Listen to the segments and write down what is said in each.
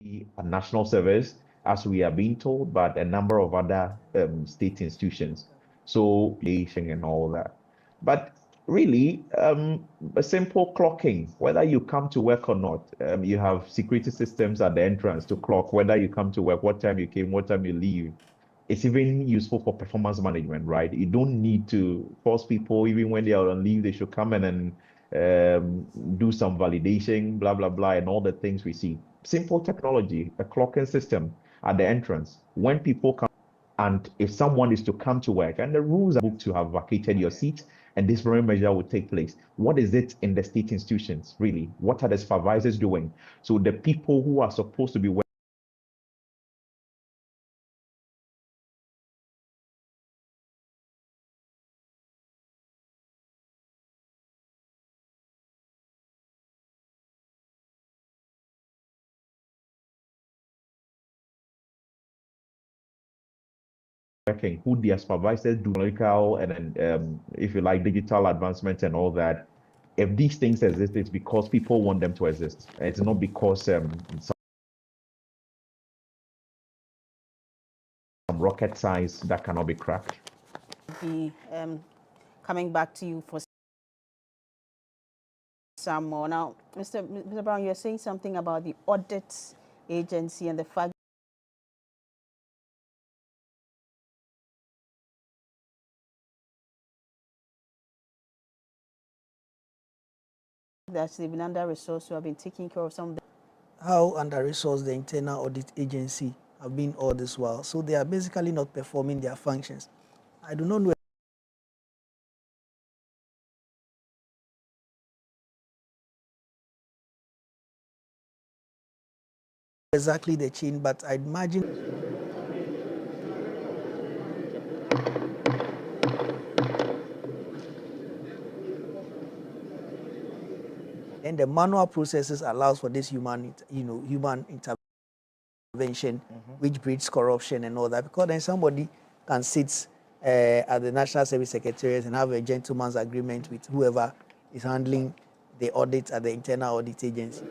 a national service, as we are being told, but a number of other state institutions. So, and all that. But really, a simple clocking, whether you come to work or not, you have security systems at the entrance to clock whether you come to work, what time you came, what time you leave. It's even useful for performance management, right? You don't need to force people, even when they are on leave, they should come in and do some validation, blah, blah, blah, and all the things we see. Simple technology, a clocking system at the entrance. When people come, and if someone is to come to work, and the rules are booked to have vacated your seat, and this very measure will take place. What is it in the state institutions, really? What are the supervisors doing? So the people who are supposed to be working, who their supervisors do, technological and if you like, digital advancement and all that. If these things exist, it's because people want them to exist. It's not because some rocket science that cannot be cracked. Be coming back to you for some more. Now, Mr. Brown, you're saying something about the audit agency and the fact that they've been under-resourced, who have been taking care of some of the how under-resourced the internal audit agency have been all this while. So they are basically not performing their functions. I do not know exactly the chain, but I imagine and the manual processes allows for this human intervention, which breeds corruption and all that. Because then somebody can sit at the National Service Secretariat and have a gentleman's agreement with whoever is handling the audit at the internal audit agency.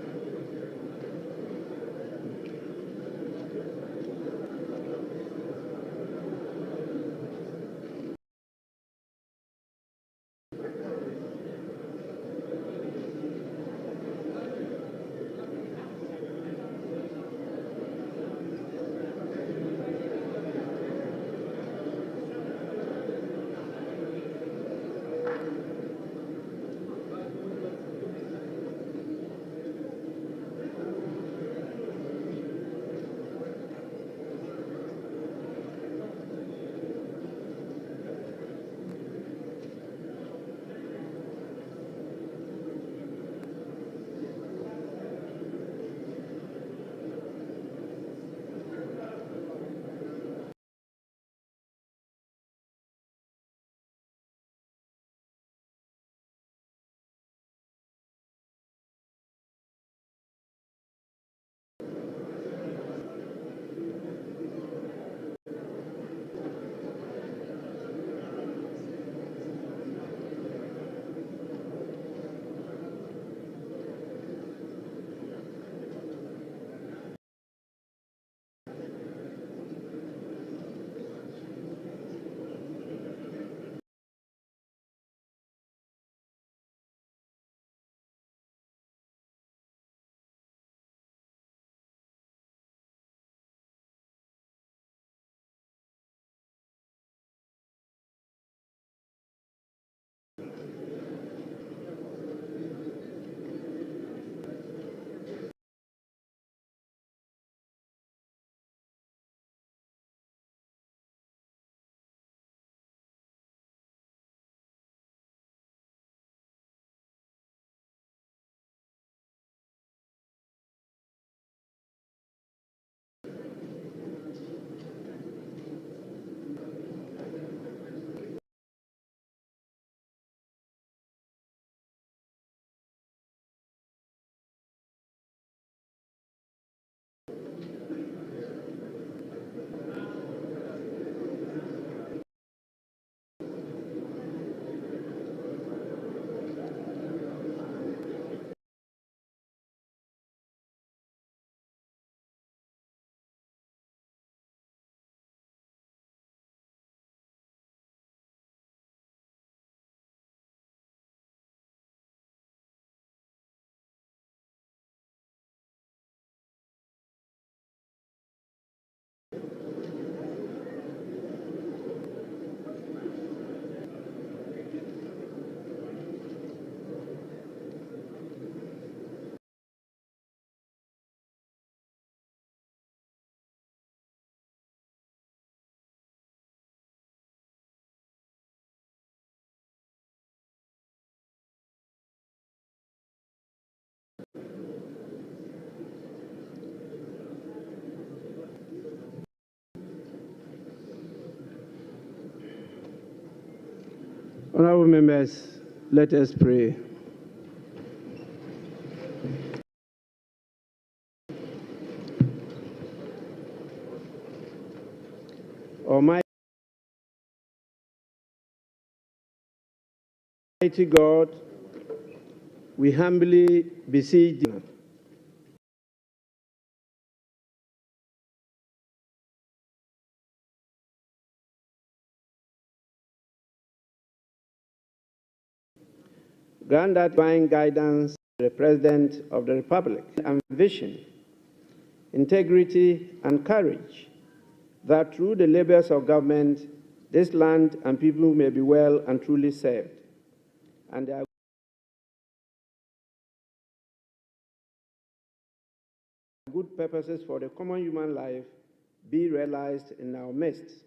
Honorable members, let us pray. Almighty God, we humbly beseech thee, grant that divine guidance to the President of the Republic and vision, integrity, and courage, that through the labors of government, this land and people may be well and truly served, and their good purposes for the common human life be realized in our midst.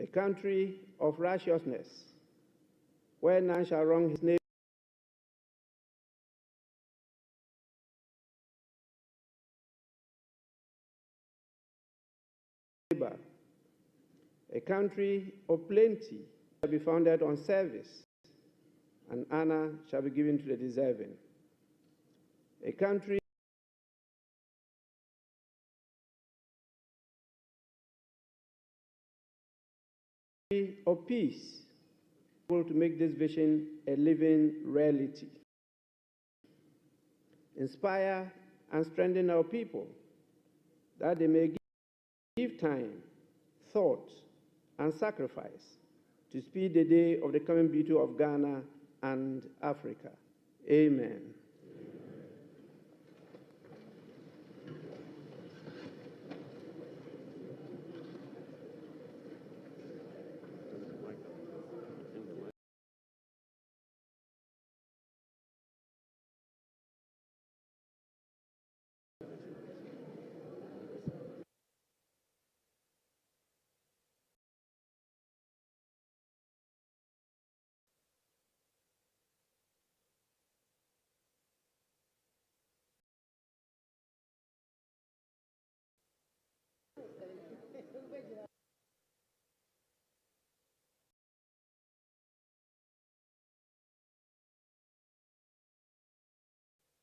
A country of righteousness, where none shall wrong his neighbor, a country of plenty shall be founded on service, and honor shall be given to the deserving. A country of peace, able to make this vision a living reality. Inspire and strengthen our people, that they may give time, thought, and sacrifice to speed the day of the coming beauty of Ghana and Africa. Amen.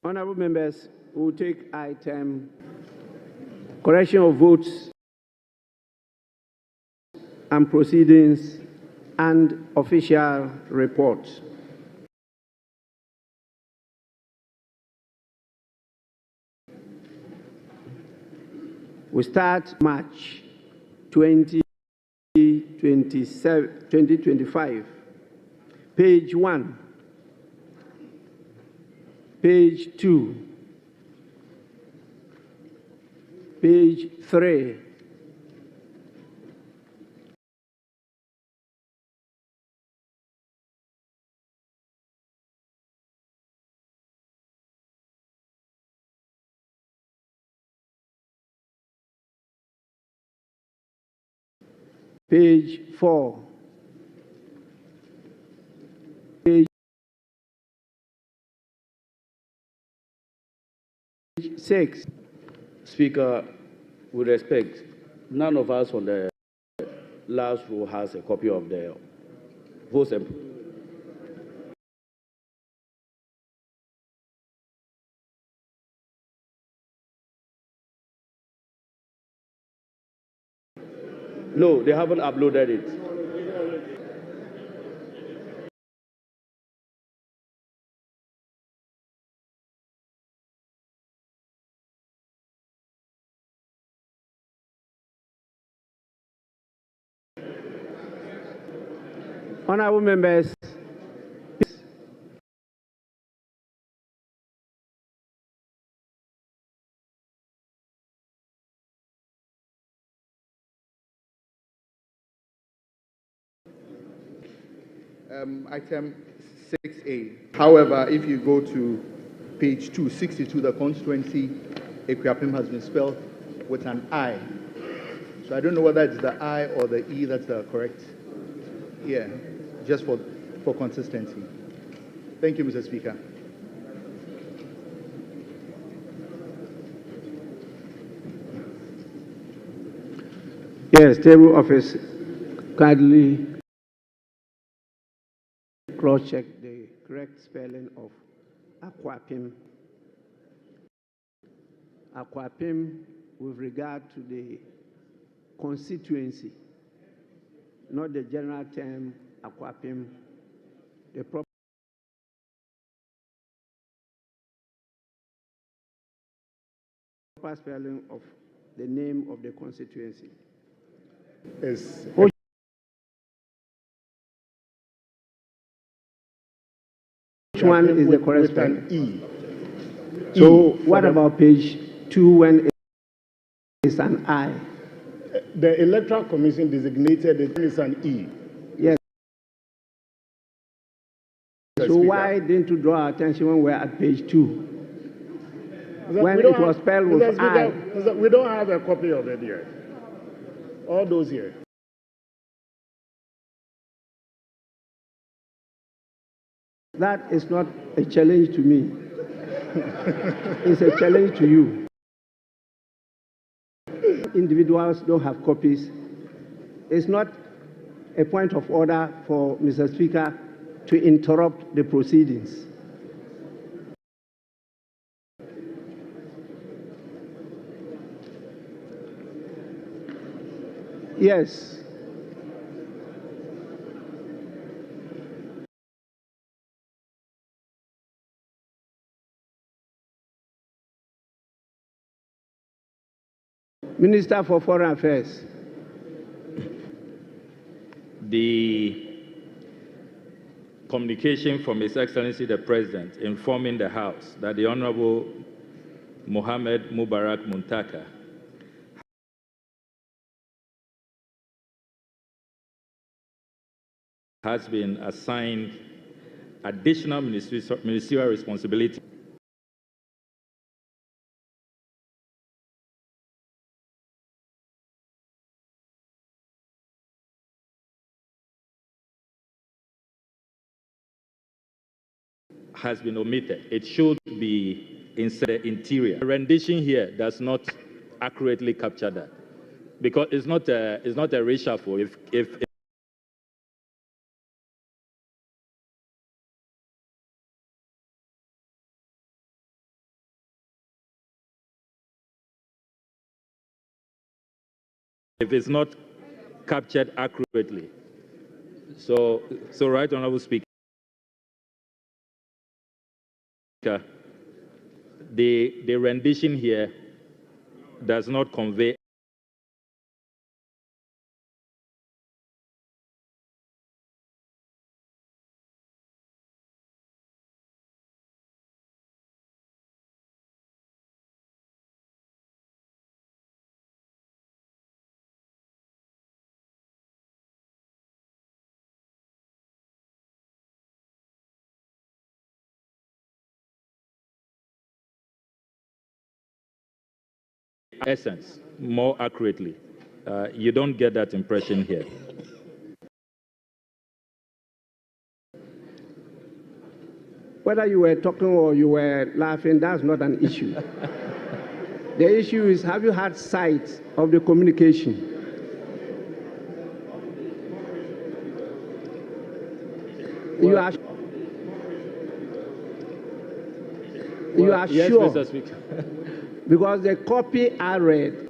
Honorable members, we will take item correction of votes and proceedings and official report. We start March 2025, page 1, page 2, page 3, page 4, page 6. Speaker, with respect, none of us on the last row has a copy of the vote sample. No, they haven't uploaded it. Honorable members, Item 6A. However, if you go to page 262, the constituency Akuapem has been spelled with an I. So I don't know whether it's the I or the E that's the correct. Yeah, just for consistency. Thank you, Mr. Speaker. Yes, table office, kindly cross-check the correct spelling of Akwapim. Akwapim with regard to the constituency, not the general term Akwapim, the proper spelling of the name of the constituency. Is Which one is the correct with spelling? an E. So what about page 2 when it's an I? The Electoral Commission designated it as an E. Yes. So Speaker. why didn't you draw our attention when we're at page 2? When We don't it was have- spelled with Mr. Speaker, I. we don't have a copy of it yet. All those here. That is not a challenge to me. It's a challenge to you. Individuals don't have copies. It's not a point of order for Mr. Speaker to interrupt the proceedings. Yes. Minister for Foreign Affairs. The communication from His Excellency the President informing the House that the Honorable Mohammed Mubarak Muntaka has been assigned additional ministerial responsibility has been omitted. It should be inserted interior. The rendition here does not accurately capture that because it's not a reshuffle. If it's not captured accurately. So Right Honorable Speaker, the rendition here does not convey essence more accurately. You don't get that impression here. Whether you were talking or you were laughing, that's not an issue. The issue is, have you had sight of the communication? You are Yes, sure? Mr. Speaker. Because the copy I read,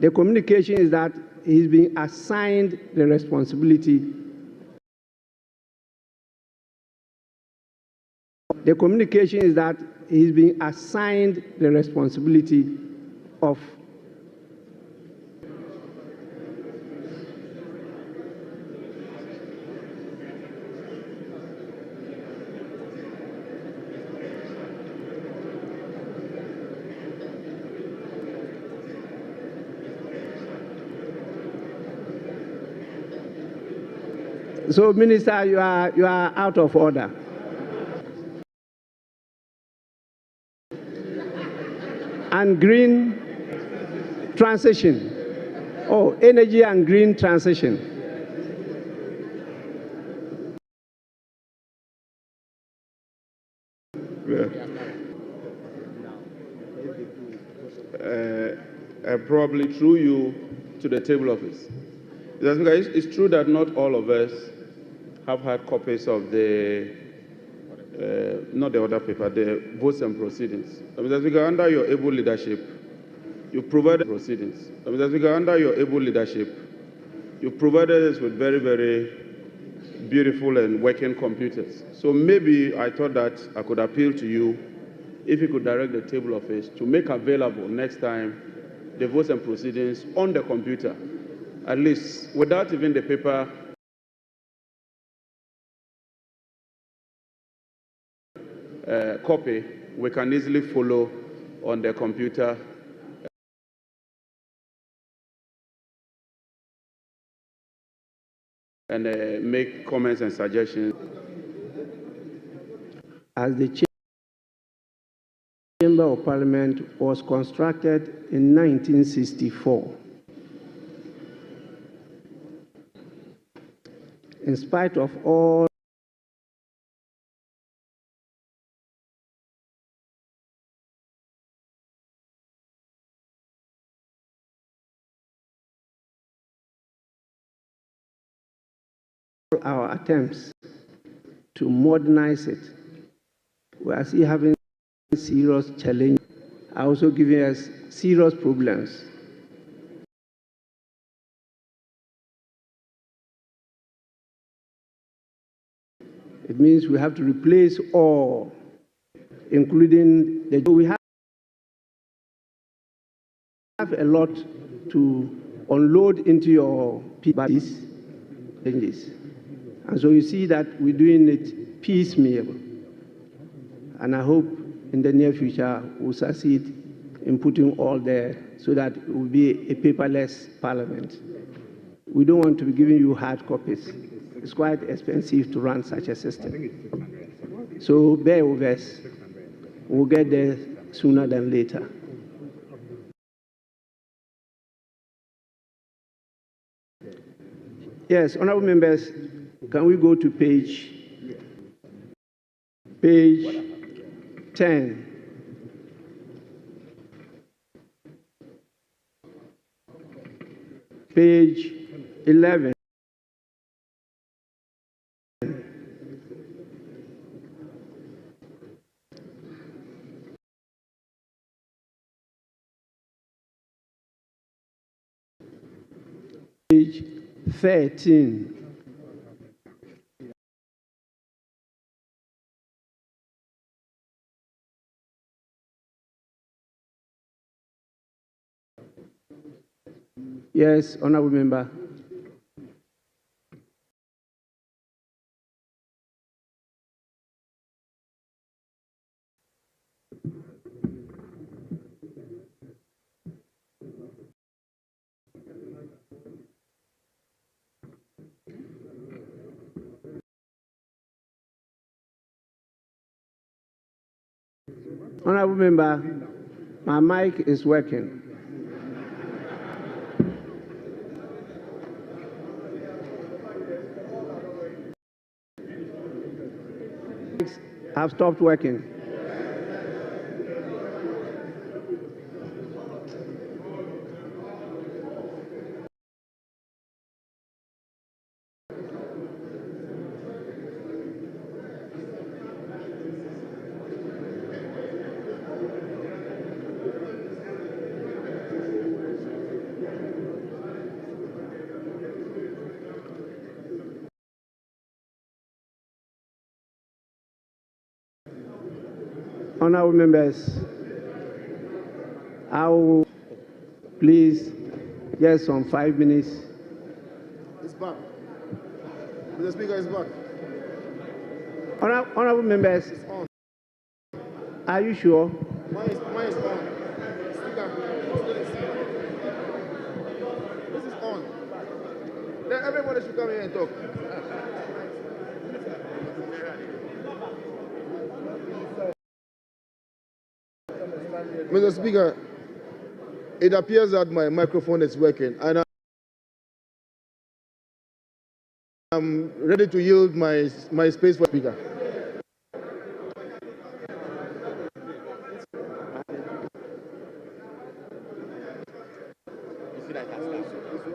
the communication is that he's being assigned the responsibility. The communication is that he's being assigned the responsibility of So, Minister, you are out of order. And green transition. Oh, energy and green transition. probably through you to the table office. Mr. Speaker, it's true that not all of us have had copies of the, not the order paper, the votes and proceedings. Mr. Speaker, under your able leadership, you provided proceedings. Mr. Speaker, under your able leadership, you provided us with very, very beautiful and working computers. So maybe I thought that I could appeal to you if you could direct the table office to make available next time the votes and proceedings on the computer, at least without even the paper copy, we can easily follow on the computer. And make comments and suggestions. As the Chamber of Parliament was constructed in 1964, in spite of all our attempts to modernize it, we are still having serious challenges, also giving us serious problems. It means we have to replace all, including the. We have a lot to unload into your changes. And so you see that we're doing it piecemeal. And I hope in the near future we'll succeed in putting all there so that it will be a paperless parliament. We don't want to be giving you hard copies. It's quite expensive to run such a system. So bear with us. We'll get there sooner than later. Yes, honorable members, can we go to page 10? Page 11. Page 13. Yes, honorable member. Honorable member, my mic is working. Have stopped working. Honorable members, I will please just some 5 minutes. It's back. Mr. Speaker, it's back. Honorable members, It's on. are you sure? Mine is on. Speaker, this is on. Then everybody should come here and talk. Mr. Speaker, it appears that my microphone is working, and I'm ready to yield my space for Speaker.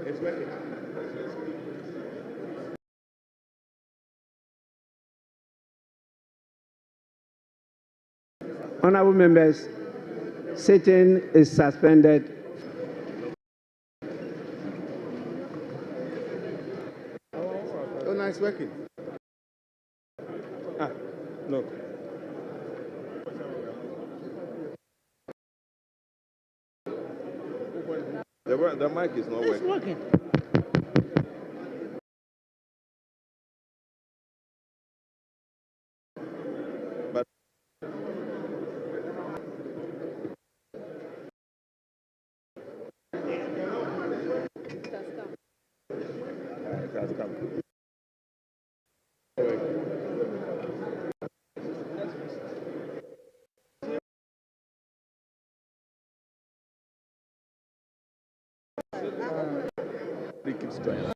It's working. Honorable members, sitting is suspended. Oh, no, it's working. No. The mic is not working. It's working. But it has come. It keeps trying.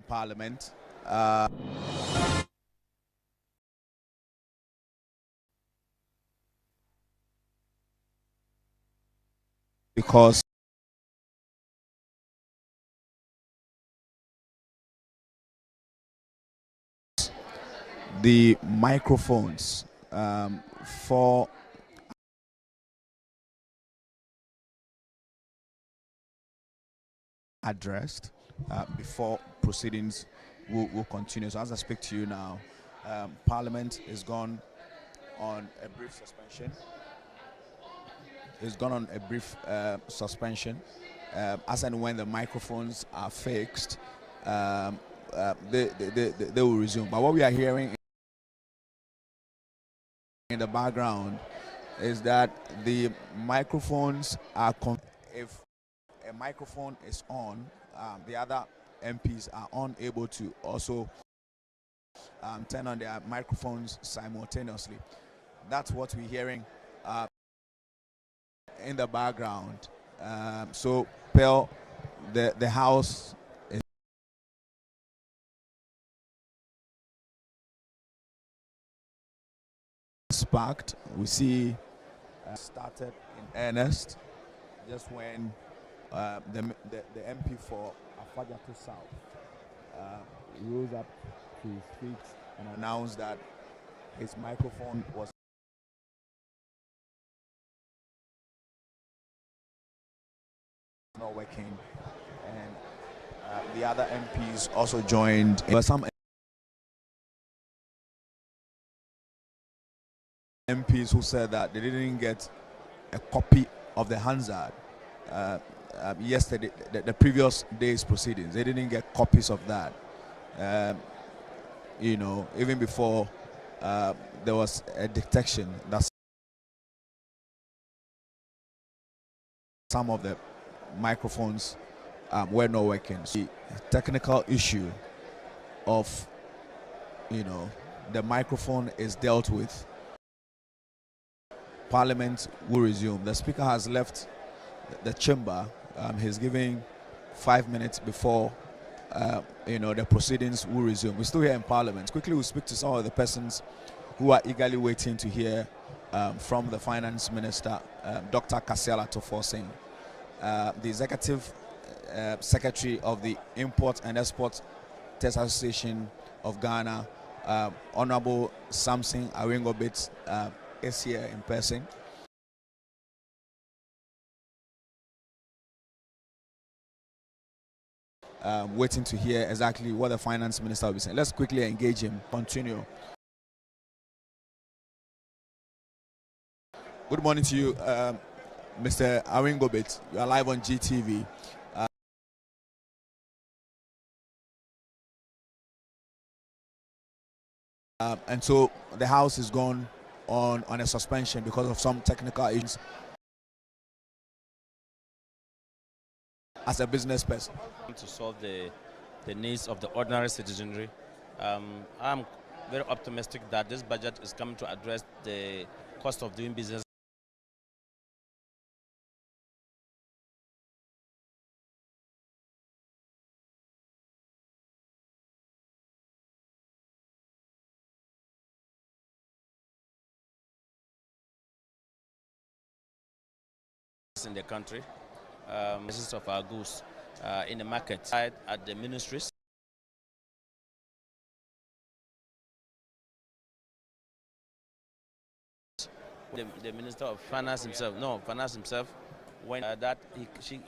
Parliament. Because the microphones for addressed before proceedings will continue. So as I speak to you now, Parliament is gone on a brief suspension. It's gone on a brief suspension. As and when the microphones are fixed, they will resume. But what we are hearing in the background is that the microphones are if a microphone is on, the other MPs are unable to also turn on their microphones simultaneously. That's what we're hearing in the background. So, Pearl, the House is packed. We see started in earnest just when the MP for Afadjatu South rose up to his feet and announced that his microphone was not working, and the other MPs also joined. There were some MPs who said that they didn't get a copy of the Hansard yesterday, the previous day's proceedings. They didn't get copies of that. You know, even before there was a detection that some of the microphones were not working. So the technical issue of, you know, the microphone is dealt with. Parliament will resume. The Speaker has left the chamber. He's giving 5 minutes before you know, the proceedings will resume. We're still here in Parliament. Quickly, we'll speak to some of the persons who are eagerly waiting to hear from the Finance Minister, Dr. Kasiala Tofor-Singh, the Executive Secretary of the Import and Export Test Association of Ghana, Honorable Samson Awingobit, is here in person. Waiting to hear exactly what the Finance Minister will be saying. Let's quickly engage him. Continue. Good morning to you, Mr. Awingobit. You are live on GTV. And so the House is gone on a suspension because of some technical issues. As a business person, to solve the needs of the ordinary citizenry, I'm very optimistic that this budget is coming to address the cost of doing business. In the country, prices of our goods in the market, at the ministries. The Minister of Finance himself, when she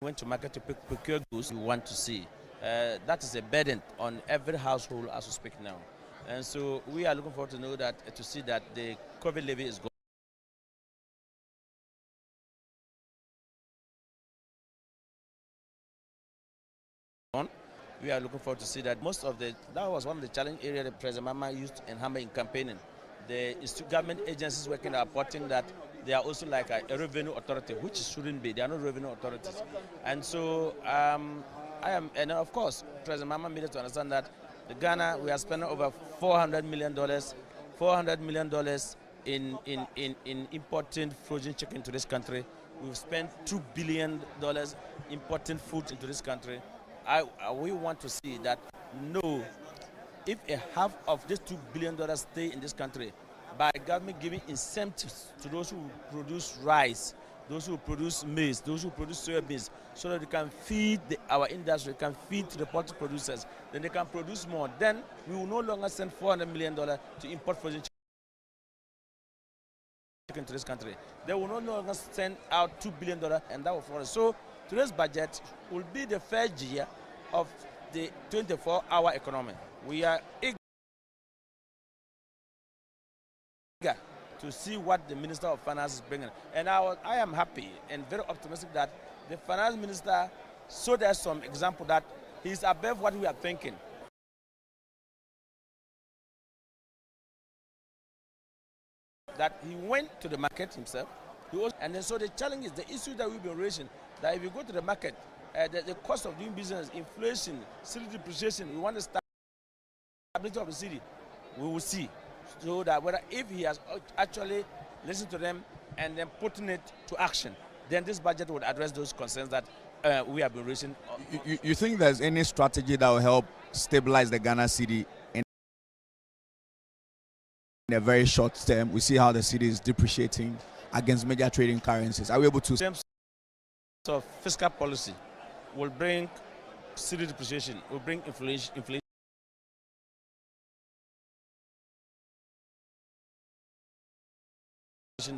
went to market to procure goods, we want to see. That is a burden on every household as we speak now. And so we are looking forward to know that, to see that the COVID levy is gone. We are looking forward to see that that was one of the challenge areas that President Mahama used and hammer in campaigning. The government agencies working are reporting that they are also like a revenue authority, which shouldn't be. They are not revenue authorities. And so and of course, President Mahama made us to understand that Ghana, we are spending over $400 million in importing frozen chicken to this country. We've spent $2 billion importing food into this country. We want to see that, no, if a half of this $2 billion stay in this country, by government giving incentives to those who produce rice, those who produce maize, those who produce soybeans, so that they can feed our industry, can feed the poultry producers. Then they can produce more. Then we will no longer send $400 million to import frozen chicken to this country. They will no longer send out $2 billion, and that will for us. So today's budget will be the first year of the 24-hour economy. We are eager to see what the Minister of Finance is bringing. And I am happy and very optimistic that the Finance Minister showed us some example that he's above what we are thinking. That he went to the market himself, and then so the challenge is the issue that we've been raising, that if you go to the market, the cost of doing business, inflation, city depreciation, we want the stability of the city, we will see. So that whether if he has actually listened to them and then putting it to action, then this budget would address those concerns that we have been raising. You think there's any strategy that will help stabilize the Ghana city in a very short term? We see how the city is depreciating against major trading currencies. Are we able to? In terms of fiscal policy, will bring city depreciation, will bring inflation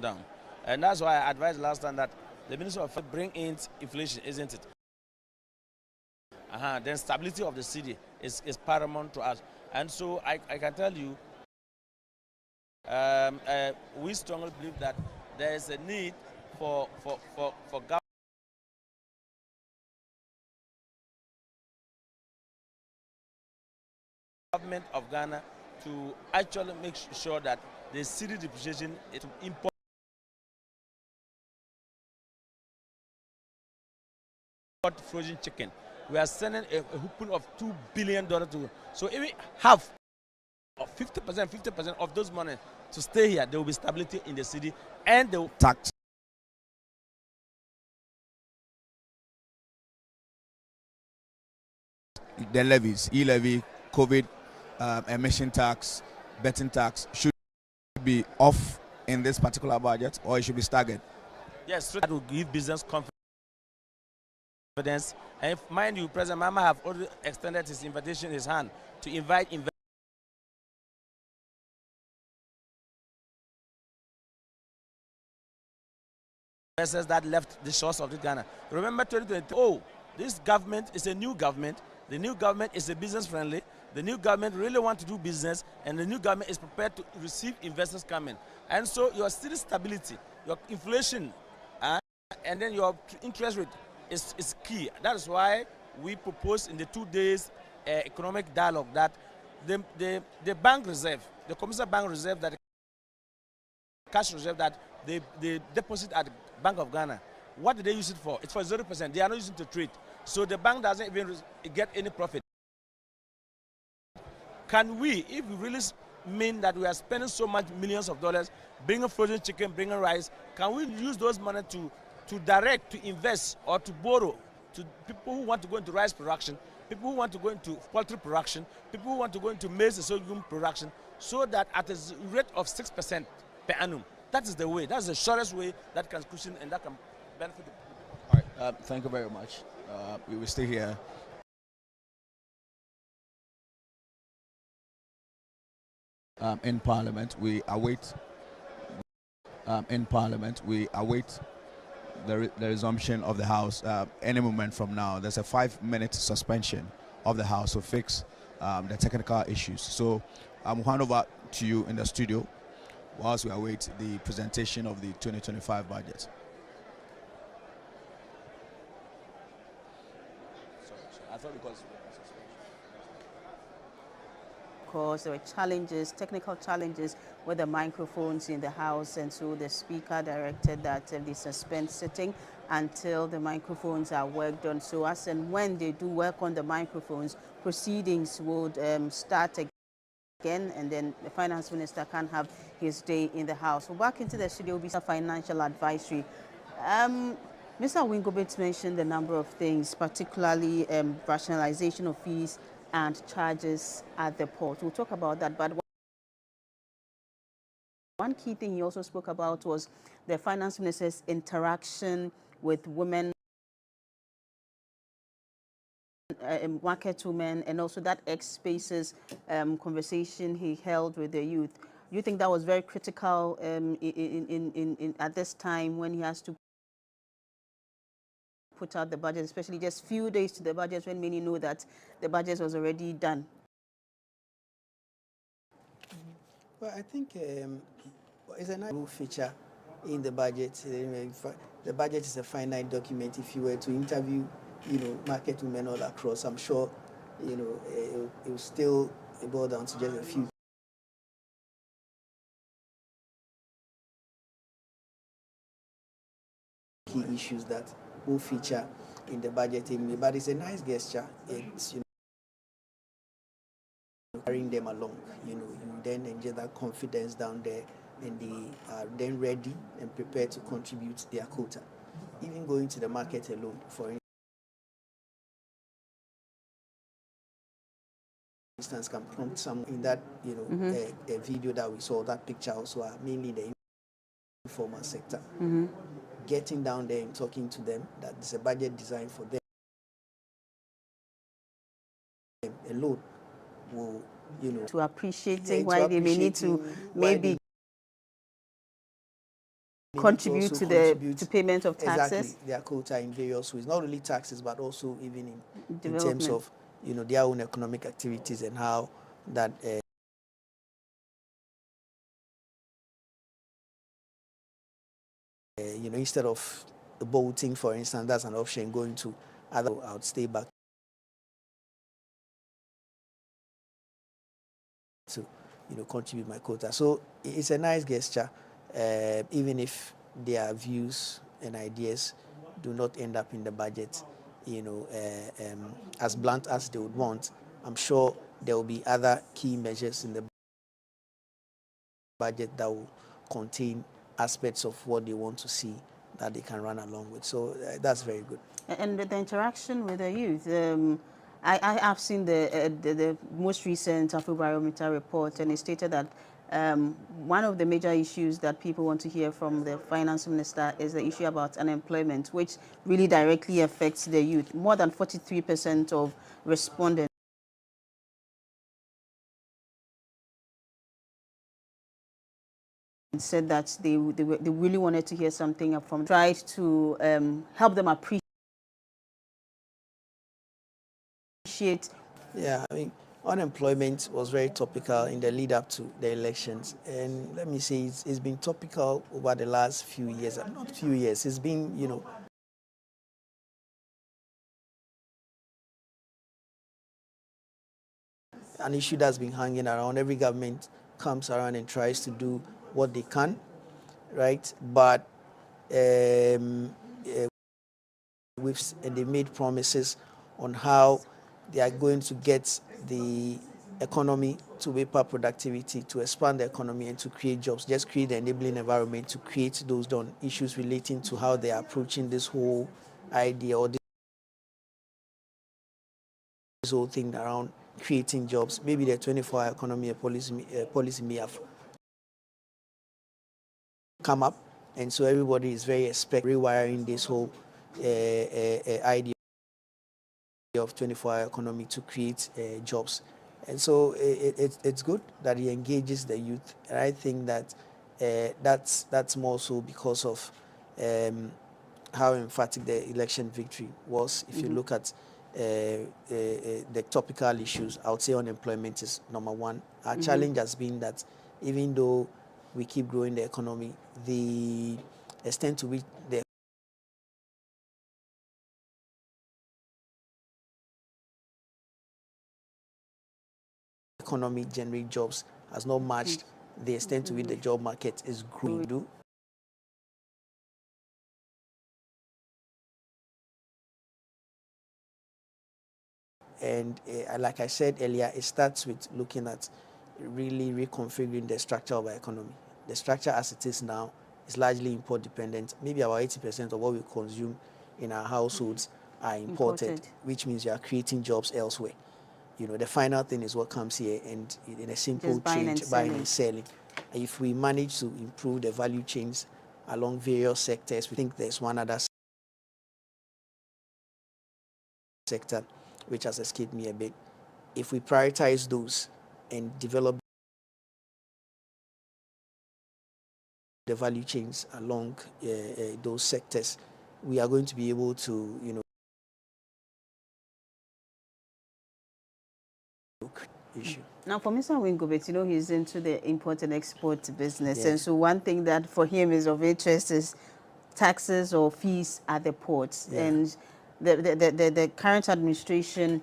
down. And that's why I advised last time that the Minister of Finance bring in inflation, isn't it? Then stability of the city is paramount to us. And so I can tell you, we strongly believe that there is a need for government of Ghana to actually make sure that the city depreciation is to import frozen chicken. We are sending a coupon of $2 billion to. So if we have 50% of those money to stay here, there will be stability in the city, and the tax. The levies, e-levy, COVID, emission tax, betting tax should be off in this particular budget, or it should be staggered? Yes, so that will give business confidence. And if, mind you, President Mahama have already extended his invitation, his hand, to invite investors that left the shores of Ghana. Remember 2022, oh, this government is a new government. The new government is a business friendly. The new government really wants to do business, and the new government is prepared to receive investors coming. And so your city stability, your inflation, and then your interest rate is key. That is why we propose in the 2 days economic dialogue that the bank reserve, the commercial bank reserve, that the cash reserve that they deposit at the Bank of Ghana, what do they use it for? It's for 0%. They are not using it to trade. So the bank doesn't even get any profit. Can we, if we really mean that we are spending so much millions of dollars, bringing frozen chicken, bringing rice, can we use those money to direct, to invest, or to borrow to people who want to go into rice production, people who want to go into poultry production, people who want to go into maize and sorghum production, so that at a rate of 6% per annum, that is the way, that's the shortest way that can cushion and that can benefit the people. All right, thank you very much. We will stay here. In Parliament, we await. The resumption of the House any moment from now. There's a 5-minute suspension of the House to fix the technical issues. So I'm hand over to you in the studio whilst we await the presentation of the 2025 budget. I thought because there were challenges, technical challenges with the microphones in the House, and so the Speaker directed that they suspend sitting until the microphones are worked on. So as and when they do work on the microphones, proceedings would start again, and then the Finance Minister can have his day in the House. So back into the studio will be some financial advisory. Mr. Wingobit mentioned a number of things, particularly rationalization of fees and charges at the port. We'll talk about that, but One key thing he also spoke about was the finance minister's interaction with women, market women, and also that X Spaces conversation he held with the youth. You think that was very critical at this time when he has to put out the budget, especially just few days to the budget when many know that the budget was already done? Well, I think it's a nice feature in the budget. The budget is a finite document. If you were to interview, market women all across, I'm sure, it will still boil down to just a few key issues that will feature in the budget. But it's a nice gesture. It's carrying them along. You then enjoy that confidence down there, and they are then ready and prepared to contribute their quota. Even going to the market alone, for instance, can prompt some in that a video that we saw. That picture also are mainly the informal sector. Getting down there and talking to them that there's a budget designed for them alone will, to appreciating why they may need to maybe contribute to payment of taxes. Exactly, their quota in various ways, not only taxes but also even in terms of their own economic activities and how that instead of boating, for instance, that's an option. Going to other, I would stay back to contribute my quota. So it's a nice gesture, even if their views and ideas do not end up in the budget, as blunt as they would want. I'm sure there will be other key measures in the budget that will contain aspects of what they want to see that they can run along with. So that's very good. And the interaction with the youth, I have seen the most recent Afrobarometer report, and it stated that one of the major issues that people want to hear from the finance minister is the issue about unemployment, which really directly affects the youth. More than 43% of respondents said that they really wanted to hear something from, tried to help them appreciate. Yeah, I mean, unemployment was very topical in the lead up to the elections, and let me say it's been topical over the last few years. Not few years, it's been an issue that's been hanging around. Every government comes around and tries to do what they can, right? But they made promises on how they are going to get the economy to whip up productivity, to expand the economy and to create jobs, just create the enabling environment to create those issues relating to how they are approaching this whole idea or this whole thing around creating jobs. Maybe the 24-hour economy policy may have come up, and so everybody is very rewiring this whole idea of 24-hour economy to create jobs. And so it's good that he engages the youth, and I think that that's more so because of how emphatic the election victory was. If you look at the topical issues, I would say unemployment is number one. Our challenge has been that even though we keep growing the economy, the extent to which the economy generate jobs has not matched the extent to which the job market is growing. And like I said earlier, it starts with looking at really reconfiguring the structure of our economy. The structure as it is now is largely import dependent. Maybe about 80% of what we consume in our households are imported, which means you are creating jobs elsewhere. The final thing is what comes here, and in a simple change, buying and selling. If we manage to improve the value chains along various sectors, we think there's one other sector which has escaped me a bit. If we prioritize those and develop the value chains along those sectors, we are going to be able to, issue. Now, for Mr. Wingobet, he's into the import and export business. Yes. And so one thing that for him is of interest is taxes or fees at the ports. Yeah. And the current administration,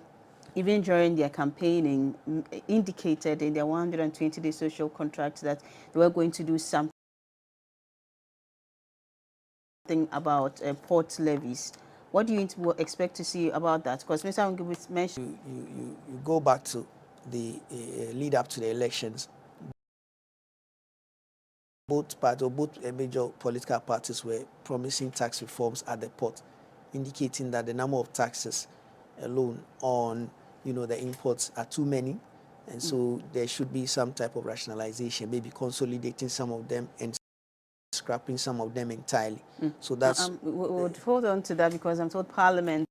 even during their campaigning, indicated in their 120-day social contract that they were going to do something about port levies. What do you expect to see about that? Because Mr. Wingobet mentioned... You go back to the lead up to the elections. Both major political parties were promising tax reforms at the port, indicating that the number of taxes alone on the imports are too many, and so there should be some type of rationalization, maybe consolidating some of them and scrapping some of them entirely. So that's we'll hold on to that, because I'm told Parliament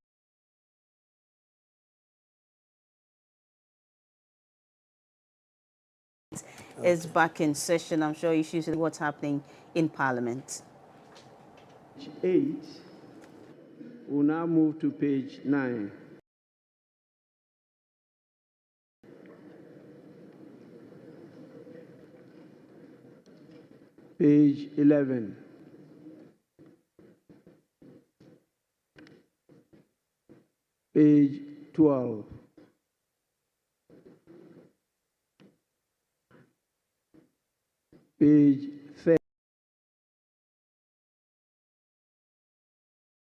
is back in session. I'm sure you should see what's happening in Parliament. Page 8. We'll now move to page 9. Page 11. Page 12. Page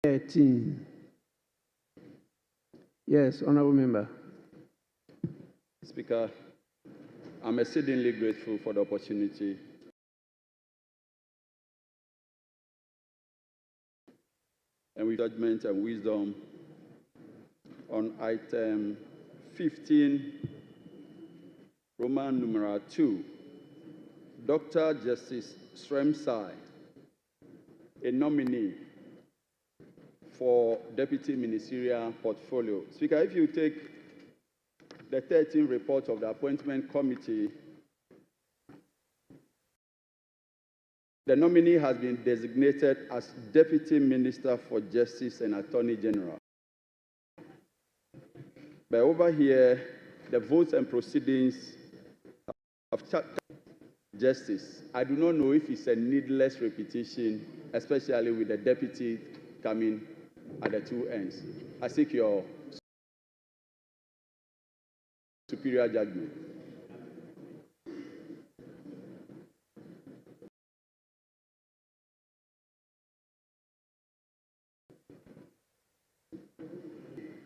13. Yes, Honorable Member. Speaker, I'm exceedingly grateful for the opportunity and with judgment and wisdom on item 15, Roman numeral 2, Dr. Justice Sremsai, a nominee for Deputy Ministerial Portfolio. Speaker, if you take the 13th report of the Appointment Committee, the nominee has been designated as Deputy Minister for Justice and Attorney General. But over here, the votes and proceedings of justice. I do not know if it's a needless repetition, especially with the deputy coming at the two ends. I seek your superior judgment.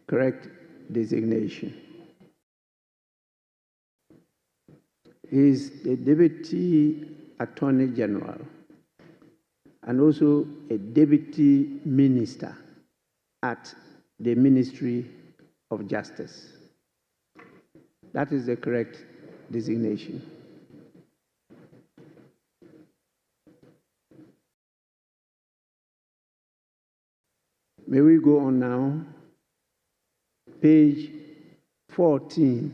Correct designation. He is the Deputy Attorney General and also a Deputy Minister at the Ministry of Justice. That is the correct designation. May we go on now? Page 14.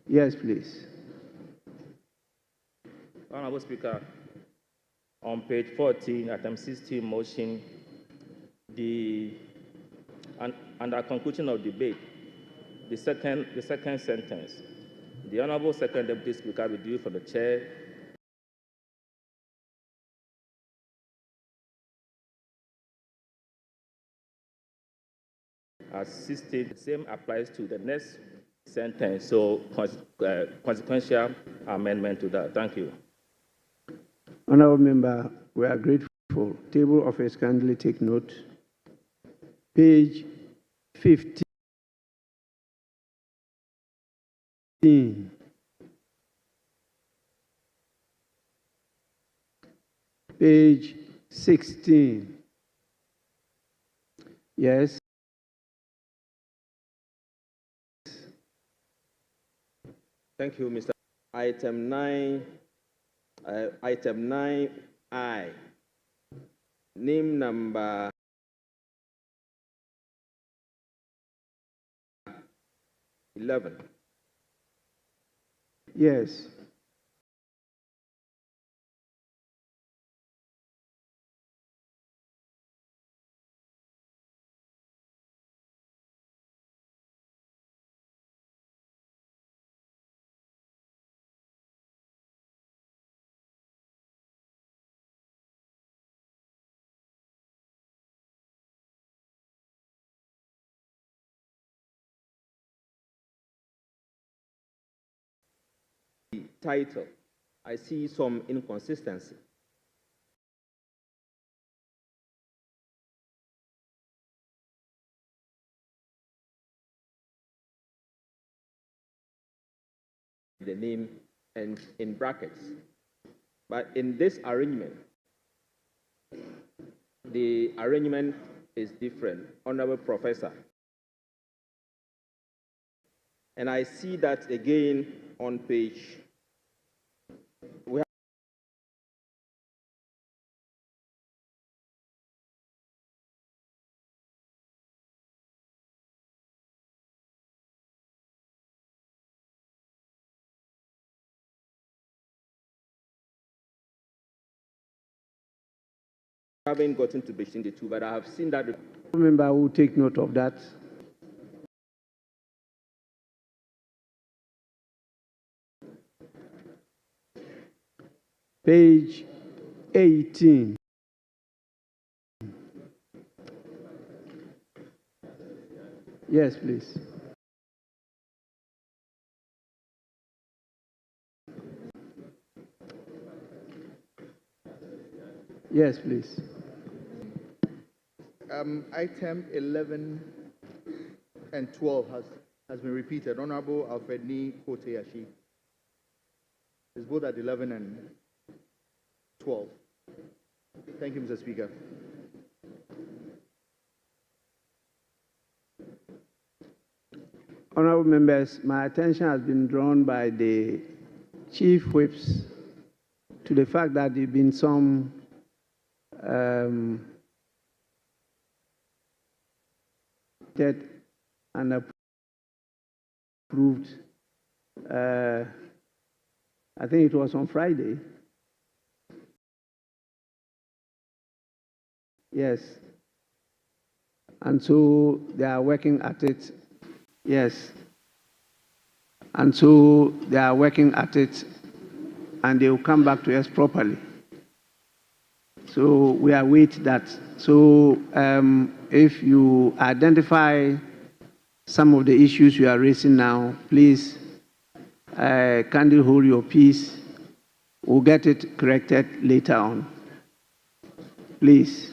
Yes, please. Honorable Speaker, on page 14, item 16, motion, under conclusion of debate, the second sentence, the Honorable Second Deputy Speaker will do for the Chair as 16. The same applies to the next sentence, so consequential amendment to that. Thank you. Honorable Member, we are grateful. Table of Office, kindly take note. Page 15. Page 16. Yes. Thank you, Mr. Item 9I, name number 11. Yes. The title, I see some inconsistency. The name and in brackets. But in this arrangement, the arrangement is different, Honorable Professor. And I see that again on page. We haven't gotten to page 22, but I have seen that. Member, I will take note of that. Page 18. Yes, please. Yes, please. Item 11 and 12 has been repeated. Honorable Alfred Ni Koteyashi. It's both at 11 and 12. Thank you, Mr. Speaker. Honorable members, my attention has been drawn by the chief whips to the fact that there have been some that and approved. I think it was on Friday. Yes. And so they are working at it. Yes. And so they are working at it, and they will come back to us properly. So we await that. So if you identify some of the issues you are raising now, please kindly hold your peace. We'll get it corrected later on. Please.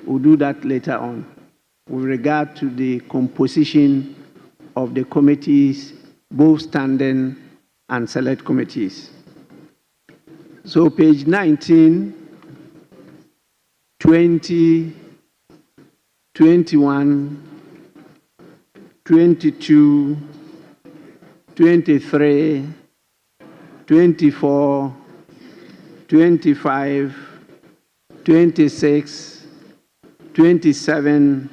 We'll do that later on. With regard to the composition of the committees, both standing and select committees. So page 19, 20, 21, 22, 23, 24, 25, 26, 27,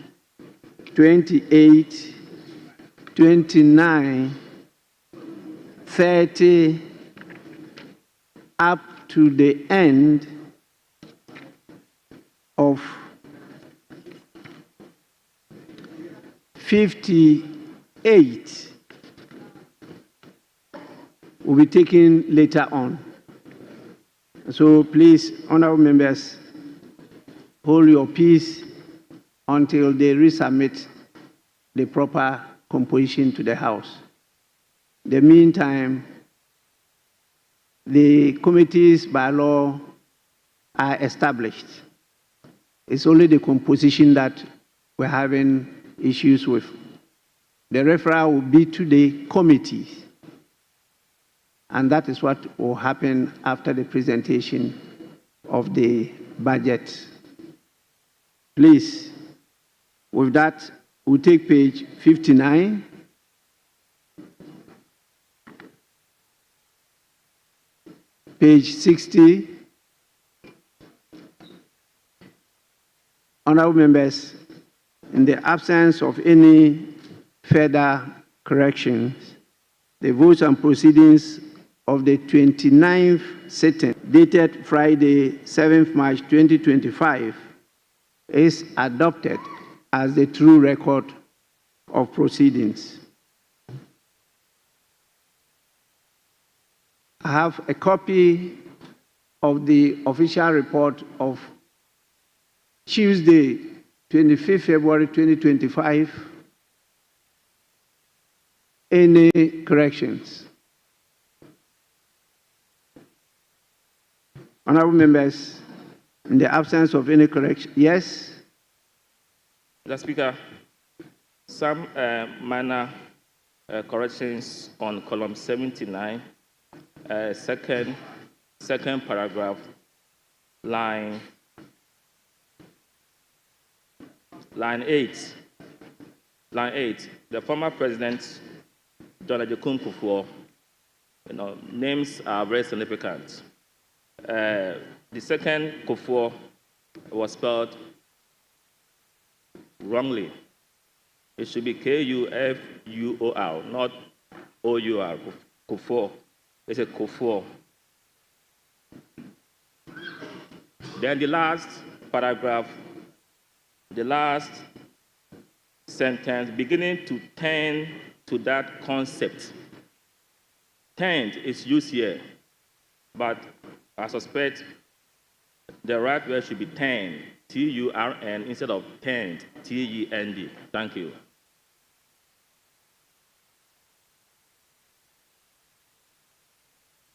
28, 29, 30, up to the end of 58 will be taken later on. So please, honorable members, hold your peace until they resubmit the proper composition to the House. In the meantime, the committees by law are established. It's only the composition that we're having issues with. The referral will be to the committees. And that is what will happen after the presentation of the budget. Please, with that, we'll take page 59. page 60. Honorable members, in the absence of any further corrections, the votes and proceedings of the 29th sitting, dated Friday, 7th March 2025, is adopted as the true record of proceedings. I have a copy of the official report of Tuesday, 25th February 2025. Any corrections? Honorable members, in the absence of any correction, yes? Mr. Speaker, some minor corrections on column 79, second paragraph, line 8. Line 8, the former president, John Agyekum Kufuor, names are very significant. The second Kufuor was spelled wrongly. It should be Kufuor, not Our. Kufuor. It's a Kufuor. Then the last paragraph, the last sentence, beginning to tend to that concept. Tend is used here, but I suspect the right word should be tend, T-U-R-N, instead of tend, T-E-N-D. Thank you.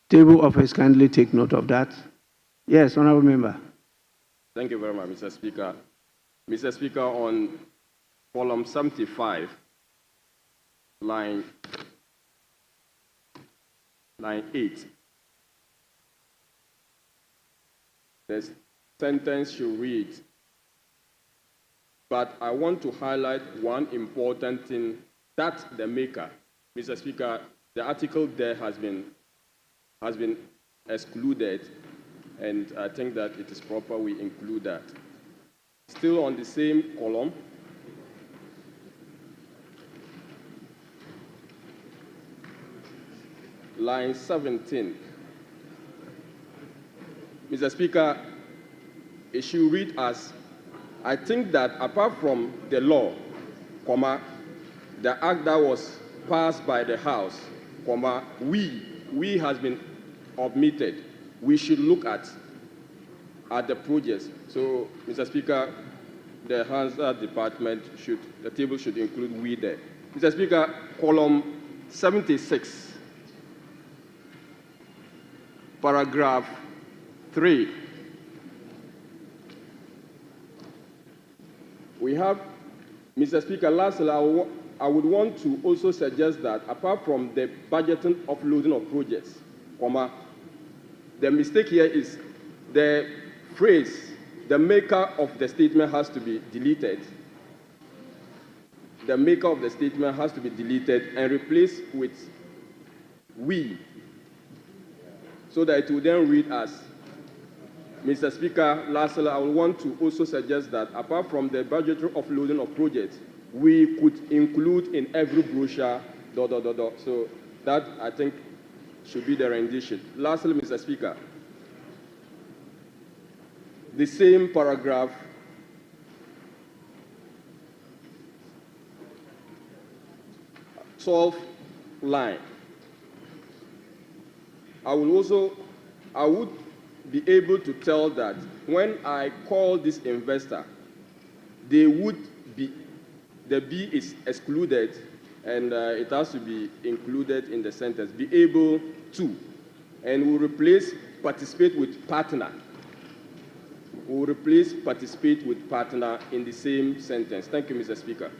Table office, kindly take note of that. Yes, honorable member. Thank you very much, Mr. Speaker. Mr. Speaker, on column 75, line 8, the sentence should read, but I want to highlight one important thing that the maker, Mr. Speaker, the article there has been excluded, and I think that it is proper we include that. Still on the same column, line 17. Mr. Speaker, it should read as, I think that apart from the law, the act that was passed by the House, we has been omitted. We should look at the projects. So, Mr. Speaker, the Hansard department the table should include we there. Mr. Speaker, column 76, paragraph 3. We have, Mr. Speaker, lastly, I would want to also suggest that apart from the budgeting offloading of projects, the mistake here is the phrase, the maker of the statement has to be deleted. The maker of the statement has to be deleted and replaced with we, so that it will then read as, Mr. Speaker, lastly, I would want to also suggest that apart from the budgetary offloading of projects, we could include in every brochure, ... So that, I think, should be the rendition. Lastly, Mr. Speaker, the same paragraph, twelfth line. I would be able to tell that when I call this investor, the B is excluded, and it has to be included in the sentence, be able to, and we'll replace participate with partner. We'll replace participate with partner in the same sentence. Thank you, Mr. Speaker.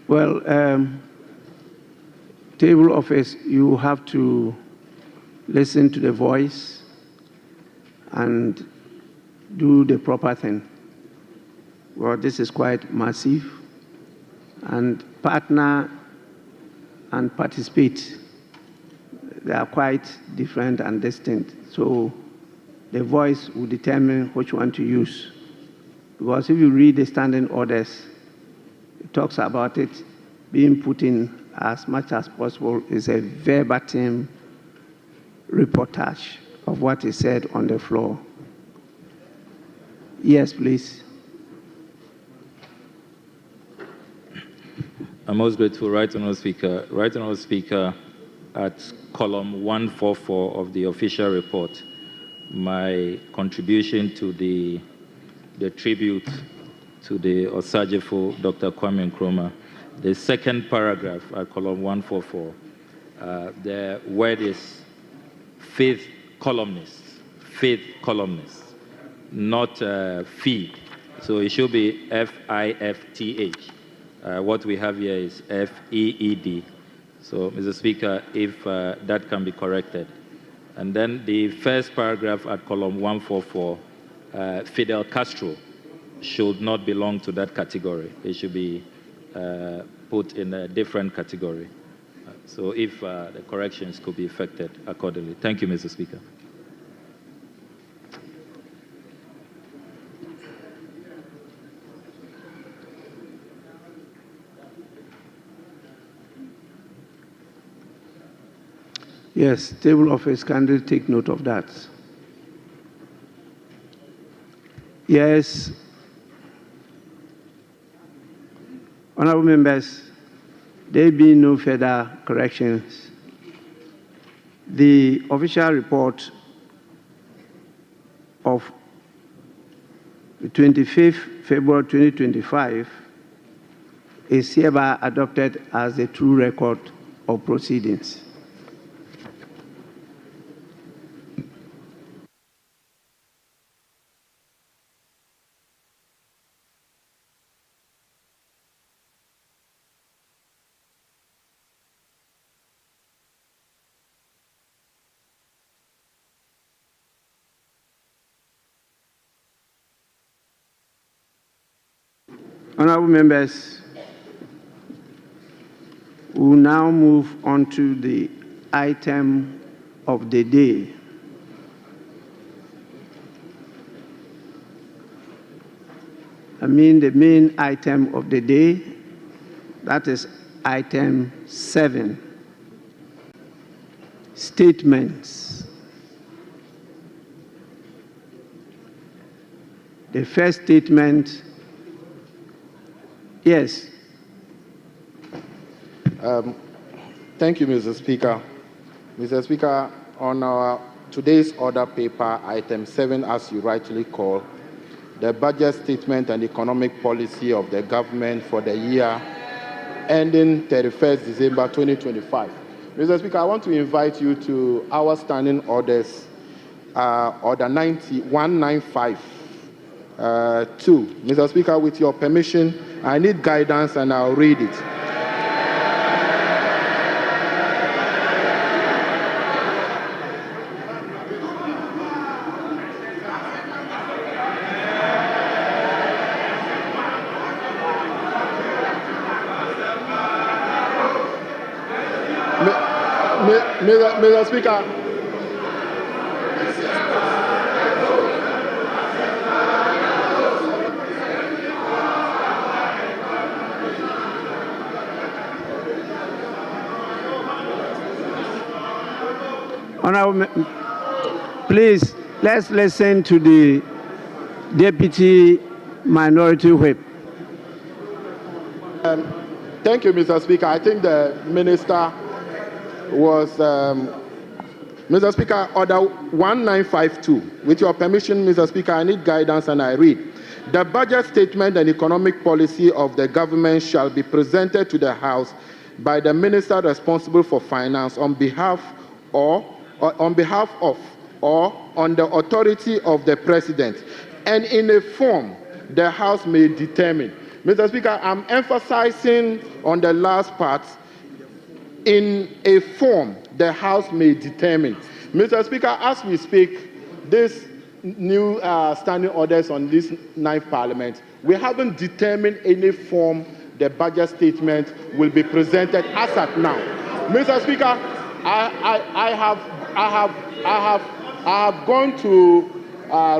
Well, table office, you have to listen to the voice and do the proper thing. Well, this is quite massive, and partner and participate, they are quite different and distinct. So the voice will determine which one to use. Because if you read the standing orders, it talks about it being put in as much as possible. Is a verbatim reportage of what is said on the floor. Yes, please. I'm most grateful, Right Honourable Speaker. Right Honourable Speaker, at column 144 of the official report, my contribution to the tribute to the Osajefo, Dr. Kwame Nkrumah, the second paragraph at column 144, the word is faith columnists, not fee. So it should be F-I-F-T-H. What we have here is F-E-E-D. So, Mr. Speaker, if that can be corrected. And then the first paragraph at column 144, Fidel Castro should not belong to that category. It should be put in a different category. So if the corrections could be effected accordingly. Thank you, Mr. Speaker. Yes, table office, kindly take note of that. Yes. Honorable members, there be no further corrections. The official report of the 25th February 2025 is hereby adopted as the true record of proceedings. Honorable members, we will now move on to the item of the day. I mean the main item of the day, that is item 7, statements. The first statement. Yes. Thank you, Mr. Speaker. Mr. Speaker, on our today's order paper, item 7, as you rightly call, the budget statement and economic policy of the government for the year ending 31st December 2025. Mr. Speaker, I want to invite you to our standing orders, order 195. 2. Mr. Speaker, with your permission, I need guidance and I'll read it. Mr. Speaker. Honorable, please, let's listen to the Deputy Minority Whip. Thank you, Mr. Speaker. I think the Minister was, Mr. Speaker, order 1952. With your permission, Mr. Speaker, I need guidance and I read. The budget statement and economic policy of the government shall be presented to the House by the Minister responsible for finance on behalf of or on the authority of the President, and in a form the House may determine. Mr. Speaker, I'm emphasizing on the last part, in a form the House may determine. Mr. Speaker, as we speak, this new standing orders on this 9th Parliament, we haven't determined any form the budget statement will be presented as at now. Mr. Speaker, I have gone to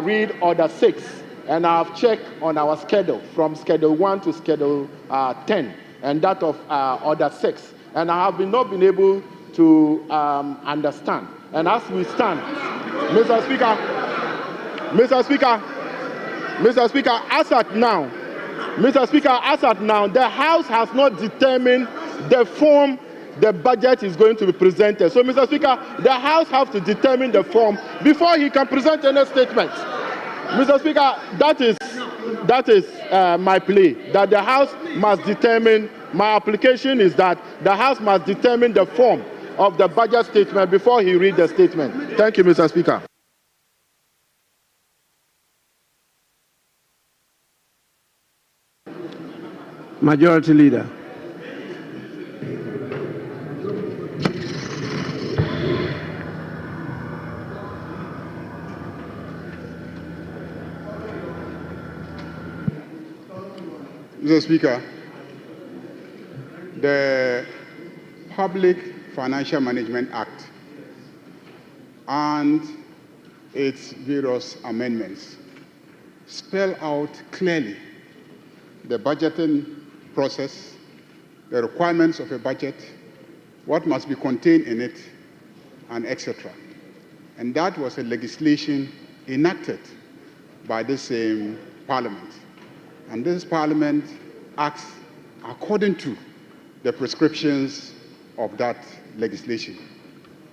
read Order 6, and I have checked on our schedule from Schedule 1 to Schedule 10, and that of Order 6, and I have not been able to understand. And as we stand, Mr. Speaker, as at now, the House has not determined the form the budget is going to be presented. So, Mr. Speaker, the House has to determine the form before he can present any statement. Mr. Speaker, that is my plea, that the House must determine, my application is that the House must determine the form of the budget statement before he reads the statement. Thank you, Mr. Speaker. Majority Leader. Mr. Speaker, the Public Financial Management Act and its various amendments spell out clearly the budgeting process, the requirements of a budget, what must be contained in it, and etc. And that was a legislation enacted by the same Parliament. And this Parliament acts according to the prescriptions of that legislation.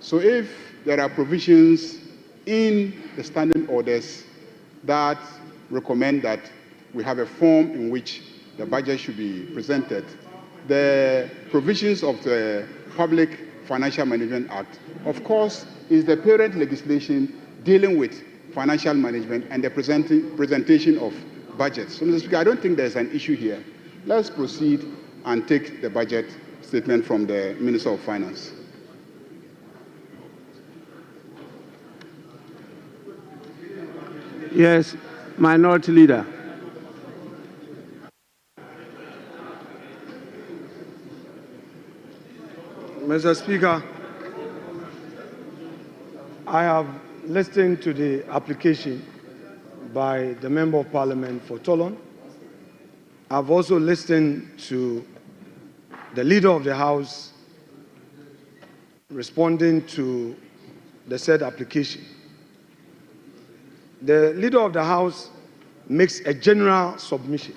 So if there are provisions in the standing orders that recommend that we have a form in which the budget should be presented, the provisions of the Public Financial Management Act, of course, is the parent legislation dealing with financial management and the presentation of budgets. So, Mr. Speaker, I don't think there's an issue here. Let's proceed and take the budget statement from the Minister of Finance. Yes, Minority Leader. Mr. Speaker, I have listened to the application by the Member of Parliament for Tolon. I've also listened to the Leader of the House responding to the said application. The Leader of the House makes a general submission.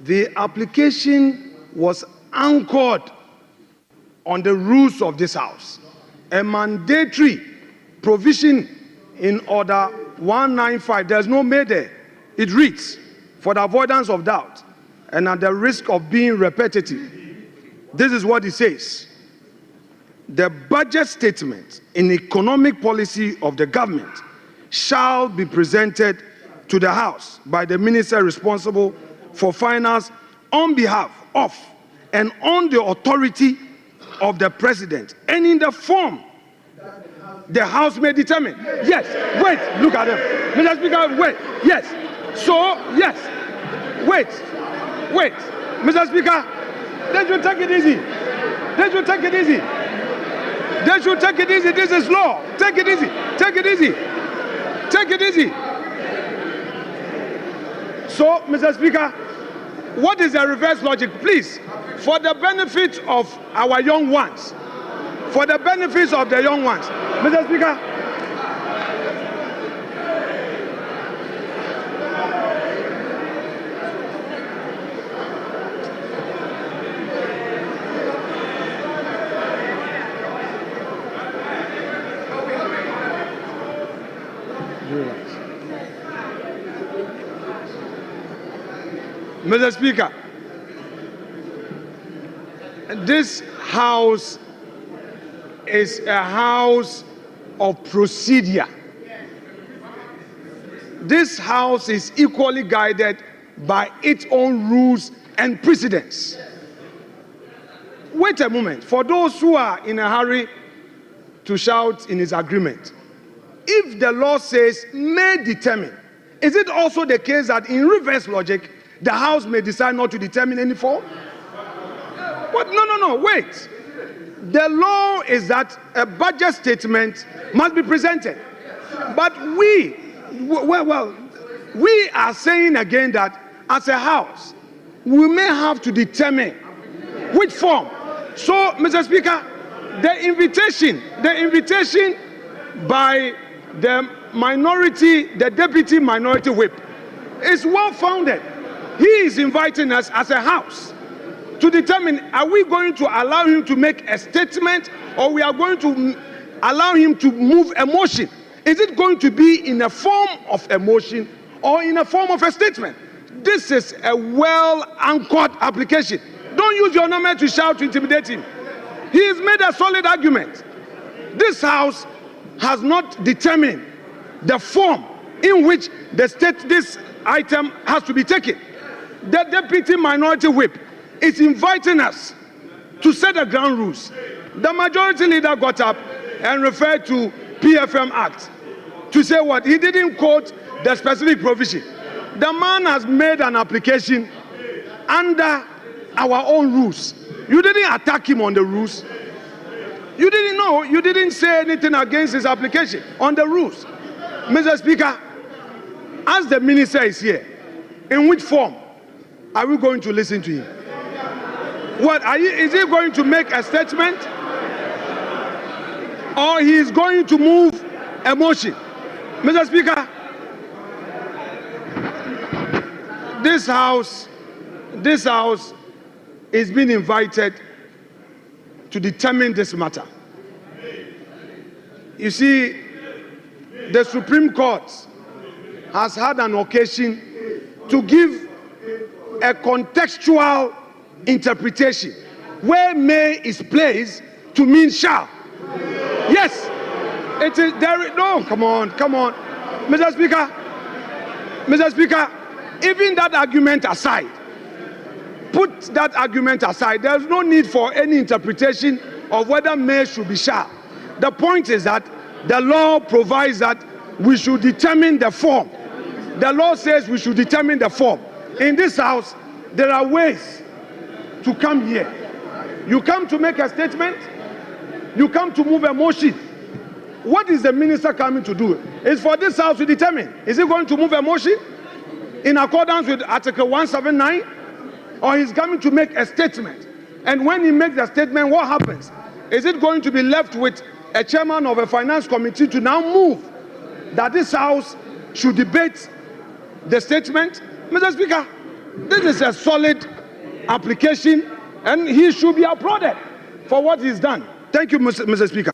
The application was anchored on the rules of this House. A mandatory provision in Order 195, there's no may there. It reads, for the avoidance of doubt and at the risk of being repetitive, this is what it says. The budget statement in economic policy of the government shall be presented to the House by the Minister responsible for finance on behalf of and on the authority of the President, and in the form the House may determine. Yes, wait, look at them. Mr. Speaker, wait, yes. So, yes, wait. Mr. Speaker, they should take it easy. They should take it easy. They should take it easy. This is law. Take it easy. Take it easy. Take it easy. So, Mr. Speaker, what is the reverse logic? Please, for the benefit of our young ones, for the benefits of the young ones, Mr. Speaker, Mr. Speaker, this House is a house of procedure. This House is equally guided by its own rules and precedents. Wait a moment. For those who are in a hurry to shout in his agreement, if the law says may determine, is it also the case that in reverse logic, the House may decide not to determine any form? What? No, wait. The law is that a budget statement must be presented. But we are saying again that as a House, we may have to determine which form. So, Mr. Speaker, the invitation by the deputy minority whip is well founded. He is inviting us as a House to determine, are we going to allow him to make a statement, or we are going to allow him to move a motion? Is it going to be in a form of a motion or in a form of a statement? This is a well-anchored application. Don't use your number to shout to intimidate him. He has made a solid argument. This House has not determined the form in which this item has to be taken. The deputy minority whip is inviting us to set the ground rules. The majority leader got up and referred to PFM Act to say what? He didn't quote the specific provision. The man has made an application under our own rules. You didn't attack him on the rules. You didn't know. You didn't say anything against his application on the rules. Mr. Speaker, as the minister is here, in which form are we going to listen to him? What is he going to make a statement, or he is going to move a motion? Mr. Speaker, this house is being invited to determine this matter. You see, the Supreme Court has had an occasion to give a contextual interpretation where may is placed to mean shall. Yes, it is there. No, come on, Mr. Speaker, even that argument aside, put that argument aside. There's no need for any interpretation of whether may should be shall. The point is that the law provides that we should determine the form. The law says we should determine the form. In this House, there are ways to come here. You come to make a statement. You come to move a motion. What is the minister coming to do? It's for this House to determine. Is he going to move a motion in accordance with Article 179? Or he's coming to make a statement? And when he makes the statement, what happens? Is it going to be left with a chairman of a finance committee to now move that this House should debate the statement? Mr. Speaker, this is a solid application, and he should be applauded for what he's done. Thank you, Mr. Speaker.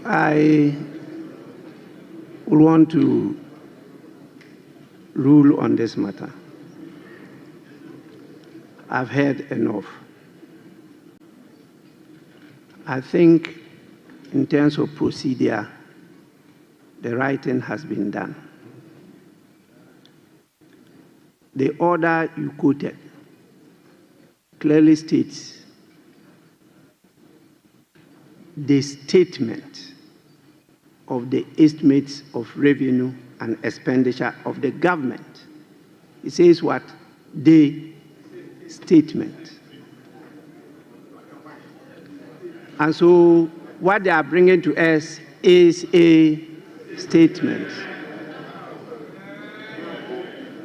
I would want to rule on this matter. I've heard enough. I think in terms of procedure, the right thing has been done. The order you quoted clearly states the statement of the estimates of revenue and expenditure of the government. It says what? The statement. And so what they are bringing to us is a statement.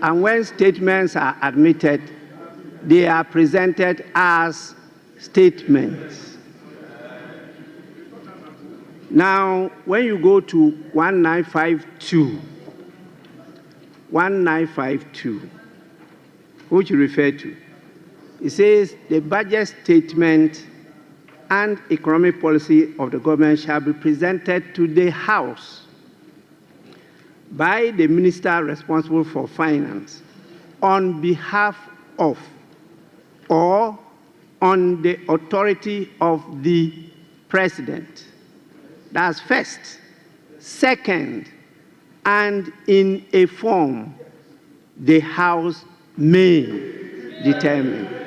And when statements are admitted, they are presented as statements. Now, when you go to 1952, which you refer to, it says the budget statement and economic policy of the government shall be presented to the House by the minister responsible for finance on behalf of or on the authority of the president. That's first. Second, and in a form the House may determine.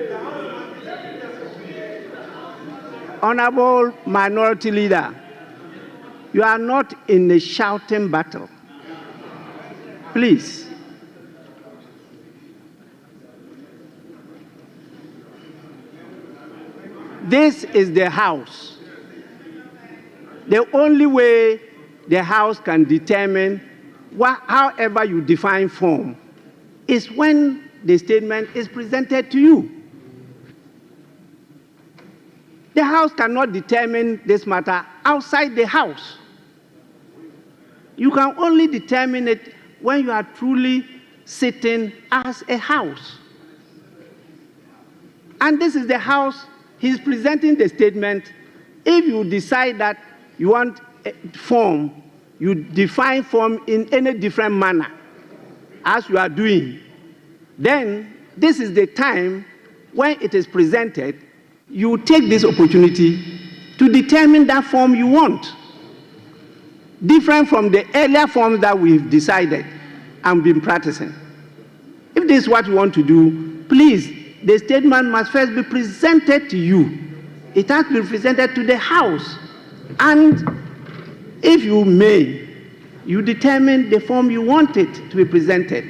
Honorable Minority Leader, You are not in a shouting battle. Please. This is the House. The only way the House can determine however you define form is when the statement is presented to you. The House cannot determine this matter outside the House. You can only determine it when you are truly sitting as a House. And this is the House. He's presenting the statement. If you decide that you want a form, you define form in any different manner as you are doing, then this is the time when it is presented, you take this opportunity to determine that form you want, different from the earlier forms that we've decided and been practicing. If this is what you want to do, please, the statement must first be presented to you. It has to be presented to the House. And if you may, you determine the form you want it to be presented.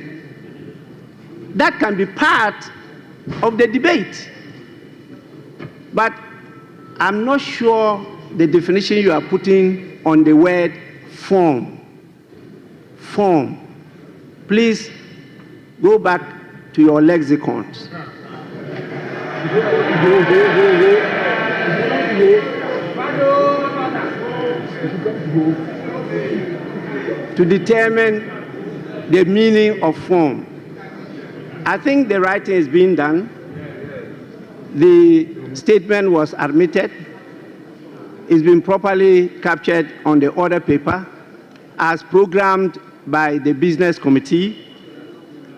That can be part of the debate. But I'm not sure the definition you are putting on the word form. Form. Please go back to your lexicons. To determine the meaning of form. I think the writing is being done. The statement was admitted. It's been properly captured on the order paper as programmed by the business committee,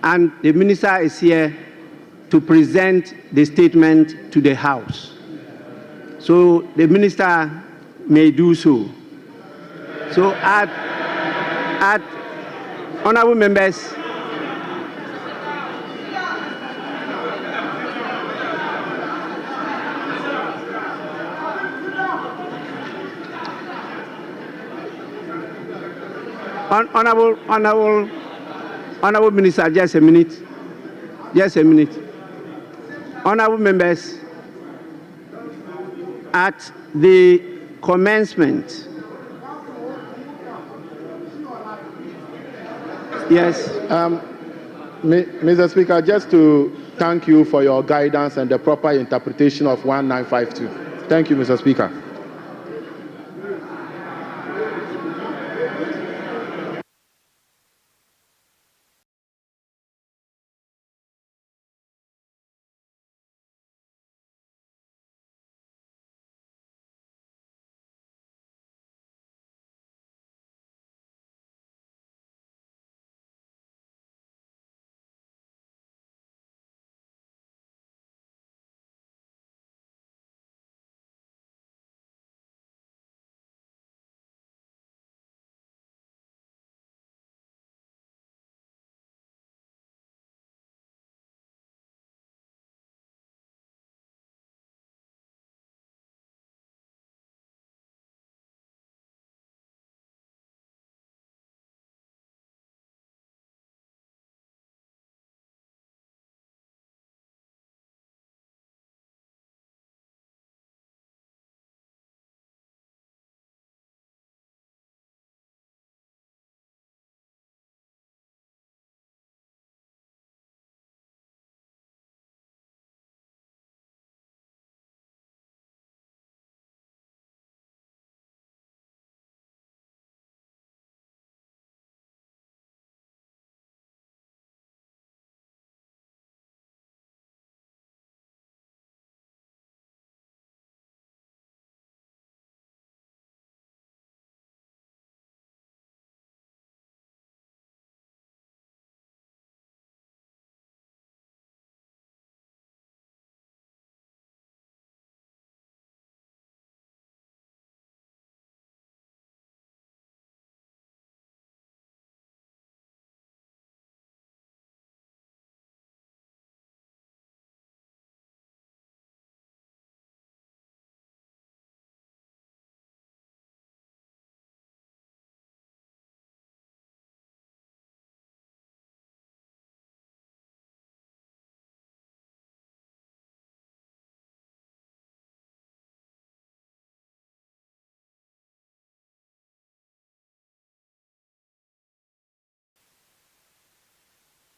and the minister is here to present the statement to the House. So the minister may do so. So honorable members, Honorable Minister, just a minute. Just a minute. Honorable members, at the commencement, yes. Mr. Speaker, just to thank you for your guidance and the proper interpretation of 1952. Thank you, Mr. Speaker.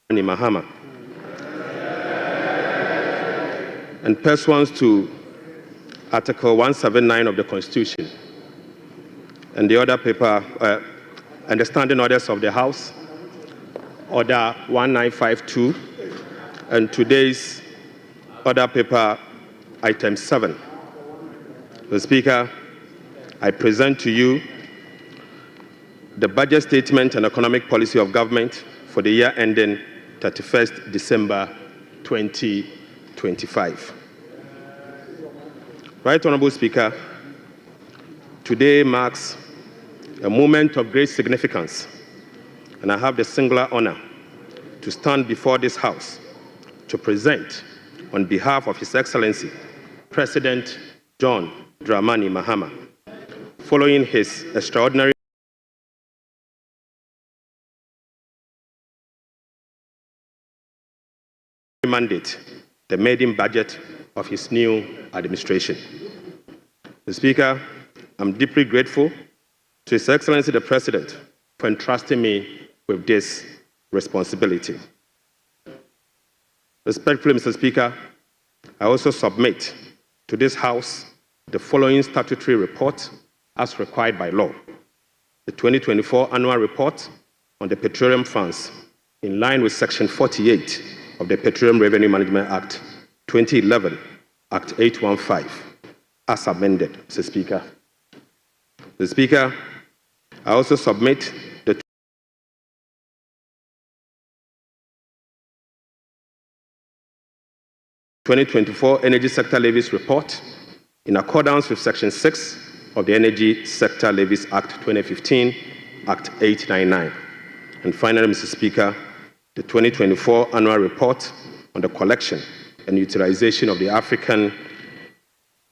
Mahama. And pursuant to Article 179 of the Constitution and the other paper, and the standing orders of the House, Order 1952, and today's order paper, Item 7. Mr. Speaker, I present to you the budget statement and economic policy of government for the year ending 31st December 2025. Right Honorable Speaker, today marks a moment of great significance, and I have the singular honor to stand before this House to present, on behalf of His Excellency, President John Dramani Mahama, following his extraordinary mandate, the maiden budget of his new administration. Mr. Speaker, I'm deeply grateful to His Excellency the President for entrusting me with this responsibility. Respectfully, Mr. Speaker, I also submit to this House the following statutory report as required by law. The 2024 Annual Report on the Petroleum Funds, in line with Section 48 of the Petroleum Revenue Management Act 2011, Act 815, as amended, Mr. Speaker. Mr. Speaker, I also submit the 2024 Energy Sector Levies Report in accordance with Section 6 of the Energy Sector Levies Act 2015, Act 899. And finally, Mr. Speaker, the 2024 Annual Report on the collection and utilization of the African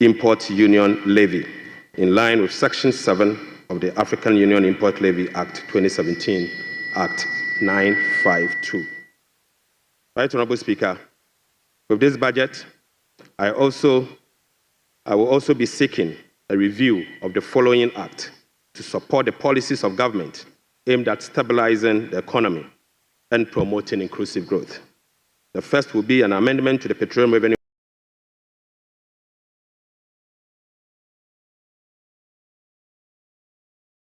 Import Union Levy, in line with Section 7 of the African Union Import Levy Act 2017, Act 952. Right, Honorable Speaker, with this budget, I will also be seeking a review of the following act to support the policies of government aimed at stabilizing the economy and promoting inclusive growth. The first will be an amendment to the Petroleum Revenue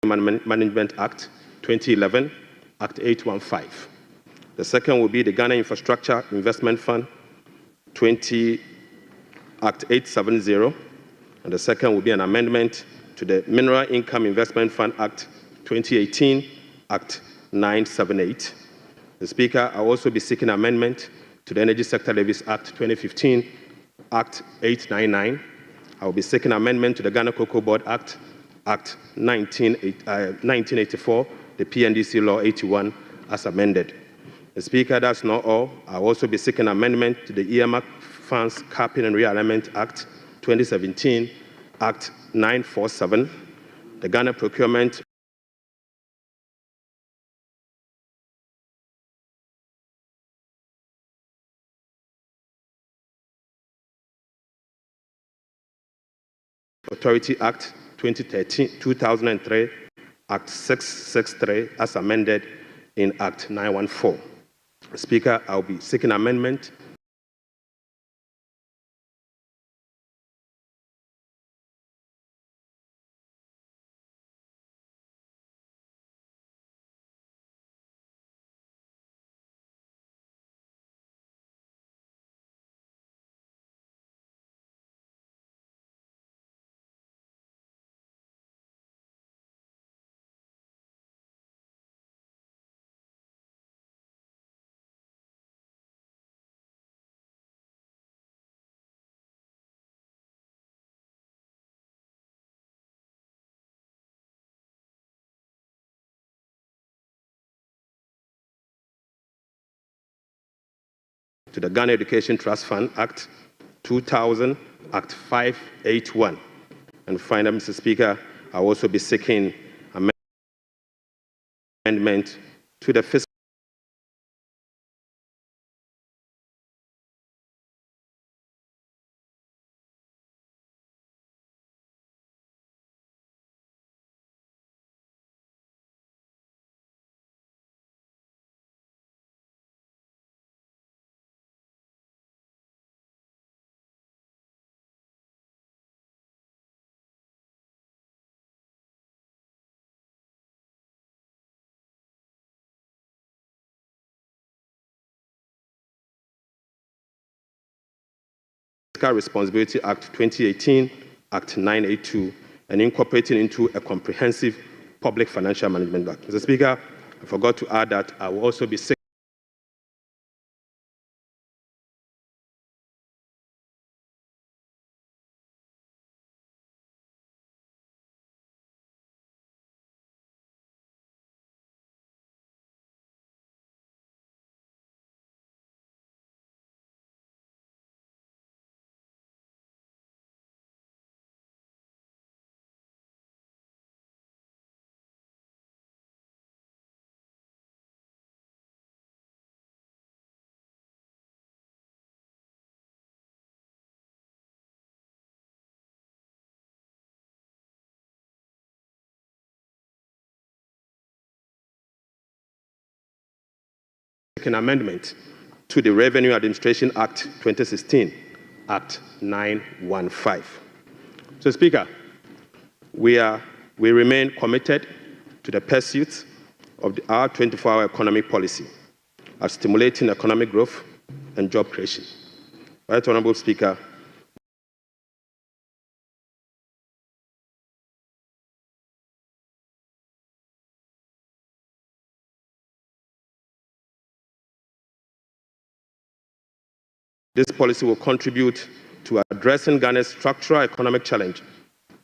Management Act 2011, Act 815. The second will be the Ghana Infrastructure Investment Fund 20, Act 870. And the second will be an amendment to the Mineral Income Investment Fund Act 2018, Act 978. The Speaker, I will also be seeking amendment to the Energy Sector Levies Act 2015, Act 899. I will be seeking amendment to the Ghana Cocoa Board Act, Act 1984, the PNDC Law 81, as amended. The Speaker, that's not all. I will also be seeking amendment to the Earmark Funds Capping and Realignment Act 2017, Act 947, the Ghana Procurement Authority Act 2003, Act 663, as amended in Act 914. Speaker, I will be seeking amendment to the Ghana Education Trust Fund Act 2000, Act 581. And finally, Mr. Speaker, I will also be seeking amendment to the fiscal Fiscal Responsibility Act 2018, Act 982, and incorporating into a comprehensive public financial management act. Mr. Speaker, I forgot to add that I will also be an amendment to the Revenue Administration Act 2016, Act 915. So, Speaker, we remain committed to the pursuit of our 24-hour economic policy of stimulating economic growth and job creation. Right Honourable Speaker, this policy will contribute to addressing Ghana's structural economic challenge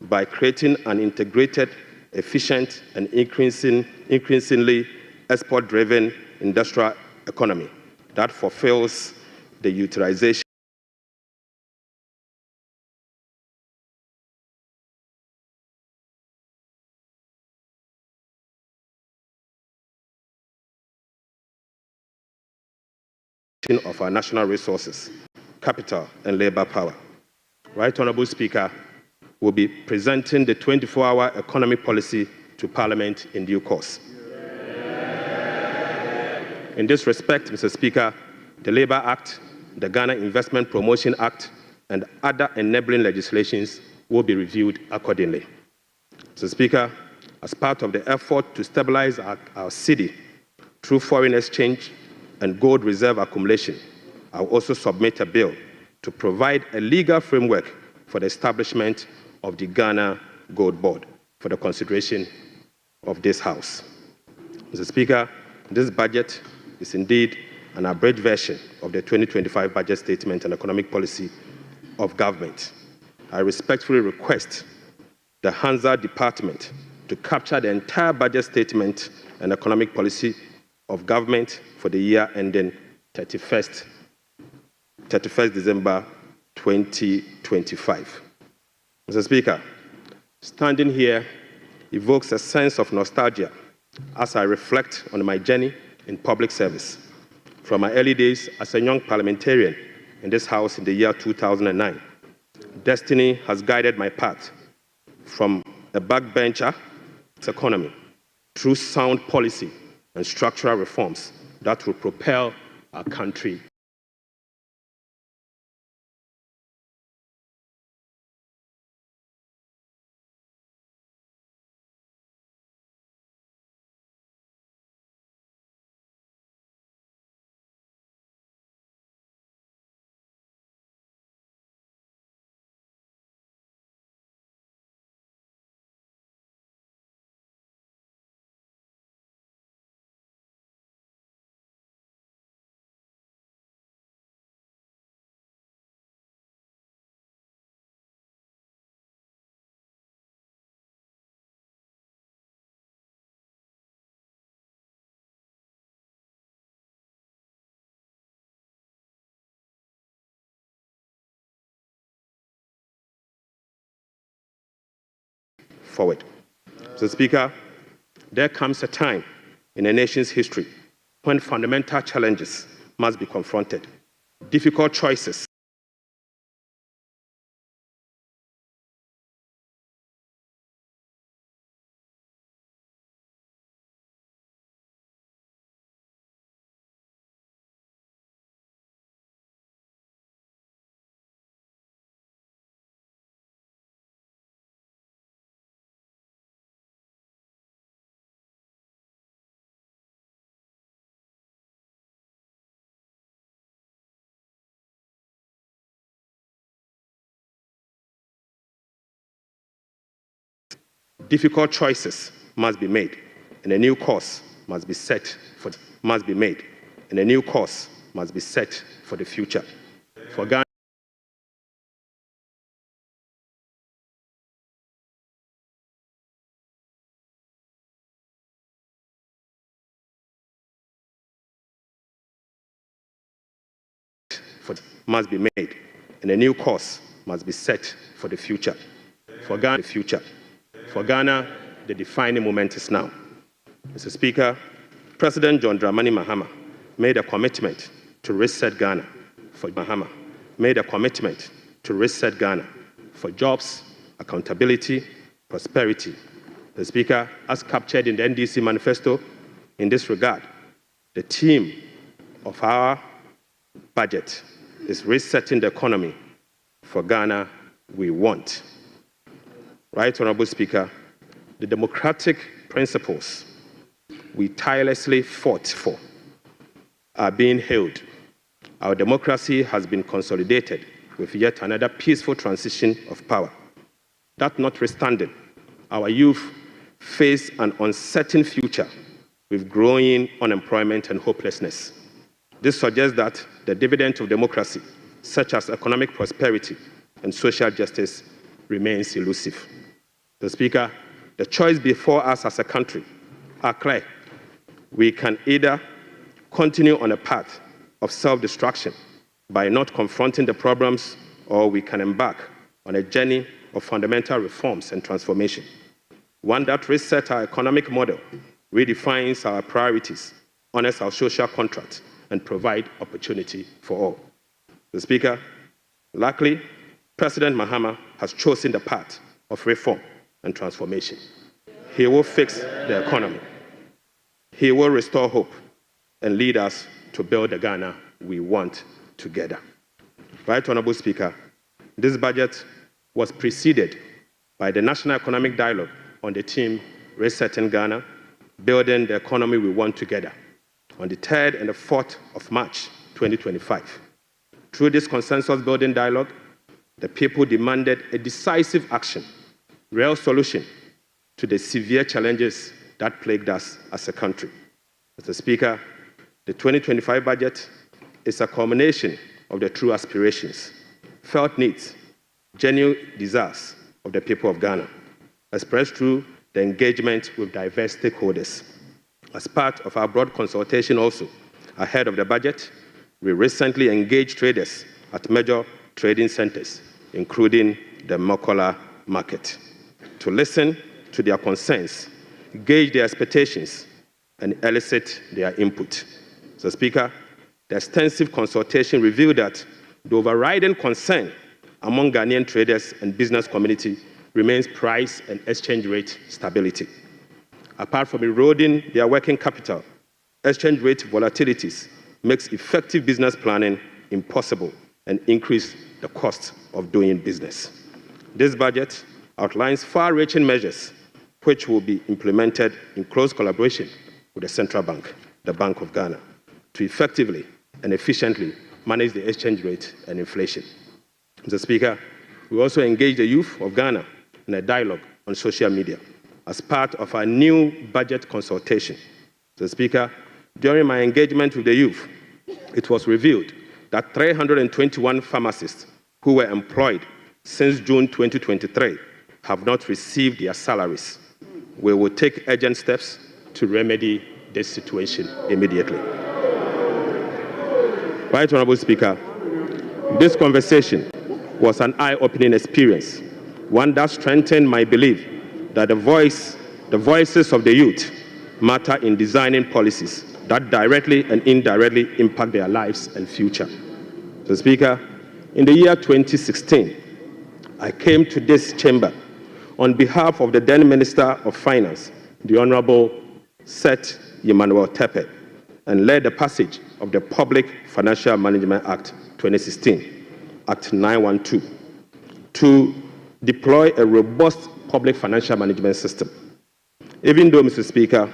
by creating an integrated, efficient, and increasingly export-driven industrial economy that fulfills the utilization of our national resources, capital, and labor power. Right Honourable Speaker, will be presenting the 24-hour economic policy to Parliament in due course. In this respect, Mr. Speaker, the Labour Act, the Ghana Investment Promotion Act, and other enabling legislations will be reviewed accordingly. Mr. Speaker, as part of the effort to stabilize our city through foreign exchange and gold reserve accumulation, I will also submit a bill to provide a legal framework for the establishment of the Ghana Gold Board for the consideration of this House. Mr. Speaker, this budget is indeed an abridged version of the 2025 budget statement and economic policy of government. I respectfully request the Hansard Department to capture the entire budget statement and economic policy of government for the year ending 31st December 2025. Mr. Speaker, standing here evokes a sense of nostalgia as I reflect on my journey in public service. From my early days as a young parliamentarian in this House in the year 2009, destiny has guided my path from a backbencher to economy through sound policy and structural reforms that will propel our country forward. Mr. Speaker, there comes a time in a nation's history when fundamental challenges must be confronted. Difficult choices difficult choices must be made, and a new course must be set for the future. For Ghana, must be made, and a new course must be set for the future. For Ghana, the defining moment is now. Mr. Speaker, President John Dramani Mahama made a commitment to reset Ghana for jobs, accountability, prosperity. The Speaker, as captured in the NDC manifesto, in this regard, the theme of our budget is resetting the economy for Ghana we want. Right, Honorable Speaker, the democratic principles we tirelessly fought for are being held. Our democracy has been consolidated with yet another peaceful transition of power. That notwithstanding, our youth face an uncertain future with growing unemployment and hopelessness. This suggests that the dividend of democracy, such as economic prosperity and social justice, remains elusive. The Speaker, the choice before us as a country are clear. We can either continue on a path of self-destruction by not confronting the problems, or we can embark on a journey of fundamental reforms and transformation, one that resets our economic model, redefines our priorities, honors our social contract, and provide opportunity for all. The Speaker, luckily, President Mahama has chosen the path of reform and transformation. He will fix the economy. He will restore hope and lead us to build the Ghana we want together. Right, Honorable Speaker, this budget was preceded by the National Economic Dialogue on the theme Resetting Ghana, Building the Economy We Want Together, on the 3rd and the 4th of March 2025. Through this consensus-building dialogue, the people demanded a decisive action, real solution to the severe challenges that plagued us as a country. Mr. Speaker, the 2025 budget is a culmination of the true aspirations, felt needs, genuine desires of the people of Ghana, expressed through the engagement with diverse stakeholders. As part of our broad consultation also, ahead of the budget, we recently engaged traders at major trading centers, including the Mokola market, to listen to their concerns, gauge their expectations, and elicit their input. So, Speaker, the extensive consultation revealed that the overriding concern among Ghanaian traders and business community remains price and exchange rate stability. Apart from eroding their working capital, exchange rate volatilities makes effective business planning impossible and increase the cost of doing business. This budget outlines far-reaching measures which will be implemented in close collaboration with the Central Bank, the Bank of Ghana, to effectively and efficiently manage the exchange rate and inflation. Mr. Speaker, we also engage the youth of Ghana in a dialogue on social media as part of our new budget consultation. Mr. Speaker, during my engagement with the youth, it was revealed that 321 pharmacists who were employed since June 2023 have not received their salaries. We will take urgent steps to remedy this situation immediately. Right, Honorable Speaker, this conversation was an eye-opening experience, one that strengthened my belief that the voices of the youth matter in designing policies that directly and indirectly impact their lives and future. So, Speaker, in the year 2016, I came to this chamber on behalf of the then Minister of Finance, the Honorable Seth Emmanuel Tepe, and led the passage of the Public Financial Management Act 2016, Act 912, to deploy a robust public financial management system. Even though, Mr. Speaker,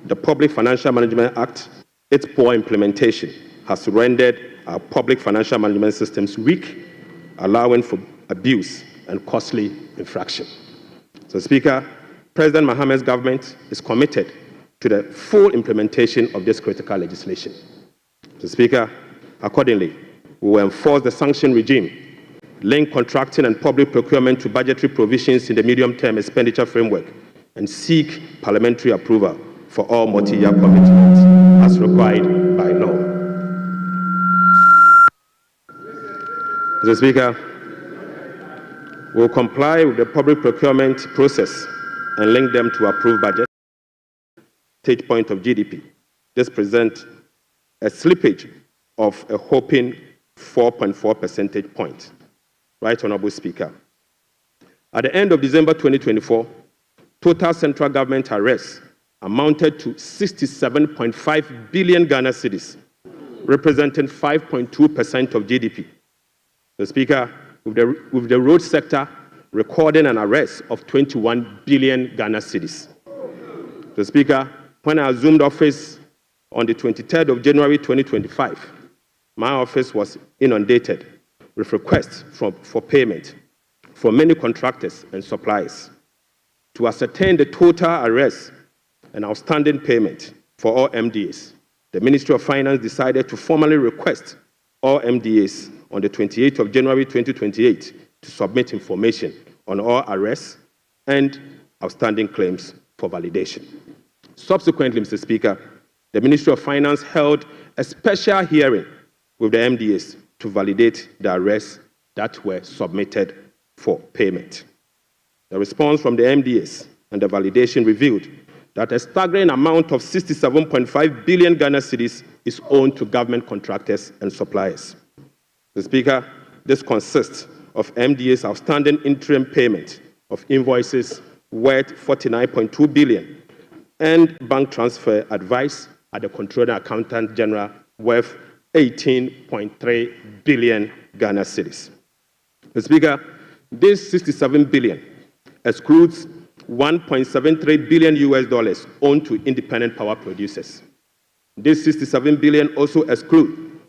the Public Financial Management Act, its poor implementation has rendered our public financial management systems weak, allowing for abuse and costly infraction. So, Speaker, President Mohammed's government is committed to the full implementation of this critical legislation. Mr. Speaker, accordingly, we will enforce the sanction regime, link contracting and public procurement to budgetary provisions in the medium-term expenditure framework, and seek parliamentary approval for all multi-year commitments as required by law. Mr. Speaker, we will comply with the public procurement process and link them to approved budget stage point of GDP. This presents a slippage of a whopping 4.4 percentage points. Right, Honorable Speaker. At the end of December 2024, total central government arrests amounted to 67.5 billion Ghana cedis, representing 5.2% of GDP. The Speaker, with the road sector recording an arrest of 21 billion Ghana cedis. The Speaker, when I assumed office on the 23rd of January 2025, my office was inundated with requests for payment from many contractors and suppliers. To ascertain the total arrests and outstanding payment for all MDAs, the Ministry of Finance decided to formally request all MDAs on the 28th of January 2028 to submit information on all arrests and outstanding claims for validation. Subsequently, Mr. Speaker, the Ministry of Finance held a special hearing with the MDAs to validate the arrests that were submitted for payment. The response from the MDAs and the validation revealed that a staggering amount of 67.5 billion Ghana cedis is owed to government contractors and suppliers. The Speaker, this consists of MDA's outstanding interim payment of invoices worth 49.2 billion and bank transfer advice at the Controller Accountant General worth 18.3 billion Ghana cedis. The Speaker, this 67 billion excludes 1.73 billion US dollars owed to independent power producers. This 67 billion also excludes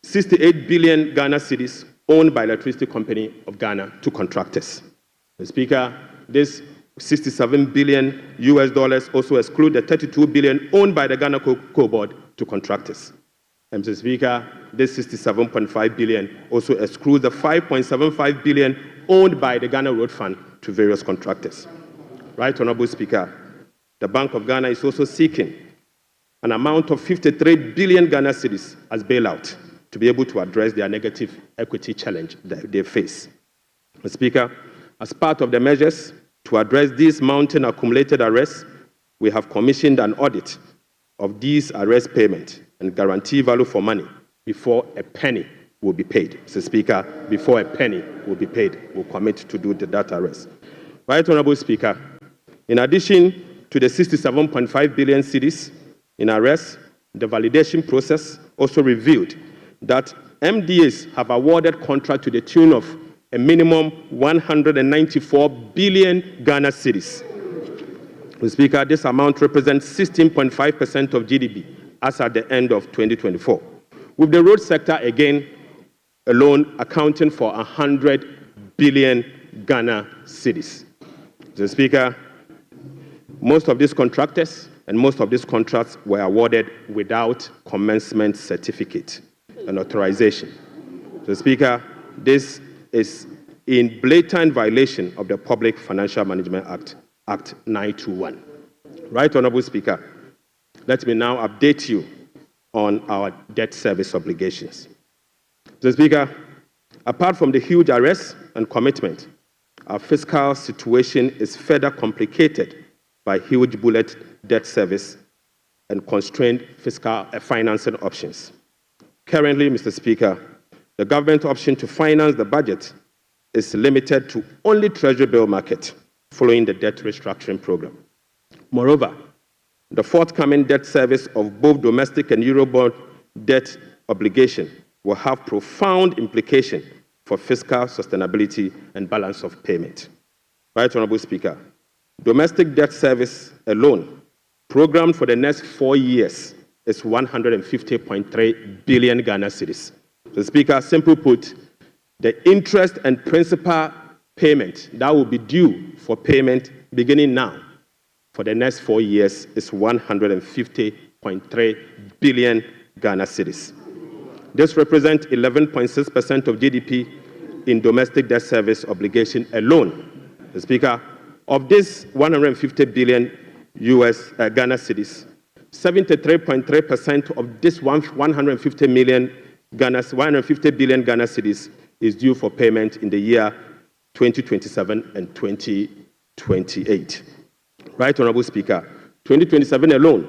68 billion Ghana cedis owned by Electricity Company of Ghana to contractors. The Speaker, this 67 billion US dollars also exclude the 32 billion owned by the Ghana Cocoa Board to contractors. And Mr. Speaker, this 67.5 billion also excludes the 5.75 billion owned by the Ghana Road Fund to various contractors. Right, Honorable Speaker, the Bank of Ghana is also seeking an amount of 53 billion Ghana cedis as bailout to be able to address their negative equity challenge that they face. Mr. Speaker, as part of the measures to address these mounting accumulated arrests, we have commissioned an audit of these arrest payments and guarantee value for money before a penny will be paid. Mr. Speaker, before a penny will be paid, we'll commit to do that arrest. Right, Honorable Speaker, in addition to the 67.5 billion cedis in arrests, the validation process also revealed that MDAs have awarded contract to the tune of a minimum 194 billion Ghana cedis. Mr. Speaker, this amount represents 16.5% of GDP as at the end of 2024, with the road sector again alone accounting for 100 billion Ghana cedis. Mr. Speaker, most of these contractors and most of these contracts were awarded without commencement certificate and authorization. Mr. Speaker, this is in blatant violation of the Public Financial Management Act, Act 921. Right, Honorable Speaker, let me now update you on our debt service obligations. Mr. Speaker, apart from the huge arrests and commitment, our fiscal situation is further complicated by huge bullet debt service and constrained fiscal financing options. Currently, Mr. Speaker, the government option to finance the budget is limited to only Treasury bill market following the debt restructuring program. Moreover, the forthcoming debt service of both domestic and Eurobond debt obligation will have profound implications for fiscal sustainability and balance of payment. Right, Honorable Speaker, domestic debt service alone, programmed for the next 4 years, is 150.3 billion Ghana cedis. So, Speaker, simply put, the interest and principal payment that will be due for payment beginning now for the next 4 years is 150.3 billion Ghana cedis. This represents 11.6% of GDP in domestic debt service obligation alone. The Speaker, of this 150 billion Ghana cedis, 73.3% of this 150 billion Ghana cedis is due for payment in the year 2027 and 2028. Right, Honorable Speaker, 2027 alone,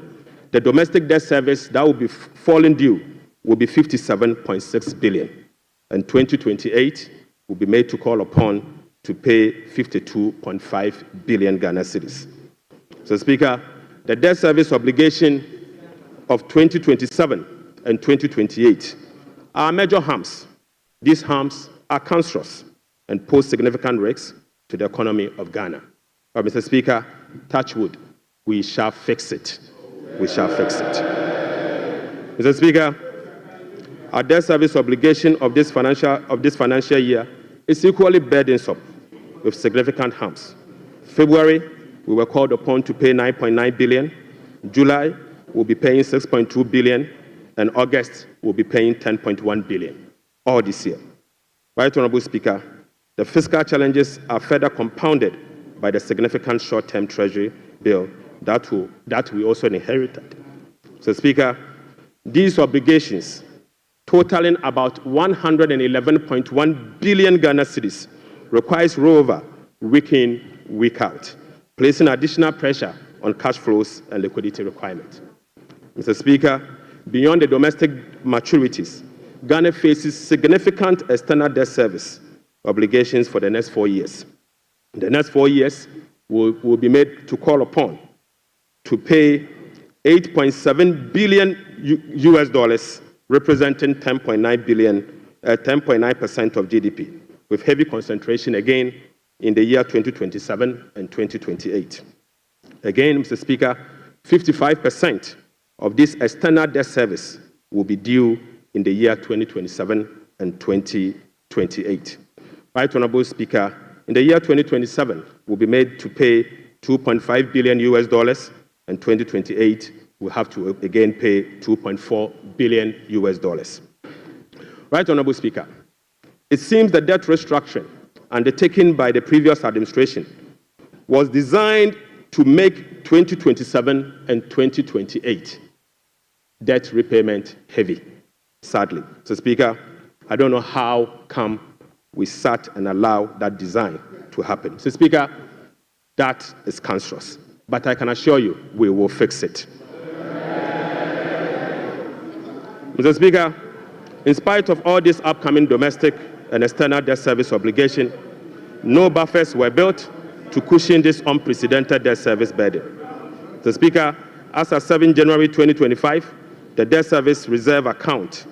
the domestic debt service that will be falling due will be 57.6 billion, and 2028 will be made to call upon to pay 52.5 billion Ghana cedis. So, Speaker, the debt service obligation of 2027 and 2028 are major harms. These harms are cancerous and pose significant risks to the economy of Ghana. But, Mr. Speaker, touch wood, we shall fix it. We shall fix it. Mr. Speaker, our debt service obligation of this financial year is equally burdensome with significant harms. February, we were called upon to pay 9.9 billion. July, we'll be paying 6.2 billion, and August, we'll be paying 10.1 billion, all this year. Right, Honorable Speaker, the fiscal challenges are further compounded by the significant short-term treasury bill that we also inherited. So, Speaker, these obligations, totaling about 111.1 billion Ghana cedis, requires rollover week in, week out, placing additional pressure on cash flows and liquidity requirements. Mr. Speaker, beyond the domestic maturities, Ghana faces significant external debt service obligations for the next 4 years. In the next 4 years, will be made to call upon to pay $8.7 billion representing 10.9% of GDP, with heavy concentration again in the year 2027 and 2028. Again, Mr. Speaker, 55% of this external debt service will be due in the year 2027 and 2028. Right, Honorable Speaker, in the year 2027, we'll be made to pay $2.5 billion, and 2028, we'll have to again pay $2.4 billion. Right, Honorable Speaker, it seems the debt restructuring undertaken by the previous administration was designed to make 2027 and 2028 debt repayment heavy, sadly. So, Speaker, I don't know how come we sat and allowed that design to happen. So, Speaker, that is cancerous. But I can assure you, we will fix it. Mr. Speaker, in spite of all this upcoming domestic and external debt service obligation, no buffers were built to cushion this unprecedented debt service burden. Mr. Speaker, as of 7 January 2025, the debt service reserve account,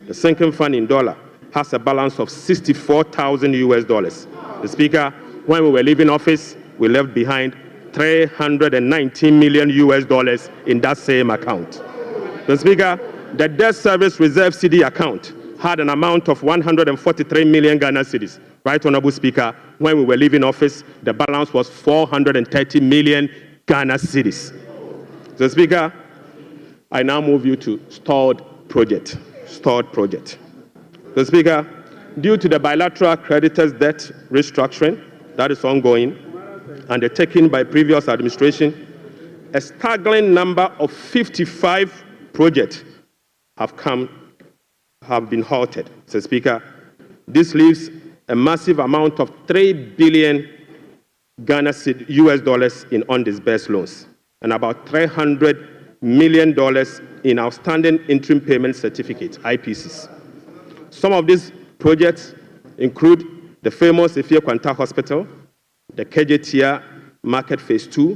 the sinking fund in dollar, has a balance of $64,000. The Speaker, when we were leaving office, we left behind $319 million in that same account. The Speaker, the debt service reserve CD account had an amount of 143 million Ghana cedis. Right, Honorable Speaker, when we were leaving office, the balance was 430 million Ghana cedis. The Speaker, I now move you to stalled project. The Speaker, due to the bilateral creditors' debt restructuring that is ongoing, undertaken by previous administration, a staggering number of 55 projects have been halted. Mr. Speaker, this leaves a massive amount of $3 billion in undisbursed loans and about $300 million in outstanding interim payment certificates, IPCs. Some of these projects include the famous Efie Kwanta Hospital, the Kejetia Market Phase 2,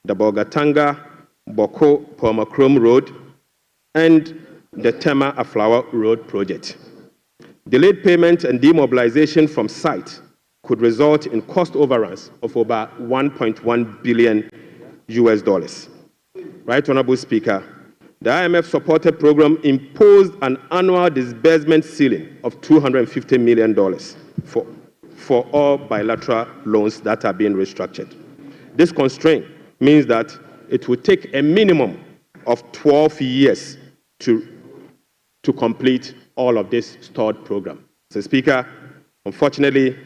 the Bolgatanga Boko Pomacrom Road, and the Tema Aflawa Road project. Delayed payment and demobilization from site could result in cost overruns of over $1.1 billion. Right, Honorable Speaker, the IMF-supported program imposed an annual disbursement ceiling of $250 million for all bilateral loans that are being restructured. This constraint means that it will take a minimum of 12 years to complete all of this stalled program. Mr. Speaker, unfortunately,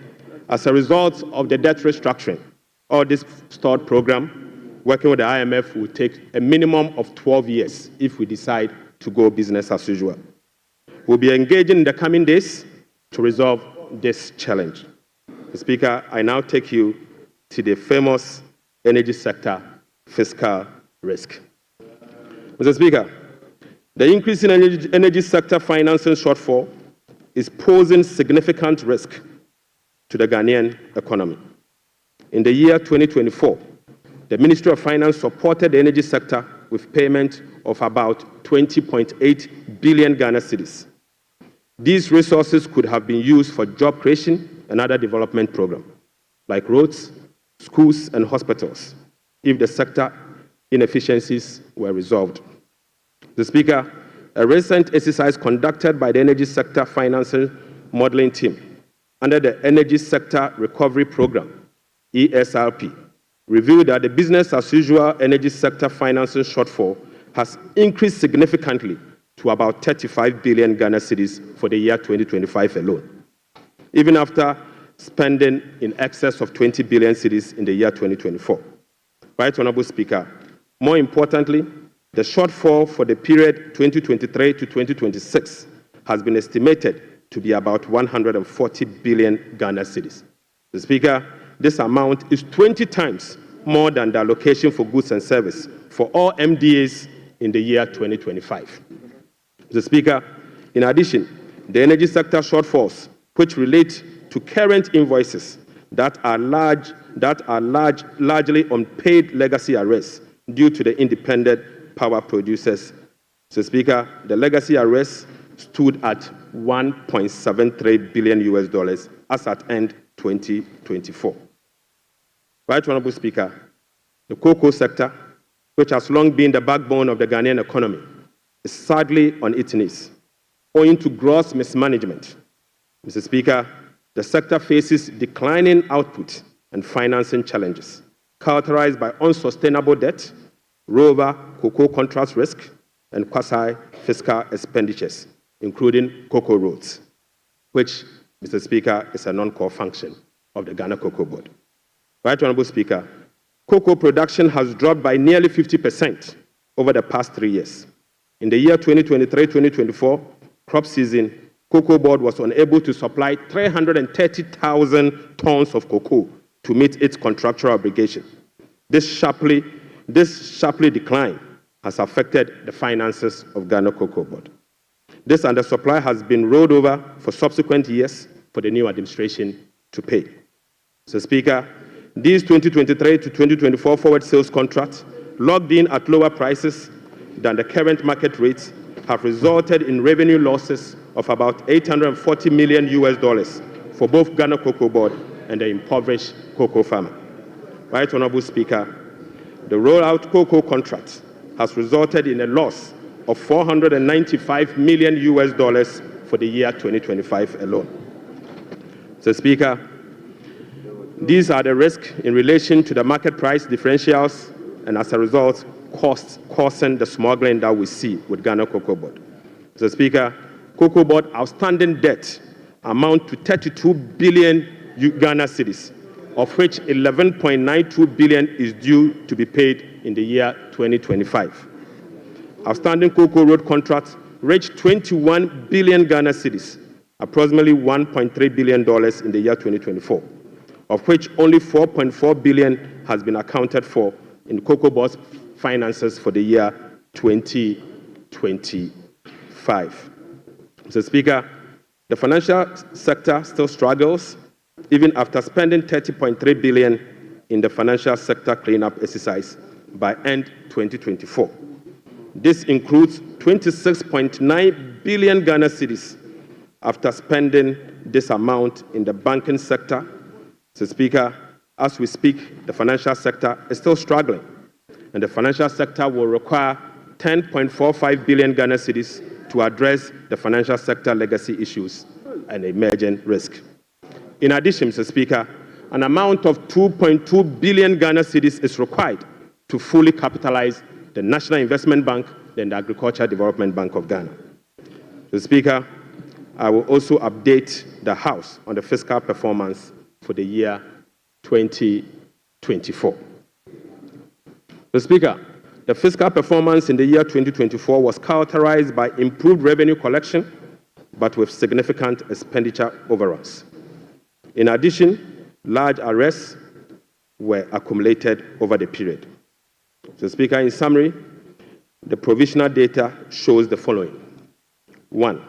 as a result of the debt restructuring, all this stalled program, working with the IMF, will take a minimum of 12 years if we decide to go business as usual. We'll be engaging in the coming days to resolve this challenge. Mr. Speaker, I now take you to the famous energy sector fiscal risk. Mr. Speaker, the increase in energy sector financing shortfall is posing significant risk to the Ghanaian economy. In the year 2024, the Ministry of Finance supported the energy sector with payment of about 20.8 billion Ghana cedis. These resources could have been used for job creation and other development programs, like roads, schools, and hospitals, if the sector inefficiencies were resolved. Mr. Speaker, a recent exercise conducted by the Energy Sector Financing Modeling Team under the Energy Sector Recovery Program, ESRP, revealed that the business-as-usual energy sector financing shortfall has increased significantly to about 35 billion Ghana cedis for the year 2025 alone, even after spending in excess of 20 billion cedis in the year 2024. Right Honourable Speaker, more importantly, the shortfall for the period 2023 to 2026 has been estimated to be about 140 billion Ghana cedis. Mr. Speaker, this amount is 20 times more than the allocation for goods and service for all MDAs in the year 2025. Mr. Speaker, in addition, the energy sector shortfalls, which relate to current invoices that are largely unpaid legacy arrests due to the independent power producers. Mr. Speaker, the legacy arrests stood at $1.73 billion as at end 2024. Right Honourable Speaker, the cocoa sector, which has long been the backbone of the Ghanaian economy, is sadly on its knees, owing to gross mismanagement. Mr. Speaker, the sector faces declining output and financing challenges, characterized by unsustainable debt, rollover cocoa contract risk, and quasi-fiscal expenditures, including cocoa roads, which, Mr. Speaker, is a non-core function of the Ghana Cocoa Board. Right Honourable Speaker, cocoa production has dropped by nearly 50% over the past 3 years. In the year 2023-2024 crop season, Cocoa Board was unable to supply 330,000 tons of cocoa to meet its contractual obligation. This sharply decline has affected the finances of Ghana Cocoa Board. This undersupply has been rolled over for subsequent years for the new administration to pay. Mr. Speaker, these 2023 to 2024 forward sales contracts, locked in at lower prices than the current market rates, have resulted in revenue losses of about $840 million for both Ghana Cocoa Board and the impoverished cocoa farmer. Right Honourable Speaker, the rollout cocoa contract has resulted in a loss of $495 million for the year 2025 alone. Mr. Speaker, these are the risks in relation to the market price differentials and, as a result, costs causing the smuggling that we see with Ghana Cocoa Board. Mr. Speaker, Cocoa Board outstanding debt amount to 32 billion Ghana cedis, of which 11.92 billion is due to be paid in the year 2025. Outstanding cocoa road contracts reached 21 billion Ghana cedis, approximately $1.3 billion in the year 2024, of which only 4.4 billion has been accounted for in Cocoa Board's finances for the year 2025. Mr. Speaker, the financial sector still struggles even after spending 30.3 billion in the financial sector cleanup exercise by end 2024. This includes 26.9 billion Ghana cedis after spending this amount in the banking sector. Mr. Speaker, as we speak, the financial sector is still struggling, and the financial sector will require 10.45 billion Ghana cedis to address the financial sector legacy issues and emerging risk. In addition, Mr. Speaker, an amount of 2.2 billion Ghana cedis is required to fully capitalize the National Investment Bank and the Agricultural Development Bank of Ghana. Mr. Speaker, I will also update the House on the fiscal performance for the year 2024. Mr. Speaker, the fiscal performance in the year 2024 was characterized by improved revenue collection, but with significant expenditure overruns. In addition, large arrests were accumulated over the period. Mr. Speaker, in summary, the provisional data shows the following. 1.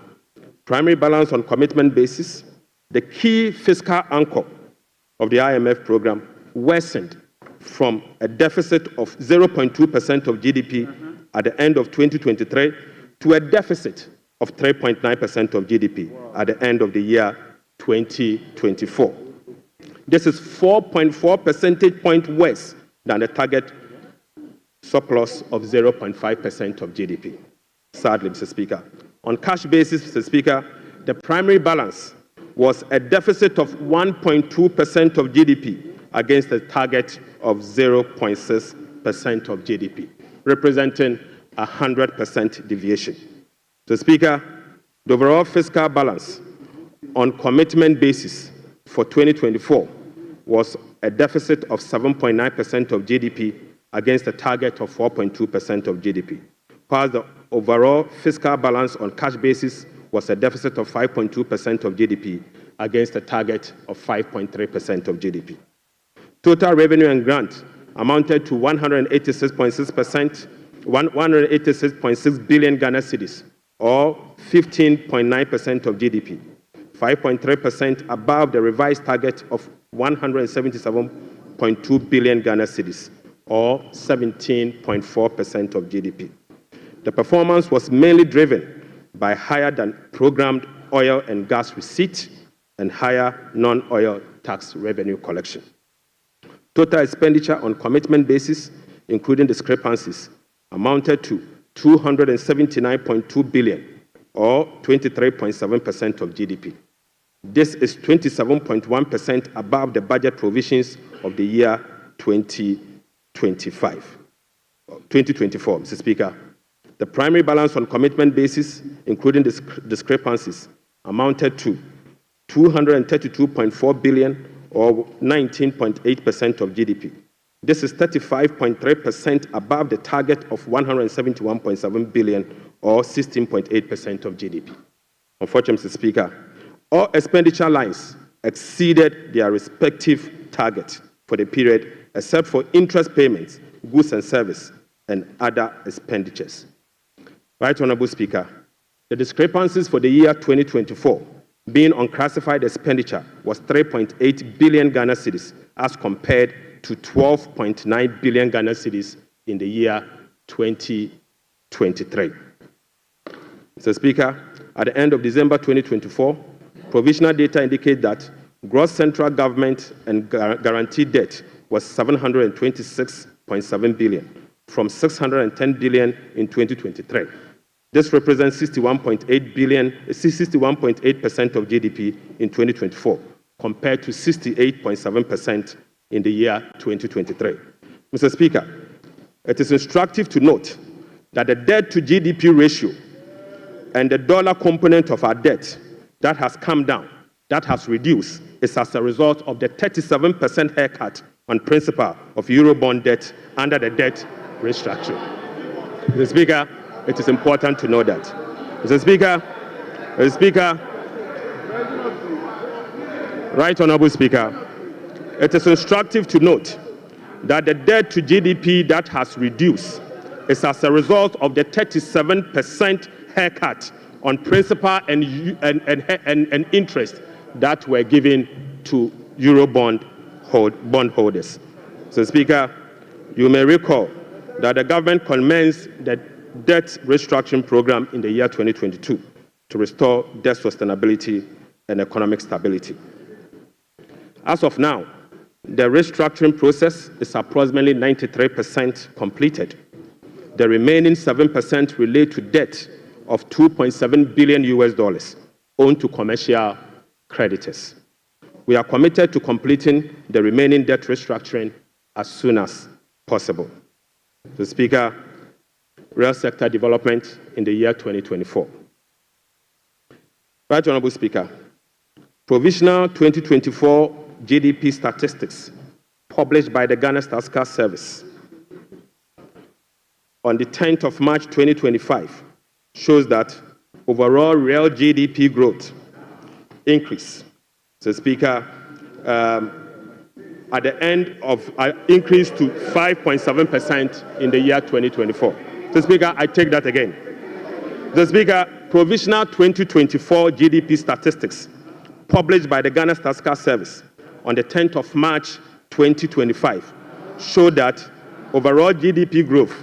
Primary balance on commitment basis, the key fiscal anchor of the IMF program, worsened from a deficit of 0.2% of GDP at the end of 2023 to a deficit of 3.9% of GDP at the end of the year 2024. This is 4.4 percentage points worse than the target surplus of 0.5% of GDP. Sadly, Mr. Speaker, on cash basis, Mr. Speaker, the primary balance was a deficit of 1.2% of GDP against a target of 0.6% of GDP, representing a 100% deviation. Mr. Speaker, the overall fiscal balance on commitment basis for 2024 was a deficit of 7.9% of GDP against a target of 4.2% of GDP, while the overall fiscal balance on cash basis was a deficit of 5.2% of GDP against a target of 5.3% of GDP. Total revenue and grant amounted to 186.6 billion Ghana cedis, or 15.9% of GDP, 5.3% above the revised target of 177.2 billion Ghana cedis, or 17.4% of GDP. The performance was mainly driven by higher than programmed oil and gas receipt and higher non-oil tax revenue collection. Total expenditure on commitment basis, including discrepancies, amounted to 279.2 billion, or 23.7% of GDP. This is 27.1% above the budget provisions of the year 2024, Mr. Speaker. The primary balance on commitment basis, including discrepancies, amounted to 232.4 billion, or 19.8% of GDP. This is 35.3% above the target of 171.7 billion, or 16.8% of GDP. Unfortunately, Mr. Speaker, all expenditure lines exceeded their respective target for the period, except for interest payments, goods and service, and other expenditures. Right Honorable Speaker, the discrepancies for the year 2024 being unclassified expenditure was 3.8 billion Ghana cedis as compared to 12.9 billion Ghana cedis in the year 2023. Mr. Speaker, at the end of December 2024, provisional data indicate that gross central government and guaranteed debt was 726.7 billion from 610 billion in 2023. This represents 61.8% of GDP in 2024, compared to 68.7% in the year 2023. Mr. Speaker, it is instructive to note that the debt to GDP ratio and the dollar component of our debt that has come down, that has reduced, is as a result of the 37% haircut on principal of Eurobond debt under the debt restructuring. Mr. Speaker, it is important to know that. Mr. Speaker, Right Honorable Speaker, it is instructive to note that the debt to GDP that has reduced is as a result of the 37% haircut on principal and interest that were given to Eurobond bondholders. So, Speaker, you may recall that the government commenced the debt restructuring program in the year 2022 to restore debt sustainability and economic stability. As of now, the restructuring process is approximately 93% completed. The remaining 7% relate to debt of $2.7 billion owed to commercial creditors. We are committed to completing the remaining debt restructuring as soon as possible. Mr. Speaker, real sector development in the year 2024. Right Honorable Speaker, provisional 2024 GDP statistics published by the Ghana Statistical Service on the 10th of March 2025 shows that overall real GDP growth increase, Mr. Speaker, at the end of increased to 5.7% in the year 2024. Mr. Speaker, I take that again. Mr. Speaker, provisional 2024 GDP statistics published by the Ghana Statistical Service on the 10th of March 2025 show that overall GDP growth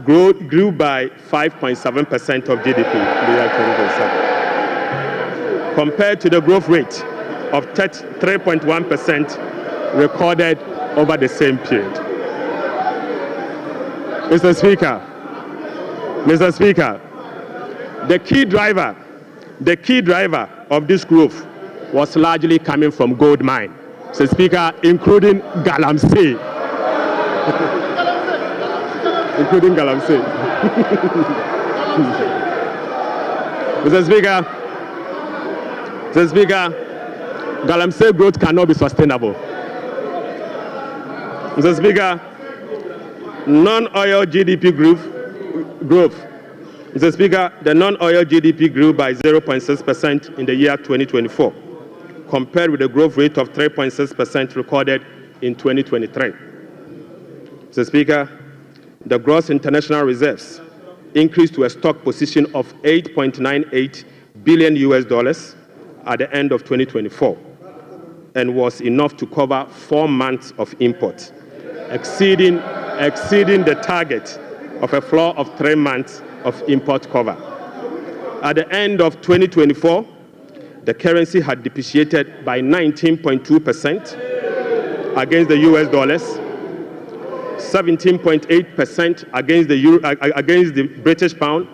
grew by 5.7% of GDP in the year 2027, compared to the growth rate of 3.1% recorded over the same period. Mr. Speaker, the key driver of this growth was largely coming from gold mine, Mr. Speaker, including Galamsey. Including Galamsey. Mr. Speaker, Galamsey growth cannot be sustainable. Mr. Speaker, non-oil GDP growth. Mr. Speaker, the non-oil GDP grew by 0.6% in the year 2024, compared with the growth rate of 3.6% recorded in 2023. Mr. Speaker, the gross international reserves increased to a stock position of $8.98 billion at the end of 2024 and was enough to cover 4 months of imports, exceeding the target of a floor of 3 months of import cover. At the end of 2024, the currency had depreciated by 19.2% against the US dollars, 17.8% against the British pound,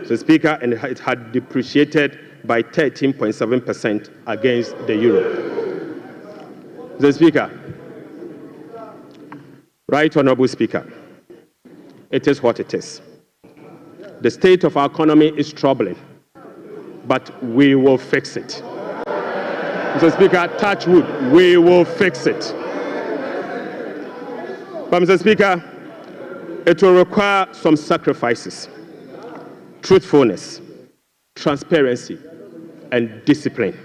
Mr. Speaker, and it had depreciated by 13.7% against the euro. Mr. Speaker, Right Honorable Speaker, it is what it is. The state of our economy is troubling, but we will fix it. Mr. Speaker, touch wood, we will fix it. But Mr. Speaker, it will require some sacrifices, truthfulness, transparency, and discipline.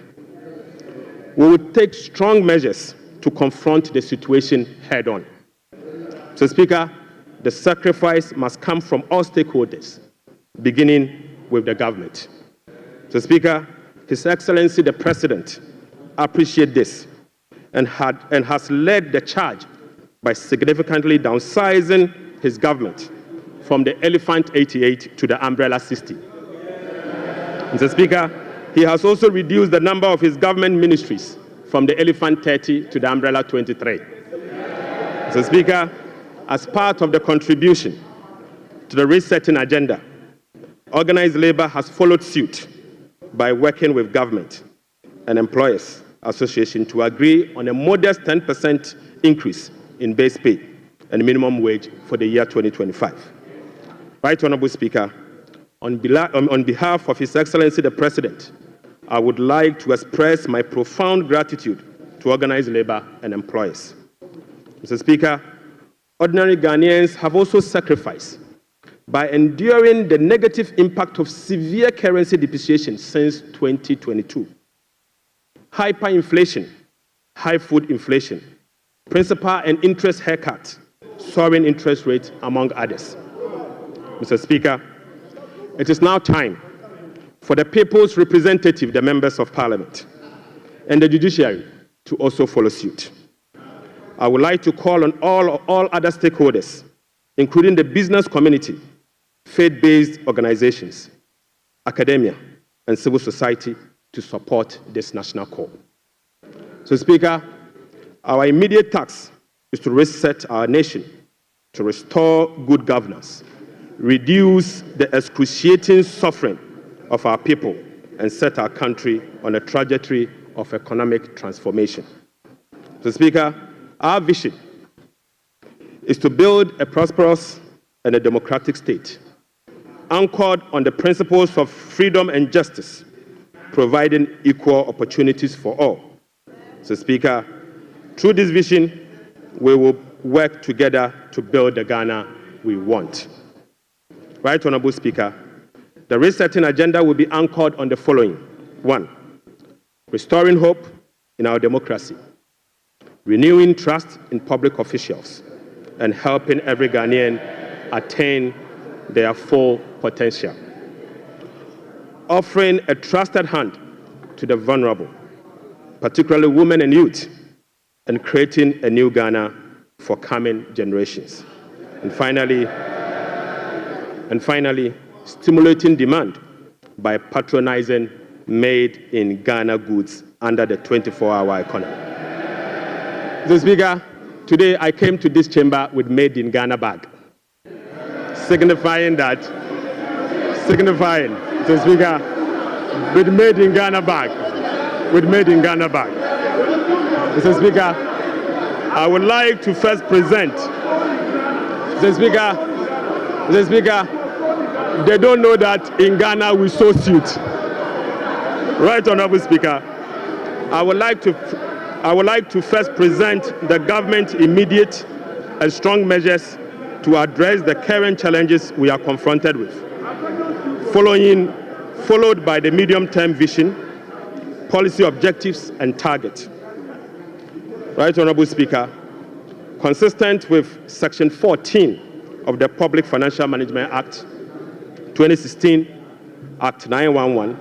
We will take strong measures to confront the situation head on. Mr. Speaker, the sacrifice must come from all stakeholders, beginning with the government. Mr. Speaker, His Excellency the President appreciates this and has led the charge by significantly downsizing his government from the Elephant 88 to the Umbrella 60. Mr. Speaker, he has also reduced the number of his government ministries from the Elephant 30 to the Umbrella 23. Mr. Speaker, as part of the contribution to the resetting agenda, organized labor has followed suit by working with government and employers association to agree on a modest 10% increase in base pay and minimum wage for the year 2025. Right Honorable Speaker, on behalf of His Excellency the President, I would like to express my profound gratitude to organized labor and employers. Mr. Speaker, ordinary Ghanaians have also sacrificed by enduring the negative impact of severe currency depreciation since 2022. Hyperinflation, high food inflation, principal and interest haircut, soaring interest rates, among others. Mr. Speaker, it is now time for the people's representative, the members of Parliament, and the judiciary to also follow suit. I would like to call on all other stakeholders, including the business community, faith-based organizations, academia, and civil society to support this national call. So, Speaker, our immediate task is to reset our nation, to restore good governance, reduce the excruciating suffering of our people, and set our country on a trajectory of economic transformation. So, Speaker, our vision is to build a prosperous and a democratic state, anchored on the principles of freedom and justice, providing equal opportunities for all. So, Speaker, through this vision, we will work together to build the Ghana we want. Right Honourable Speaker, the resetting agenda will be anchored on the following. 1. Restoring hope in our democracy, renewing trust in public officials, and helping every Ghanaian attain their full potential. Offering a trusted hand to the vulnerable, particularly women and youth, and creating a new Ghana for coming generations. And finally, stimulating demand by patronizing made-in-Ghana goods under the 24-hour economy. Mr. Speaker, today I came to this chamber with made-in-Ghana bag, signifying, Mr. Speaker, with made-in-Ghana bag, Mr. Speaker, I would like to first present, Mr. Speaker, they don't know that in Ghana we sew suit. Right, Honourable Speaker, I would like to first present the government's immediate and strong measures to address the current challenges we are confronted with, followed by the medium-term vision, policy objectives, and targets. Right, Honourable Speaker, consistent with Section 14 of the Public Financial Management Act 2016, Act 911,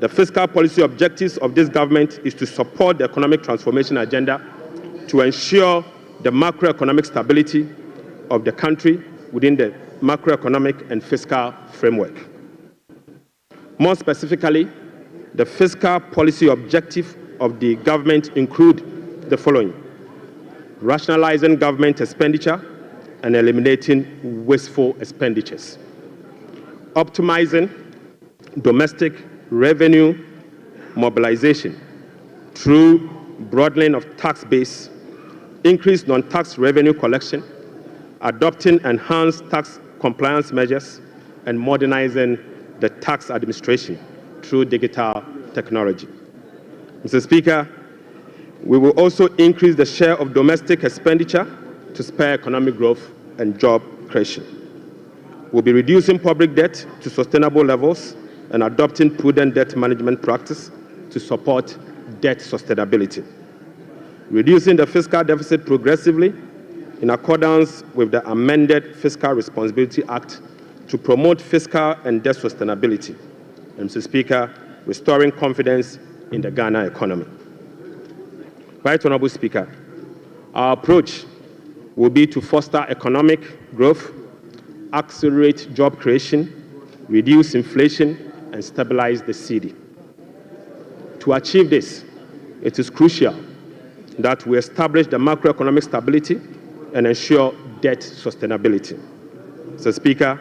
the fiscal policy objectives of this government is to support the economic transformation agenda to ensure the macroeconomic stability of the country within the macroeconomic and fiscal framework. More specifically, the fiscal policy objective of the government include the following: rationalizing government expenditure and eliminating wasteful expenditures, optimizing domestic revenue mobilization through broadening of tax base, increased non-tax revenue collection, adopting enhanced tax compliance measures, and modernizing the tax administration through digital technology. Mr. Speaker, we will also increase the share of domestic expenditure to spur economic growth and job creation. We'll be reducing public debt to sustainable levels and adopting prudent debt management practice to support debt sustainability. Reducing the fiscal deficit progressively in accordance with the amended Fiscal Responsibility Act to promote fiscal and debt sustainability. And Mr. Speaker, restoring confidence in the Ghana economy. Right Honourable Speaker, our approach will be to foster economic growth, accelerate job creation, reduce inflation, and stabilize the cedi. To achieve this, it is crucial that we establish the macroeconomic stability and ensure debt sustainability. Mr. Speaker,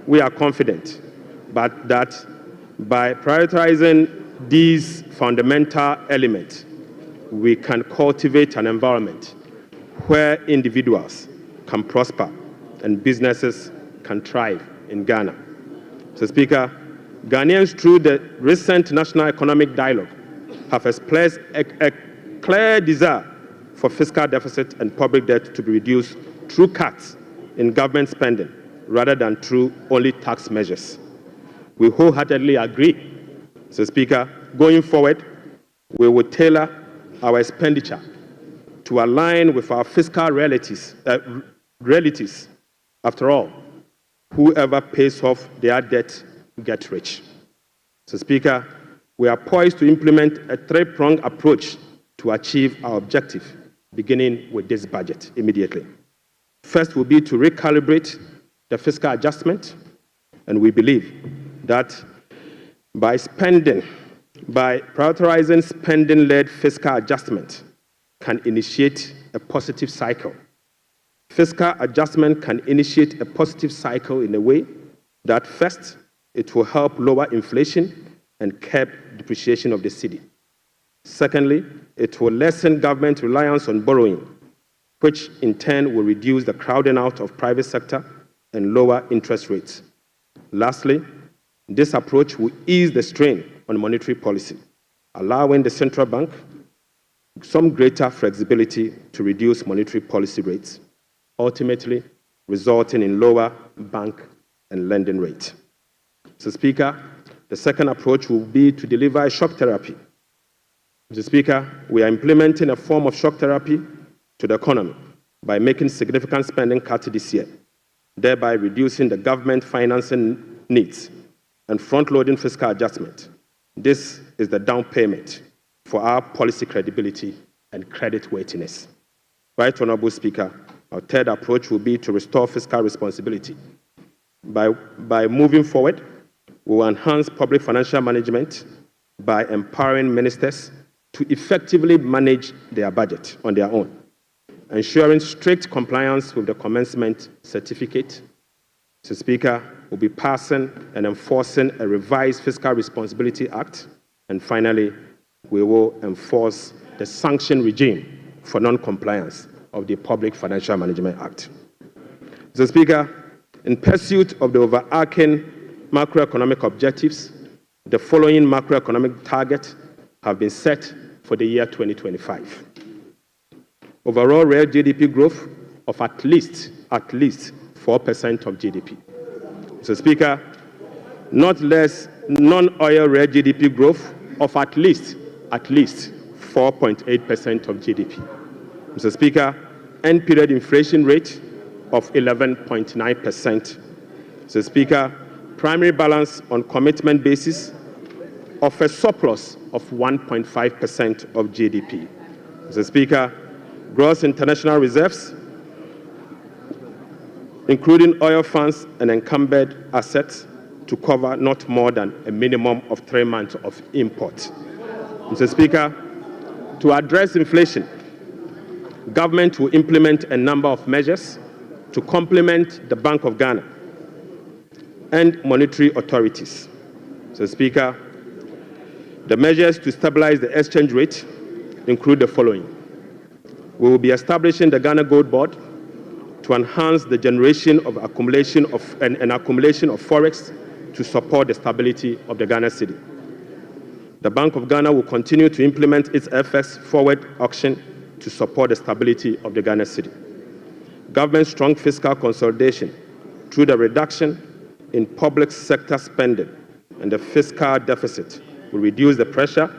we are confident that by prioritizing these fundamental elements, we can cultivate an environment where individuals can prosper and businesses can thrive in Ghana. Mr. Speaker, Ghanaians, through the recent National Economic Dialogue, have expressed a clear desire for fiscal deficit and public debt to be reduced through cuts in government spending rather than through only tax measures. We wholeheartedly agree, Mr. Speaker. Going forward, we will tailor our expenditure to align with our fiscal realities. After all, whoever pays off their debt gets rich. So, Speaker, we are poised to implement a three-pronged approach to achieve our objective, beginning with this budget immediately. First will be to recalibrate the fiscal adjustment, and we believe that by prioritizing spending-led fiscal adjustment can initiate a positive cycle. Fiscal adjustment can initiate a positive cycle in a way that first, it will help lower inflation and curb depreciation of the cedi. Secondly, it will lessen government reliance on borrowing, which in turn will reduce the crowding out of private sector and lower interest rates. Lastly, this approach will ease the strain on monetary policy, allowing the central bank some greater flexibility to reduce monetary policy rates, ultimately resulting in lower bank and lending rates. Mr. Speaker, the second approach will be to deliver a shock therapy. Mr. Speaker, we are implementing a form of shock therapy to the economy by making significant spending cuts this year, thereby reducing the government financing needs and front-loading fiscal adjustment. This is the down payment for our policy credibility and creditworthiness. Right Honourable Speaker, our third approach will be to restore fiscal responsibility. By moving forward, we will enhance public financial management by empowering ministers to effectively manage their budget on their own, ensuring strict compliance with the commencement certificate. Mr. Speaker, we'll be passing and enforcing a revised Fiscal Responsibility Act. And finally, we will enforce the sanction regime for non-compliance of the Public Financial Management Act. Mr. Speaker, in pursuit of the overarching macroeconomic objectives, the following macroeconomic targets have been set for the year 2025. Overall real GDP growth of at least 4% of GDP. Mr. Speaker, not less non-oil real GDP growth of at least 4.8% of GDP. Mr. Speaker, end period inflation rate of 11.9%. Mr. Speaker, primary balance on commitment basis of a surplus of 1.5% of GDP. Mr. Speaker, gross international reserves, including oil funds and encumbered assets, to cover not more than a minimum of 3 months of import. Mr. Speaker, to address inflation, government will implement a number of measures to complement the Bank of Ghana and monetary authorities. Mr. Speaker, the measures to stabilize the exchange rate include the following. We will be establishing the Ghana Gold Board to enhance the generation of accumulation of forex to support the stability of the Ghana cedi. The Bank of Ghana will continue to implement its FX forward auction to support the stability of the Ghana cedi. Government's strong fiscal consolidation through the reduction in public sector spending and the fiscal deficit will reduce the pressure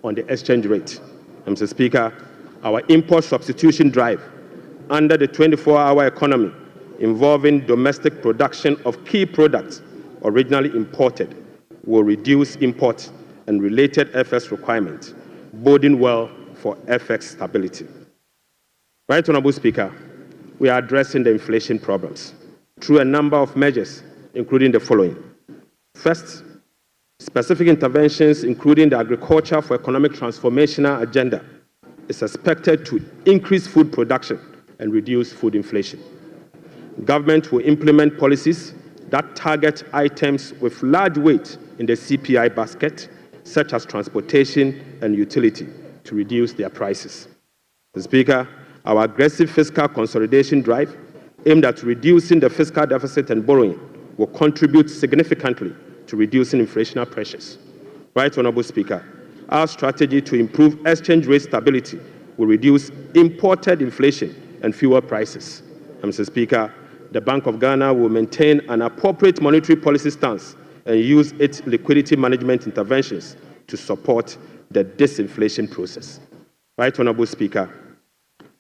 on the exchange rate. Mr. Speaker, our import substitution drive under the 24-hour economy involving domestic production of key products originally imported will reduce import and related FX requirements, boding well for FX stability. Right Honourable Speaker, we are addressing the inflation problems through a number of measures, including the following. First, specific interventions, including the Agriculture for Economic Transformational Agenda, is expected to increase food production and reduce food inflation. Government will implement policies that target items with large weight in the CPI basket, such as transportation and utility, to reduce their prices. Mr. Speaker, our aggressive fiscal consolidation drive aimed at reducing the fiscal deficit and borrowing will contribute significantly to reducing inflationary pressures. Right Honourable Speaker, our strategy to improve exchange rate stability will reduce imported inflation and fuel prices. Mr. Speaker, the Bank of Ghana will maintain an appropriate monetary policy stance and use its liquidity management interventions to support the disinflation process. Right Honourable Speaker,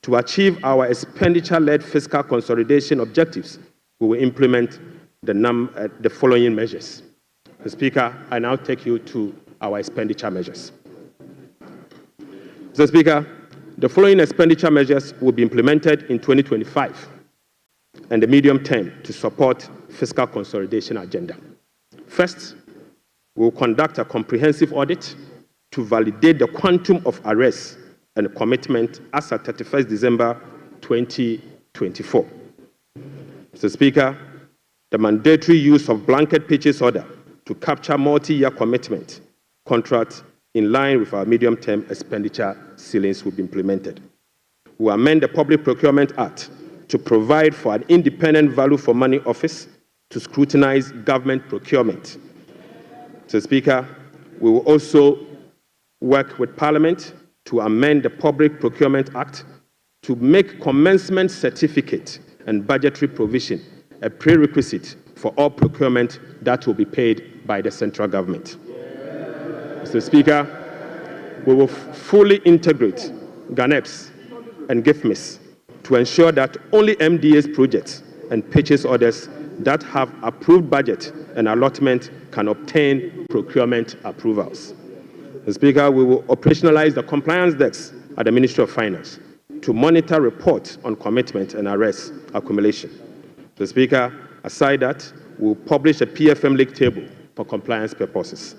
to achieve our expenditure-led fiscal consolidation objectives, we will implement the following measures. Mr. Speaker, I now take you to our expenditure measures. Mr. Speaker, the following expenditure measures will be implemented in 2025 and the medium term to support fiscal consolidation agenda. First, we will conduct a comprehensive audit to validate the quantum of arrests and commitment as at 31st December 2024. Mr. Speaker, the mandatory use of blanket purchase order to capture multi-year commitment contracts in line with our medium-term expenditure ceilings will be implemented. We will amend the Public Procurement Act to provide for an independent value for money office to scrutinize government procurement. Mr. Speaker, we will also work with Parliament to amend the Public Procurement Act to make commencement certificate and budgetary provision a prerequisite for all procurement that will be paid by the central government. Mr. Speaker, we will fully integrate GANEPS and GIFMIS to ensure that only MDA's projects and purchase orders that have approved budget and allotment can obtain procurement approvals. Mr. Speaker, we will operationalize the compliance desk at the Ministry of Finance to monitor reports on commitment and arrest accumulation. Mr. Speaker, aside that, we will publish a PFM league table for compliance purposes.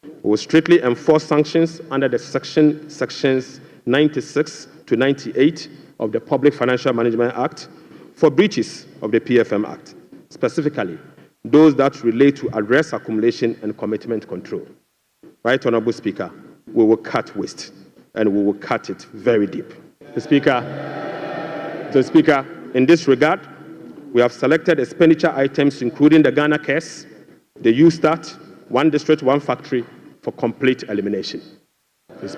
We will strictly enforce sanctions under the sections 96 to 98 of the Public Financial Management Act for breaches of the PFM Act, specifically those that relate to arrest accumulation and commitment control. Right, Honorable Speaker, we will cut waste, and we will cut it very deep. Mr. Speaker, in this regard, we have selected expenditure items including the Ghana Cares, the USTAT, One District, One Factory for complete elimination. Mr.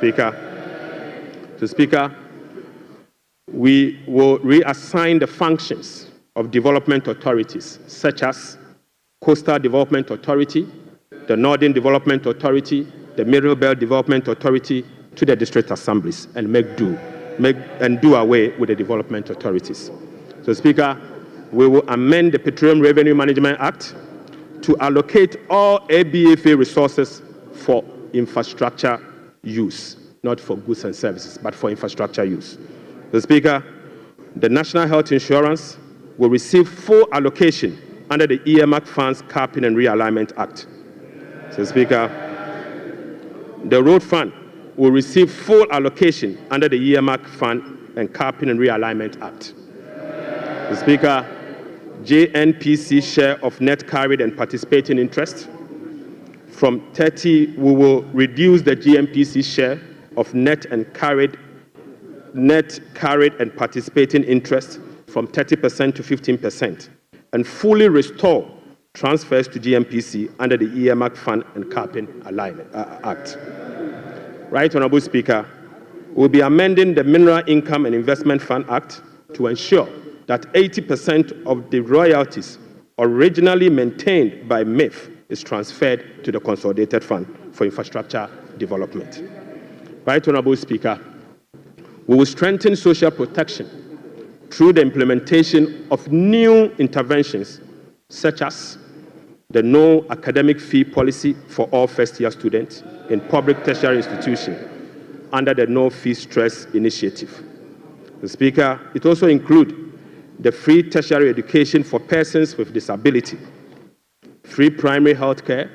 Speaker, we will reassign the functions of development authorities such as Coastal Development Authority, the Northern Development Authority, the Middle Belt Development Authority to the district assemblies and do away with the development authorities. So, Speaker, we will amend the Petroleum Revenue Management Act to allocate all ABFA resources for infrastructure use, not for goods and services, but for infrastructure use. So, Speaker, the National Health Insurance will receive full allocation under the earmark funds capping and realignment act. So, Speaker, the road fund will receive full allocation under the earmark fund and capping and realignment act. So, Speaker, JNPC share of net carried and participating interest from 30, we will reduce the JNPC share of net carried and participating interest from 30% to 15%, and fully restore transfers to GMPC under the earmark fund and capping alignment act. Right, Honorable Speaker, we'll be amending the Mineral Income and Investment Fund Act to ensure that 80% of the royalties originally maintained by MIF is transferred to the Consolidated Fund for Infrastructure Development. Right, Honorable Speaker, we will strengthen social protection through the implementation of new interventions such as the no academic fee policy for all first-year students in public tertiary institutions under the No Fee Stress Initiative. The Speaker, it also includes the free tertiary education for persons with disability, free primary health care,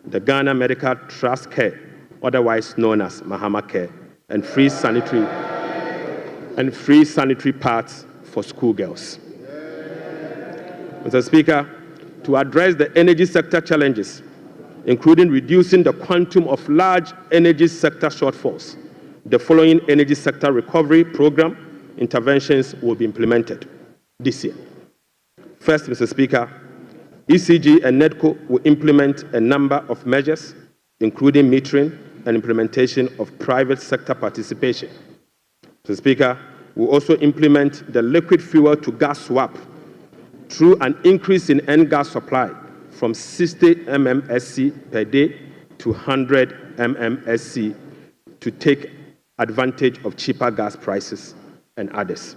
the Ghana Medical Trust Care, otherwise known as Mahama Care, and free sanitary pads for schoolgirls. Mr. Speaker, to address the energy sector challenges, including reducing the quantum of large energy sector shortfalls, the following energy sector recovery program interventions will be implemented this year. First, Mr. Speaker, ECG and NEDCO will implement a number of measures, including metering and implementation of private sector participation. Mr. Speaker, we'll also implement the liquid fuel to gas swap through an increase in N-gas supply from 60 MMSC per day to 100 MMSC to take advantage of cheaper gas prices and others.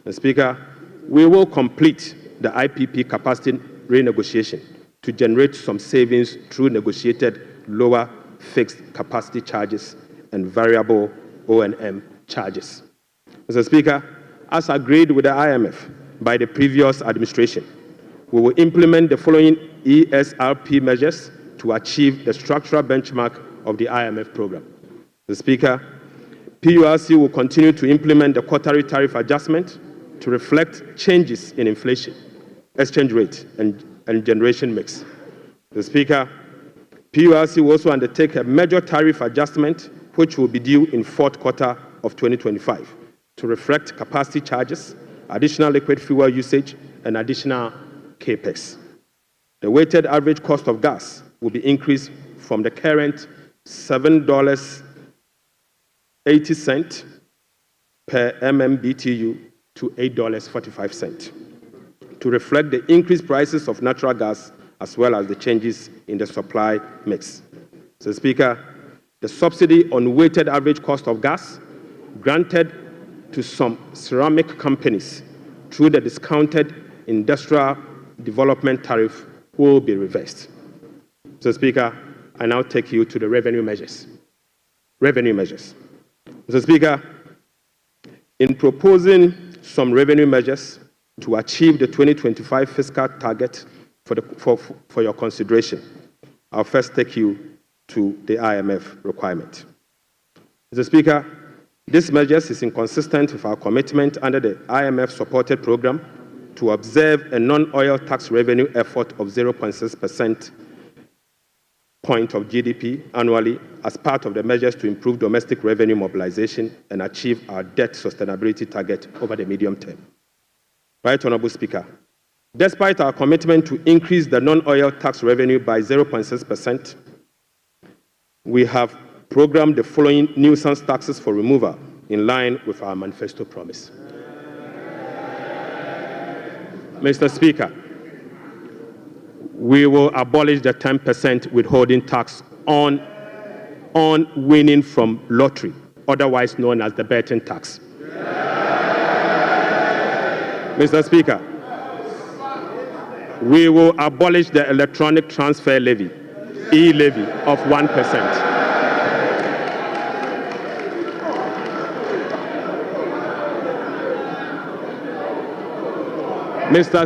Mr. Speaker, we will complete the IPP capacity renegotiation to generate some savings through negotiated lower fixed capacity charges and variable O&M charges. Mr. Speaker, as agreed with the IMF by the previous administration, we will implement the following ESRP measures to achieve the structural benchmark of the IMF program. Mr. Speaker, PURC will continue to implement the quarterly tariff adjustment to reflect changes in inflation, exchange rate, and generation mix. Mr. Speaker, PURC will also undertake a major tariff adjustment, which will be due in fourth quarter of 2025, to reflect capacity charges additional liquid fuel usage, and additional capex. The weighted average cost of gas will be increased from the current $7.80 per MMBTU to $8.45 to reflect the increased prices of natural gas as well as the changes in the supply mix. Mr. Speaker, the subsidy on weighted average cost of gas granted to some ceramic companies through the discounted industrial development tariff will be reversed. Mr. Speaker, I now take you to the revenue measures. Mr. Speaker, in proposing some revenue measures to achieve the 2025 fiscal target for your consideration, I'll first take you to the IMF requirement. Mr. Speaker, this measure is inconsistent with our commitment under the IMF-supported program to observe a non-oil tax revenue effort of 0.6% point of GDP annually as part of the measures to improve domestic revenue mobilization and achieve our debt sustainability target over the medium term. Right, Honorable Speaker, despite our commitment to increase the non-oil tax revenue by 0.6%, we have programmed the following nuisance taxes for removal in line with our manifesto promise. Mr. Speaker, we will abolish the 10% withholding tax on winning from lottery, otherwise known as the betting tax. Mr. Speaker, we will abolish the electronic transfer levy, e-levy, of 1%. Mr.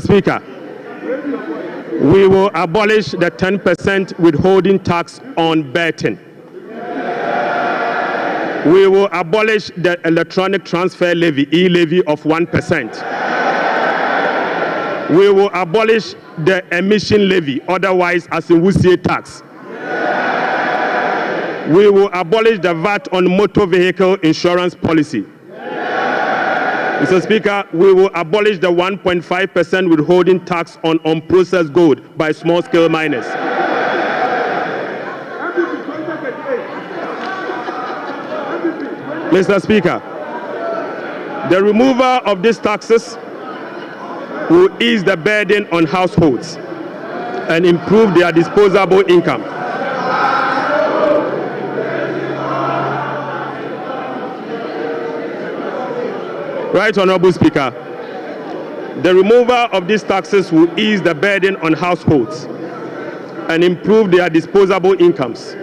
Speaker, we will abolish the 10% withholding tax on betting. We will abolish the electronic transfer levy, e-levy, of 1%. We will abolish the emission levy, otherwise as in Wusie tax. We will abolish the VAT on motor vehicle insurance policy. Mr. Speaker, we will abolish the 1.5% withholding tax on unprocessed gold by small-scale miners. Mr. Speaker, the removal of these taxes will ease the burden on households and improve their disposable income. Right, Honorable Speaker, the removal of these taxes will ease the burden on households and improve their disposable incomes.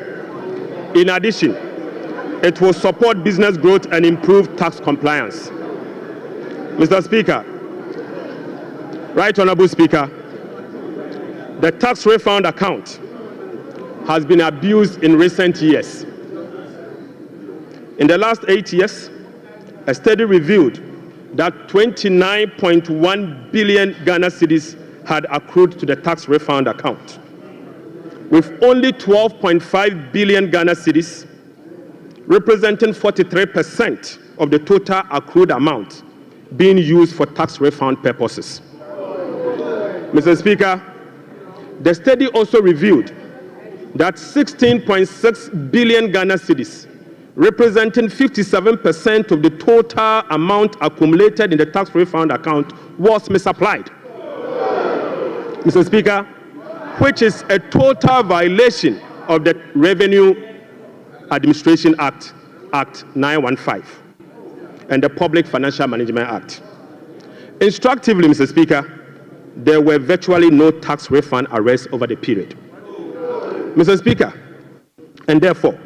In addition, it will support business growth and improve tax compliance. Mr. Speaker, Right, Honorable Speaker, the tax refund account has been abused in recent years. In the last 8 years, a study revealed that 29.1 billion Ghana cedis had accrued to the tax refund account, with only 12.5 billion Ghana cedis, representing 43% of the total accrued amount, being used for tax refund purposes. Mr. Speaker, the study also revealed that 16.6 billion Ghana cedis, representing 57% of the total amount accumulated in the tax refund account, was misapplied. Mr. Speaker, which is a total violation of the Revenue Administration Act, Act 915, and the Public Financial Management Act. Instructively, Mr. Speaker, there were virtually no tax refund arrests over the period. Mr. Speaker, and therefore,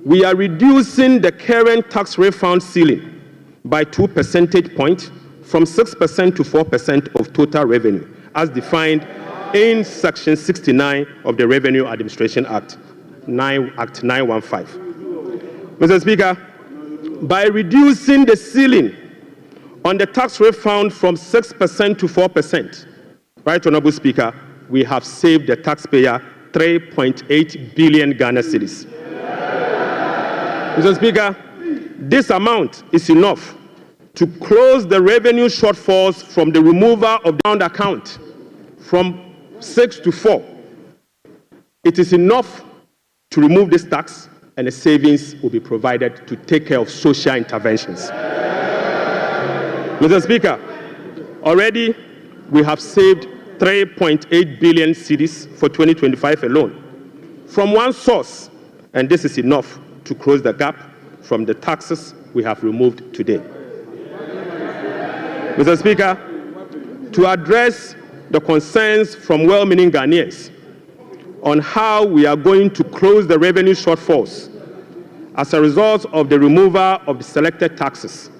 we are reducing the current tax refund ceiling by 2 percentage points from 6% to 4% of total revenue, as defined in Section 69 of the Revenue Administration Act, Act 915. Mr. Speaker, by reducing the ceiling on the tax refund from 6% to 4%, Right, Honorable Speaker, we have saved the taxpayer 3.8 billion Ghana cedis. Mr. Speaker, This amount is enough to close the revenue shortfalls from the removal of the ground account from 6 to 4. It is enough to remove this tax, and the savings will be provided to take care of social interventions. Mr. Speaker, already we have saved 3.8 billion cedis for 2025 alone from one source, and this is enough to close the gap from the taxes we have removed today. Mr. Speaker, to address the concerns from well-meaning Ghanaians on how we are going to close the revenue shortfalls as a result of the removal of the selected taxes,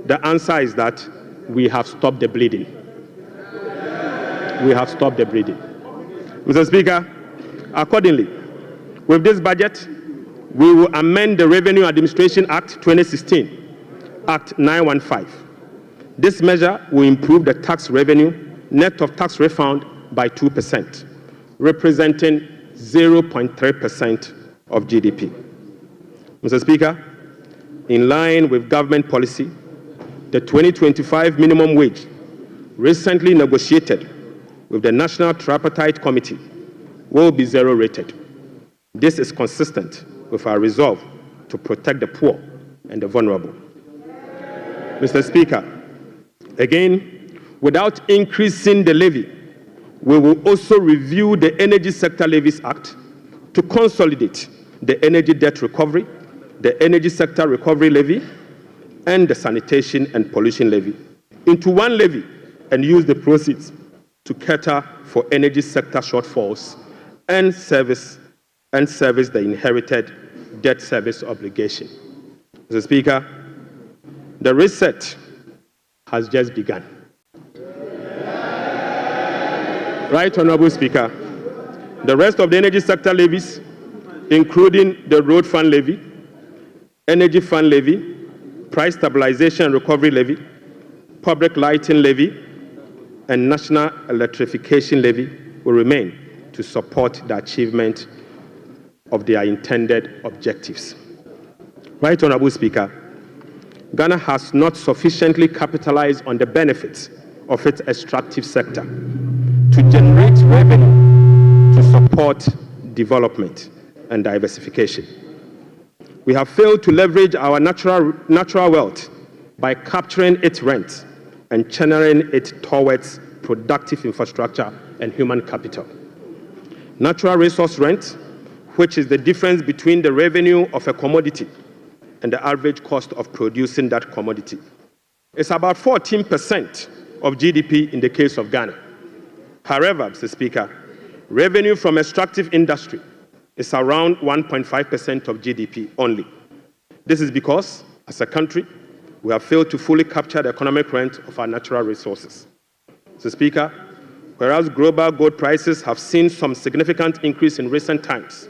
the answer is that we have stopped the bleeding. We have stopped the bleeding. Mr. Speaker, accordingly, with this budget, we will amend the Revenue Administration Act 2016, Act 915. This measure will improve the tax revenue net of tax refund by 2%, representing 0.3% of GDP. Mr. Speaker, in line with government policy, the 2025 minimum wage recently negotiated with the National Tripartite Committee will be zero rated. This is consistent with our resolve to protect the poor and the vulnerable. Mr. Speaker, again, without increasing the levy, we will also review the Energy Sector Levies Act to consolidate the energy debt recovery, the Energy Sector Recovery Levy, and the Sanitation and Pollution Levy into one levy and use the proceeds to cater for energy sector shortfalls and service the inherited debt service obligation. Mr. Speaker, the reset has just begun. Right, Honorable Speaker, the rest of the energy sector levies, including the Road Fund Levy, Energy Fund Levy, Price Stabilization and Recovery Levy, Public Lighting Levy, and National Electrification Levy will remain to support the achievement of their intended objectives. Right, Honorable Speaker, Ghana has not sufficiently capitalized on the benefits of its extractive sector to generate revenue to support development and diversification. We have failed to leverage our natural wealth by capturing its rent and channeling it towards productive infrastructure and human capital. Natural resource rent, which is the difference between the revenue of a commodity and the average cost of producing that commodity, is about 14% of GDP in the case of Ghana. However, Mr. Speaker, revenue from extractive industry is around 1.5% of GDP only. This is because, as a country, we have failed to fully capture the economic rent of our natural resources. Mr. Speaker, whereas global gold prices have seen some significant increase in recent times,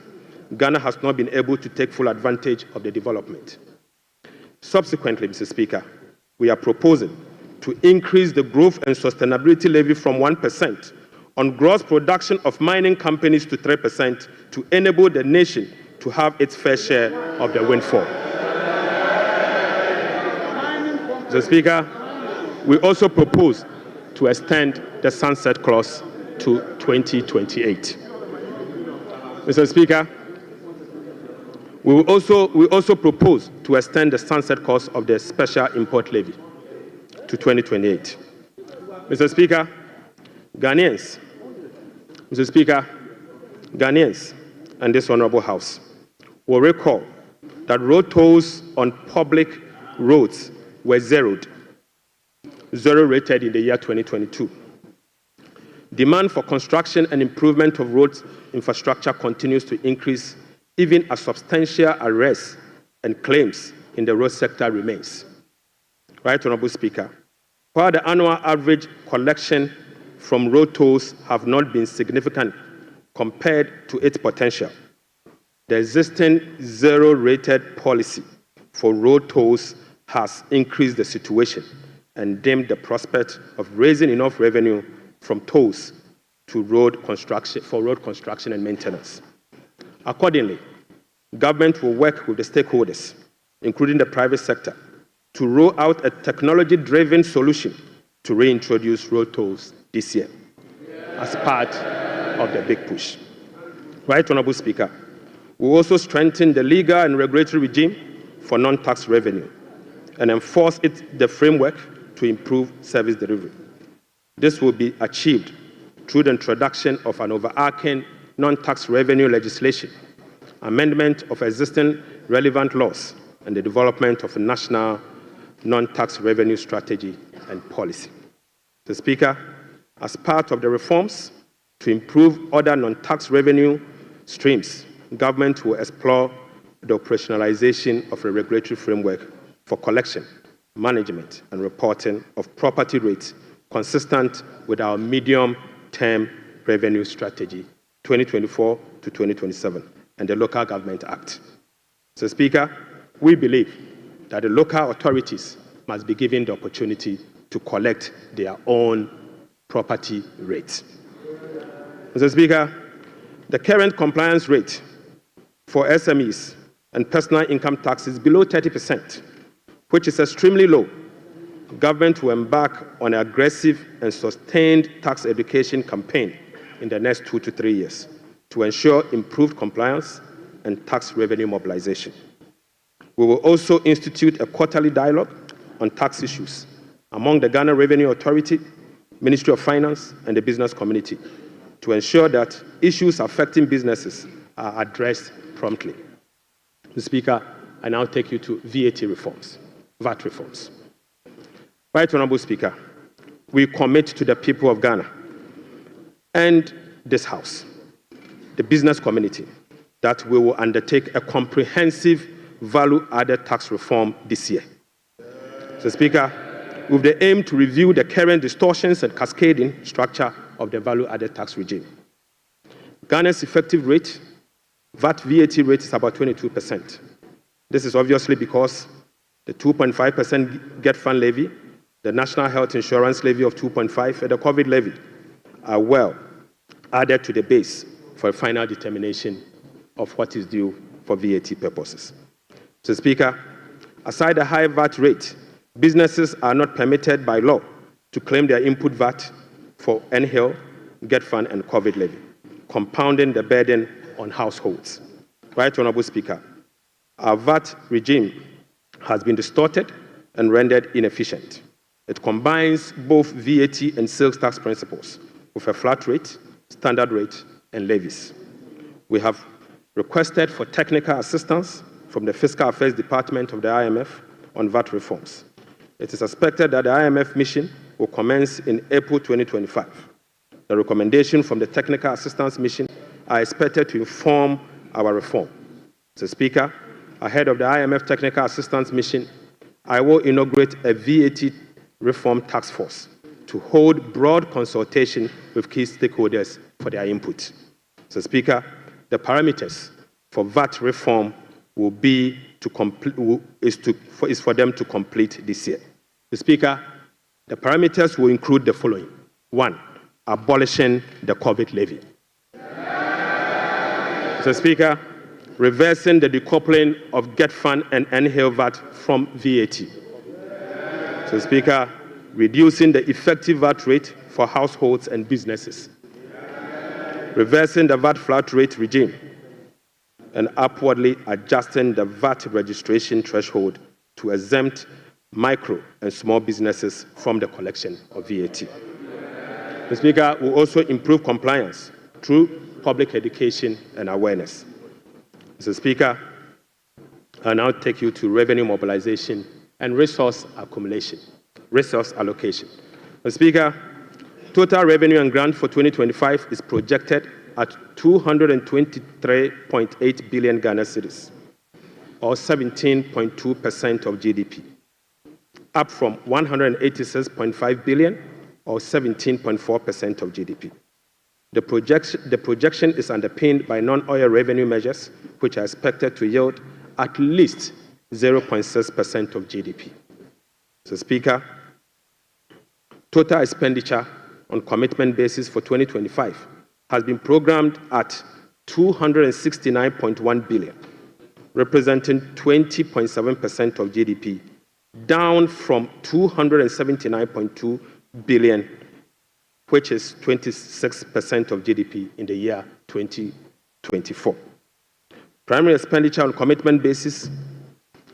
Ghana has not been able to take full advantage of the development. Subsequently, Mr. Speaker, we are proposing to increase the Growth and Sustainability Levy from 1% on gross production of mining companies to 3% to enable the nation to have its fair share of the windfall. Mr. Speaker, we also propose to extend the sunset clause to 2028. Mr. Speaker, we also propose to extend the sunset clause of the special import levy to 2028. Mr. Speaker, Ghanaians and this Honorable House will recall that road tolls on public roads were zero rated in the year 2022. Demand for construction and improvement of road infrastructure continues to increase, even as substantial arrests and claims in the road sector remains. Right, Honorable Speaker, while the annual average collection from road tolls have not been significant compared to its potential, the existing zero-rated policy for road tolls has increased the situation and dimmed the prospect of raising enough revenue from tolls to road construction and maintenance. Accordingly, government will work with the stakeholders including the private sector, to roll out a technology-driven solution to reintroduce road tolls this year as part of the big push. Right Honourable Speaker, we will also strengthen the legal and regulatory regime for non-tax revenue and enforce the framework to improve service delivery. This will be achieved through the introduction of an overarching non-tax revenue legislation, amendment of existing relevant laws, and the development of a national non-tax revenue strategy and policy. Mr. Speaker, as part of the reforms to improve other non-tax revenue streams, government will explore the operationalization of a regulatory framework for collection, management, and reporting of property rates consistent with our medium-term revenue strategy 2024 to 2027 and the Local Government Act. Mr. Speaker, we believe that the local authorities must be given the opportunity to collect their own property rates. Mr. Speaker, the current compliance rate for SMEs and personal income tax is below 30%, which is extremely low. Government will embark on an aggressive and sustained tax education campaign in the next 2 to 3 years to ensure improved compliance and tax revenue mobilization. We will also institute a quarterly dialogue on tax issues among the Ghana Revenue Authority, Ministry of Finance, and the business community to ensure that issues affecting businesses are addressed promptly. Mr. Speaker, I now take you to VAT reforms, VAT reforms. Right Honourable Speaker, we commit to the people of Ghana and this House, the business community, that we will undertake a comprehensive value-added tax reform this year. Mr. Speaker, with the aim to review the current distortions and cascading structure of the value-added tax regime. Ghana's effective rate, VAT rate, is about 22%. This is obviously because the 2.5% Get Fund levy, the National Health Insurance levy of 2.5%, and the COVID levy are well added to the base for a final determination of what is due for VAT purposes. Mr. Speaker, aside the high VAT rate, businesses are not permitted by law to claim their input VAT for NHIL, Get Fund, and COVID levy, compounding the burden on households. Right Honourable Speaker, our VAT regime has been distorted and rendered inefficient. It combines both VAT and sales tax principles with a flat rate, standard rate, and levies. We have requested for technical assistance from the Fiscal Affairs Department of the IMF on VAT reforms. It is expected that the IMF mission will commence in April 2025. The recommendations from the Technical Assistance Mission are expected to inform our reform. Mr. Speaker, ahead of the IMF Technical Assistance Mission, I will inaugurate a VAT reform task force to hold broad consultation with key stakeholders for their input. Mr. Speaker, the parameters for VAT reform will be is for them to complete this year. Mr. Speaker, the parameters will include the following. 1, abolishing the COVID levy. Mr. Speaker, reversing the decoupling of Get Fund and NHIL VAT from VAT. Mr. Speaker, reducing the effective VAT rate for households and businesses. Reversing the VAT flat rate regime and upwardly adjusting the VAT registration threshold to exempt micro and small businesses from the collection of VAT. Mr. Speaker, will also improve compliance through public education and awareness. Mr. Speaker, I now take you to revenue mobilization and resource accumulation, resource allocation. Mr. Speaker, total revenue and grant for 2025 is projected at 223.8 billion Ghana cedis, or 17.2% of GDP, up from 186.5 billion, or 17.4% of GDP. The projection is underpinned by non-oil revenue measures, which are expected to yield at least 0.6% of GDP. Mr. Speaker, total expenditure on commitment basis for 2025 has been programmed at 269.1 billion, representing 20.7% of GDP, down from 279.2 billion, which is 26% of GDP in the year 2024. Primary expenditure on commitment basis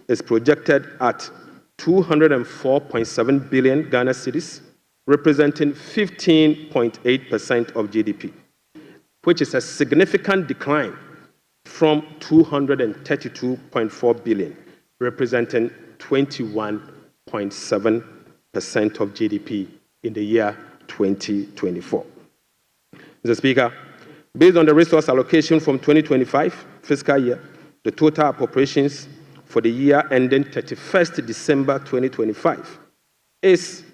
is projected at 204.7 billion Ghana cedis, representing 15.8% of GDP, which is a significant decline from 232.4 billion, representing 21.7% of GDP in the year 2024. Mr. Speaker, based on the resource allocation from 2025 fiscal year, the total appropriations for the year ending 31st December 2025 is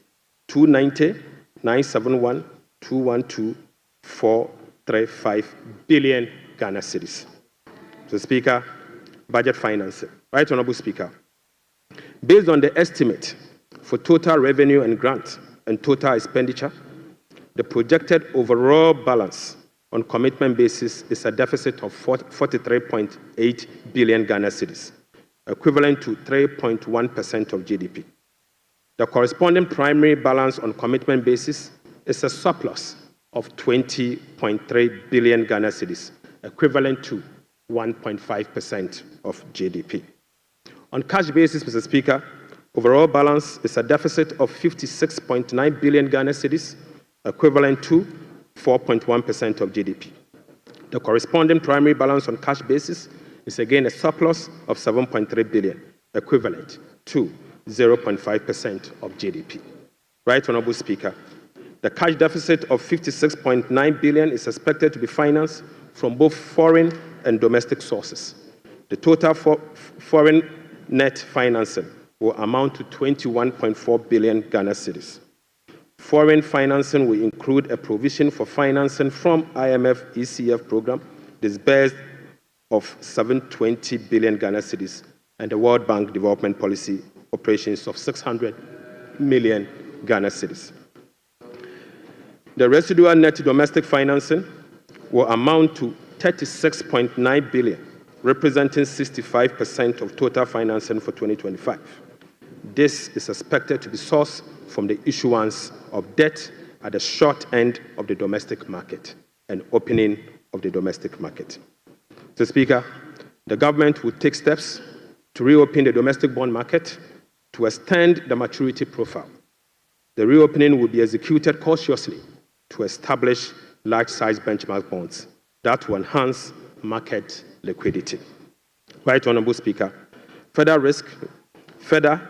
290,971,212,435 billion Ghana cedis. Mr. Speaker, budget financing. Right Honorable Speaker, based on the estimate for total revenue and grant and total expenditure, the projected overall balance on commitment basis is a deficit of 43.8 billion Ghana cedis, equivalent to 3.1% of GDP. The corresponding primary balance on commitment basis is a surplus of 20.3 billion Ghana cedis, equivalent to 1.5% of GDP. On cash basis, Mr. Speaker, overall balance is a deficit of 56.9 billion Ghana cedis, equivalent to 4.1% of GDP. The corresponding primary balance on cash basis is again a surplus of 7.3 billion, equivalent to 0.5% of GDP. Right Honorable Speaker, the cash deficit of 56.9 billion is expected to be financed from both foreign and domestic sources. The total foreign net financing will amount to 21.4 billion Ghana cedis. Foreign financing will include a provision for financing from IMF ECF program disbursed of 720 billion Ghana cedis and the World Bank Development Policy operations of 600 million Ghana cedis. The residual net domestic financing will amount to 36.9 billion, representing 65% of total financing for 2025. This is expected to be sourced from the issuance of debt at the short end of the domestic market and opening of the domestic market. Mr. Speaker, the government will take steps to reopen the domestic bond market to extend the maturity profile. The reopening will be executed cautiously to establish large-size benchmark bonds that will enhance market liquidity. Right Honorable Speaker, further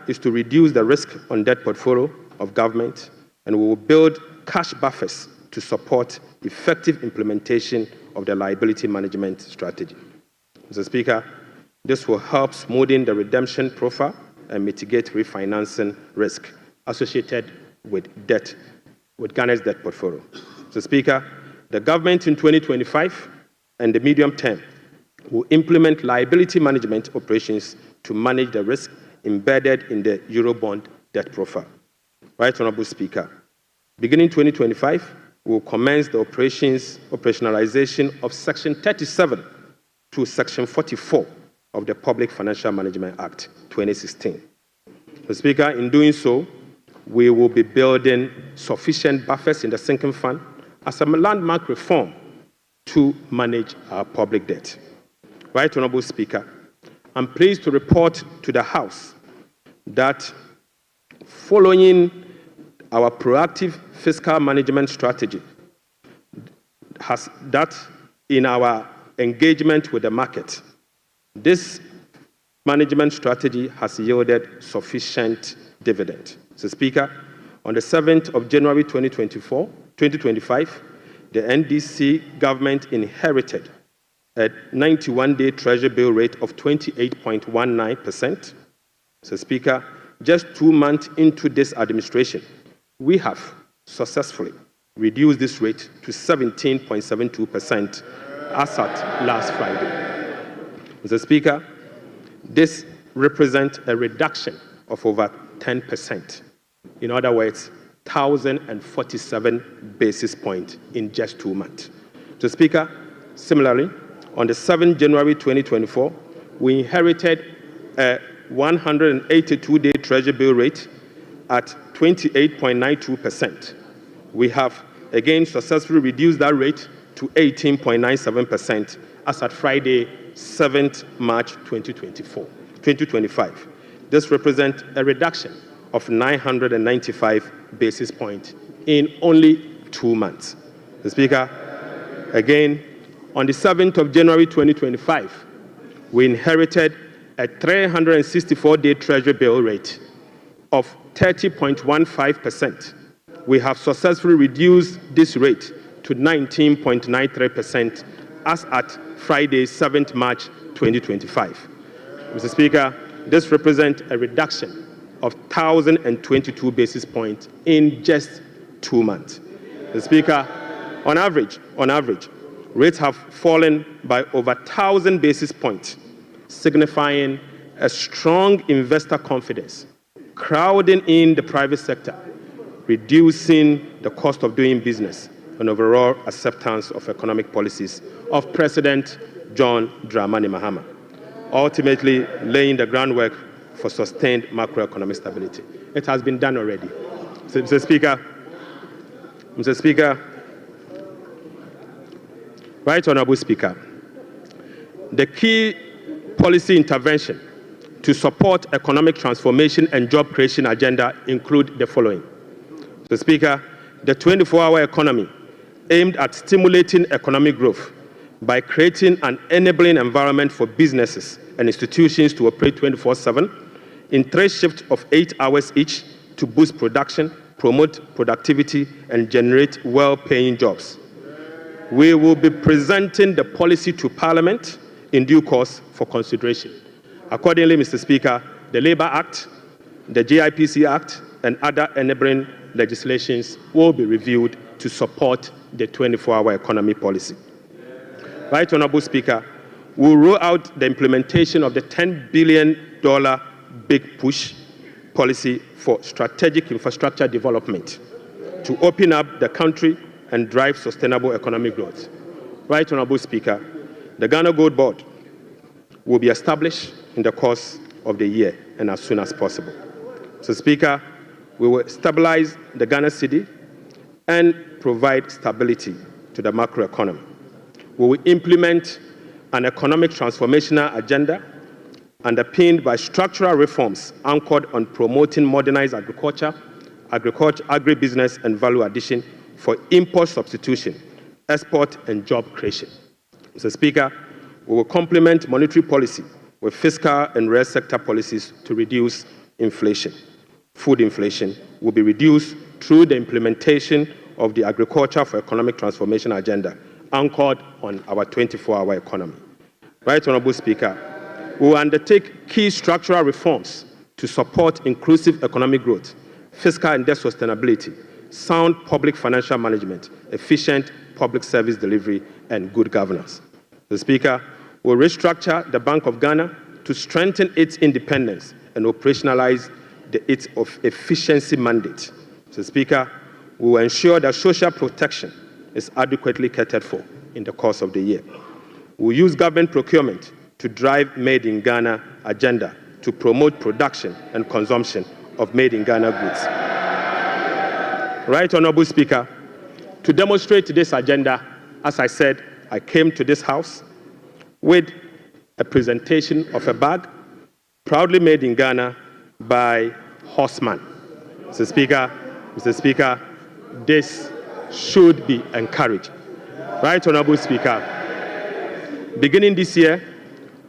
is to reduce the risk on debt portfolio of government, and we will build cash buffers to support effective implementation of the liability management strategy. Mr. Speaker, this will help smoothing the redemption profile and mitigate refinancing risk associated with Ghana's debt portfolio. Mr. Speaker, the government in 2025 and the medium term will implement liability management operations to manage the risk embedded in the Eurobond debt profile. Right Honorable Speaker, beginning 2025, we will commence the operationalization of Section 37 to Section 44 of the Public Financial Management Act 2016. Mr. Speaker, in doing so, we will be building sufficient buffers in the sinking fund as a landmark reform to manage our public debt. Right Honorable Speaker, I'm pleased to report to the House that following our proactive fiscal management strategy, that in our engagement with the market, this management strategy has yielded sufficient dividend. Mr. Speaker, on the 7th of January 2025, the NDC government inherited a 91-day Treasury bill rate of 28.19%. Mr. Speaker, just 2 months into this administration, we have successfully reduced this rate to 17.72% as at last Friday. Mr. Speaker, this represents a reduction of over 10%. In other words, 1,047 basis points in just 2 months. Mr. Speaker, similarly, on the 7th January 2024, we inherited a 182-day Treasury bill rate at 28.92%. We have again successfully reduced that rate to 18.97% as at Friday, 7th March 2025. This represents a reduction of 995 basis points in only 2 months. The Speaker, again, on the 7th of January 2025, we inherited a 364-day Treasury bill rate of 30.15%. We have successfully reduced this rate to 19.93% as at Friday, 7th March 2025. Mr. Speaker, this represents a reduction of 1,022 basis points in just 2 months. Mr. Speaker, on average, rates have fallen by over 1,000 basis points, signifying a strong investor confidence, crowding in the private sector, reducing the cost of doing business, and overall acceptance of economic policies of President John Dramani Mahama, ultimately laying the groundwork for sustained macroeconomic stability. It has been done already. Mr. Speaker, Right Honourable Speaker, the key policy intervention to support economic transformation and job creation agenda include the following. Mr. Speaker, the 24-hour economy aimed at stimulating economic growth by creating an enabling environment for businesses and institutions to operate 24/7 in 3 shifts of 8 hours each to boost production, promote productivity, and generate well-paying jobs. We will be presenting the policy to Parliament in due course for consideration. Accordingly, Mr. Speaker, the Labour Act, the GIPC Act, and other enabling legislations will be reviewed to support the 24-hour economy policy. Right Honourable Speaker, we'll roll out the implementation of the $10 billion Big Push policy for strategic infrastructure development to open up the country and drive sustainable economic growth. Right Honourable Speaker, the Ghana Gold Board will be established in the course of the year and as soon as possible. So, Speaker, we will stabilize the Ghana cedi and provide stability to the macroeconomy. We will implement an economic transformational agenda underpinned by structural reforms anchored on promoting modernized agriculture, agribusiness, and value addition for import substitution, export, and job creation. Mr. Speaker, we will complement monetary policy with fiscal and real sector policies to reduce inflation. Food inflation will be reduced through the implementation of the Agriculture for Economic Transformation agenda, anchored on our 24-hour economy. Right Honourable Speaker, we will undertake key structural reforms to support inclusive economic growth, fiscal and debt sustainability, sound public financial management, efficient public service delivery, and good governance. The Speaker will restructure the Bank of Ghana to strengthen its independence and operationalize its efficiency mandate. The Speaker will ensure that social protection is adequately catered for in the course of the year. We will use government procurement to drive Made in Ghana agenda to promote production and consumption of Made in Ghana goods. Right Honourable Speaker, to demonstrate this agenda, as I said, I came to this House with a presentation of a bag proudly made in Ghana by Horseman. Mr. Speaker, this should be encouraged. Right Honourable Speaker, beginning this year,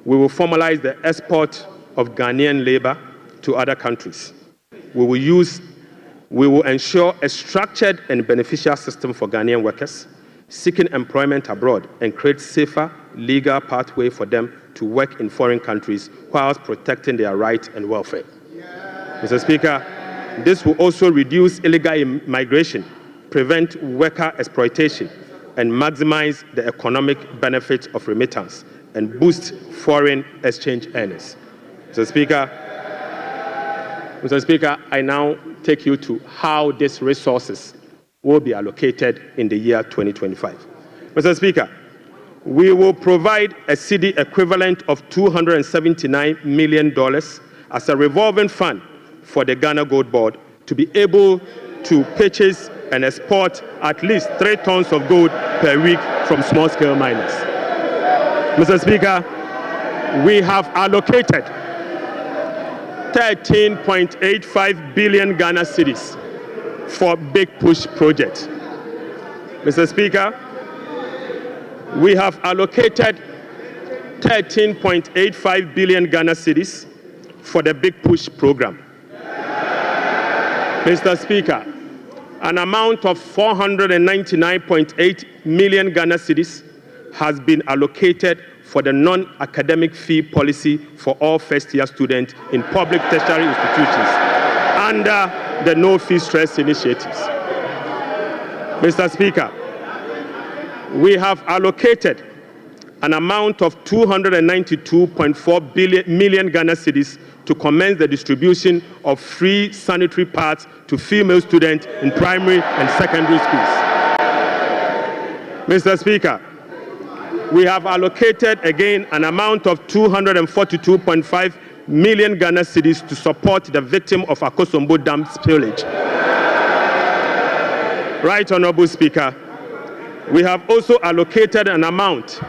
we will formalize the export of Ghanaian labour to other countries. We will ensure a structured and beneficial system for Ghanaian workers seeking employment abroad and create safer legal pathway for them to work in foreign countries whilst protecting their rights and welfare. Mr. Speaker, this will also reduce illegal migration, prevent worker exploitation, and maximize the economic benefits of remittance and boost foreign exchange earners. Mr. Speaker, I now take you to how these resources will be allocated in the year 2025. Mr. Speaker, we will provide a cedi equivalent of $279 million as a revolving fund for the Ghana Gold Board to be able to purchase and export at least 3 tons of gold per week from small-scale miners. Mr. Speaker, we have allocated 13.85 billion Ghana cedis for Big Push project. Mr. Speaker, we have allocated 13.85 billion Ghana cedis for the Big Push program. Mr. Speaker, an amount of 499.8 million Ghana cedis has been allocated for the non-academic fee policy for all first-year students in public tertiary institutions under the No Fee Stress initiatives. Mr. Speaker, we have allocated an amount of 292.4 million Ghana cedis to commence the distribution of free sanitary pads to female students in primary and secondary schools. Mr. Speaker, we have allocated again an amount of 242.5 million Ghana cedis to support the victim of Akosombo Dam spillage. Right, Honorable Speaker, we have also allocated an amount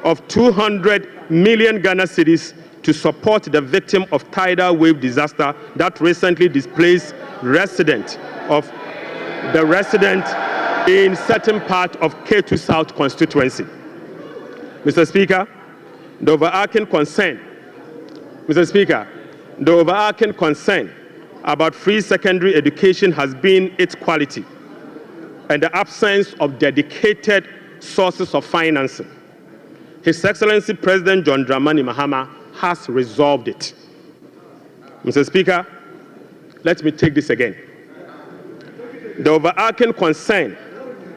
of 200 million Ghana cedis to support the victim of tidal wave disaster that recently displaced resident in certain part of K2 South constituency. Mr. Speaker, the overarching concern about free secondary education has been its quality and the absence of dedicated sources of financing. His Excellency President John Dramani Mahama has resolved it. Mr. Speaker, let me take this again. The overarching concern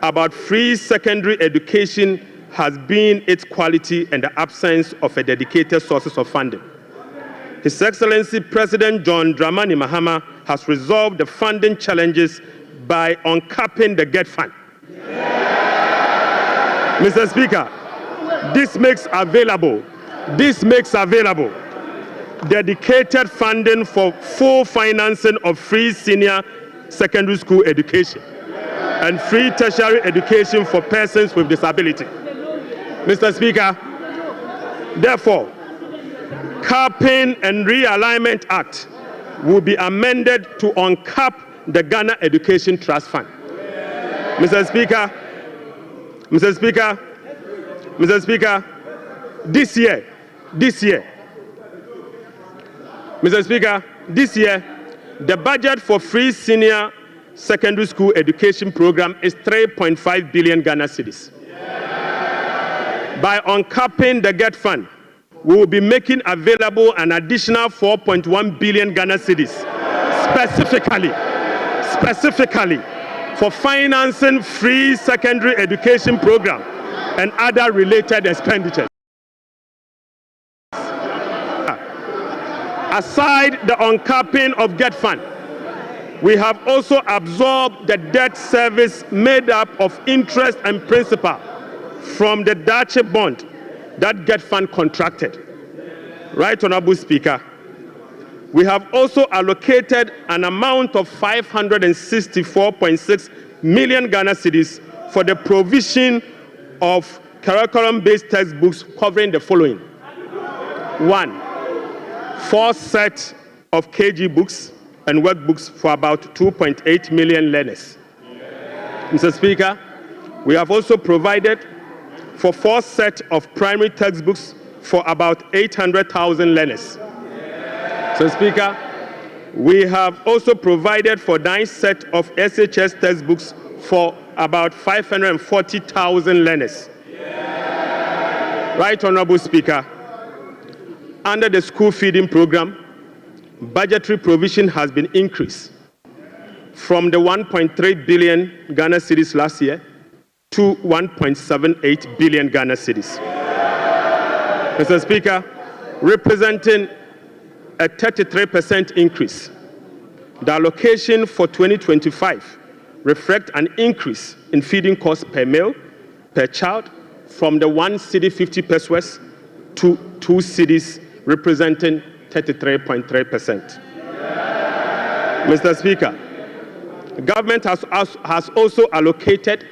about free secondary education has been its quality and the absence of a dedicated sources of funding. His Excellency President John Dramani Mahama has resolved the funding challenges by uncapping the GET fund. Mr. Speaker, this makes available dedicated funding for full financing of free senior secondary school education and free tertiary education for persons with disability. Mr. Speaker, therefore, Capping and Realignment Act will be amended to uncap the Ghana Education Trust Fund. Mr. Speaker, this year, the budget for free senior secondary school education program is 3.5 billion Ghana cedis. By uncapping the GET fund, we will be making available an additional 4.1 billion Ghana cedis, specifically for financing free secondary education program and other related expenditures. Aside the uncapping of GET fund, we have also absorbed the debt service made up of interest and principal from the Dache bond that GET fund contracted. Right, Honorable Speaker, we have also allocated an amount of 564.6 million Ghana cedis for the provision of curriculum-based textbooks covering the following. 1, 4 sets of KG books and workbooks for about 2.8 million learners. Mr. Speaker, we have also provided for 4 sets of primary textbooks for about 800,000 learners. Mr. Speaker, we have also provided for 9 sets of SHS textbooks for about 540,000 learners. Right, Honorable Speaker, under the school feeding program, budgetary provision has been increased from the 1.3 billion Ghana cedis last year to 1.78 billion Ghana cedis. Mr. Speaker, representing a 33% increase. The allocation for 2025 reflects an increase in feeding costs per meal, per child, from the 1 cedi 50 pesos to 2 cedis, representing 33.3%. Mr. Speaker, the government has also allocated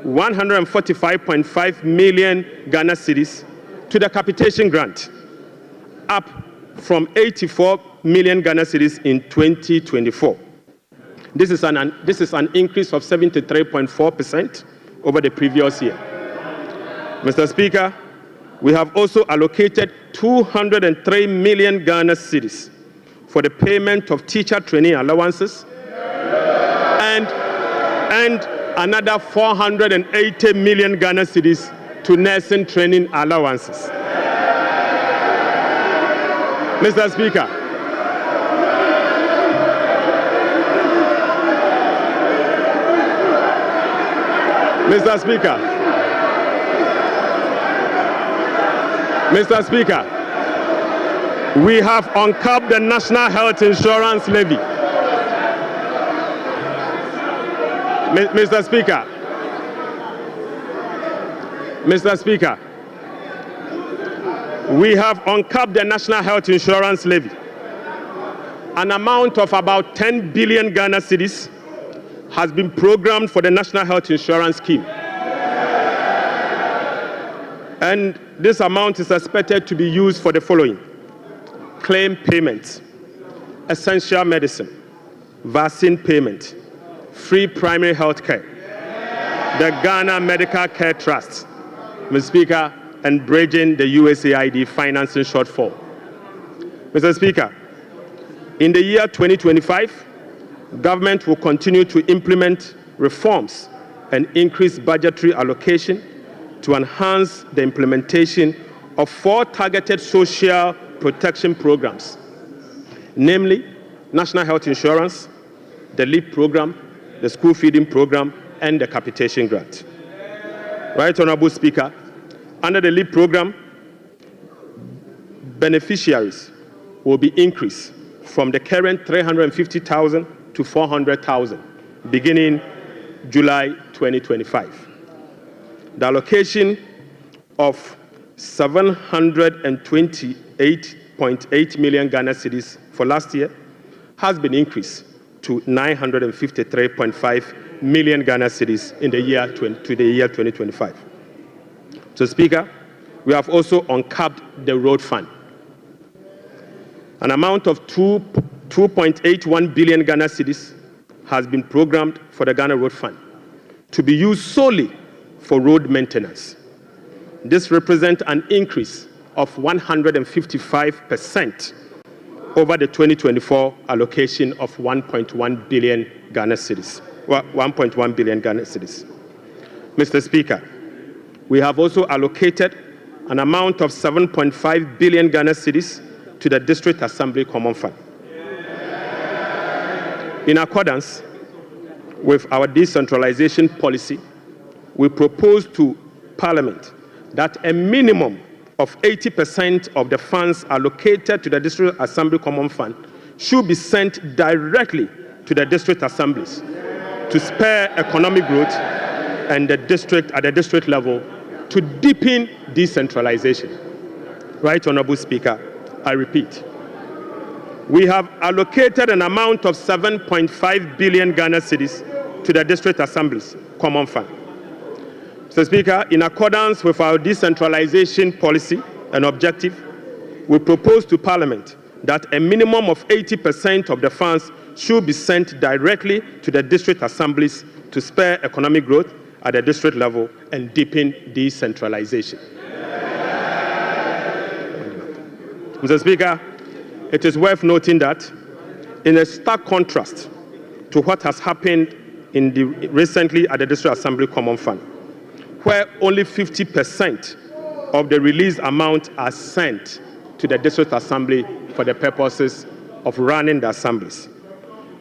145.5 million Ghana cedis to the capitation grant, up from 84 million Ghana cedis in 2024. This is an increase of 73.4% over the previous year. Mr. Speaker, we have also allocated 203 million Ghana cedis for the payment of teacher training allowances and another 480 million Ghana cedis to nursing training allowances. Mr. Speaker, Mr. Speaker, we have uncapped the National Health Insurance Levy. Mr. Speaker, we have uncapped the National Health Insurance Levy. An amount of about 10 billion Ghana cedis has been programmed for the National Health Insurance Scheme. And this amount is expected to be used for the following: claim payments, essential medicine, vaccine payment, free primary health care, the Ghana Medical Care Trust, Mr. Speaker, and bridging the USAID financing shortfall. Mr. Speaker, in the year 2025, government will continue to implement reforms and increase budgetary allocation to enhance the implementation of 4 targeted social protection programs, namely National Health Insurance, the LEAP program, the school feeding program, and the capitation grant. Right, Honorable Speaker, under the LEAP program, beneficiaries will be increased from the current 350,000 to 400,000 beginning July 2025. The allocation of 728.8 million Ghana cedis for last year has been increased to 953.5 million Ghana cedis in the year 2025. So, Speaker, we have also uncapped the road fund. An amount of 2.81 billion Ghana cedis has been programmed for the Ghana Road Fund to be used solely for road maintenance. This represents an increase of 155% over the 2024 allocation of 1.1 billion Ghana cedis. 1.1 billion Ghana cedis. Mr. Speaker, we have also allocated an amount of 7.5 billion Ghana cedis to the District Assembly Common Fund. In accordance with our decentralization policy, we propose to Parliament that a minimum of 80% of the funds allocated to the District Assembly Common Fund should be sent directly to the district assemblies to spur economic growth and at the district level to deepen decentralization. Right, Honorable Speaker, I repeat, we have allocated an amount of 7.5 billion Ghana cedis to the district assemblies common fund. Mr. Speaker, in accordance with our decentralization policy and objective, we propose to Parliament that a minimum of 80% of the funds should be sent directly to the district assemblies to spur economic growth at the district level and deepen decentralization. Mr. Speaker, it is worth noting that in a stark contrast to what has happened recently at the District Assembly Common Fund, where only 50% of the released amount are sent to the District Assembly for the purposes of running the assemblies.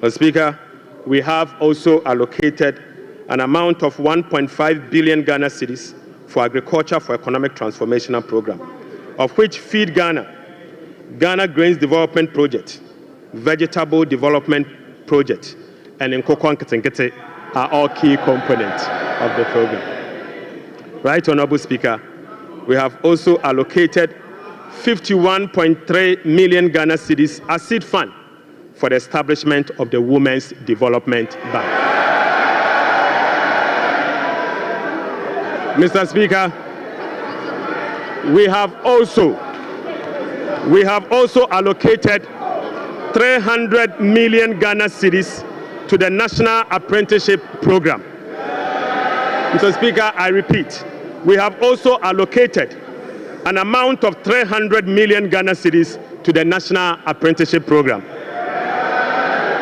Mr. Speaker, we have also allocated an amount of 1.5 billion Ghana cedis for Agriculture for Economic Transformation Program, of which Feed Ghana, Ghana Grains Development Project, Vegetable Development Project, and Nkoko Nketenkete are all key components of the program. Right, Honorable Speaker, we have also allocated 51.3 million Ghana cedis as seed fund for the establishment of the Women's Development Bank. Mr. Speaker, we have also allocated 300 million Ghana cedis to the National Apprenticeship Program. Mr. Speaker, I repeat, we have also allocated an amount of 300 million Ghana cedis to the National Apprenticeship Program.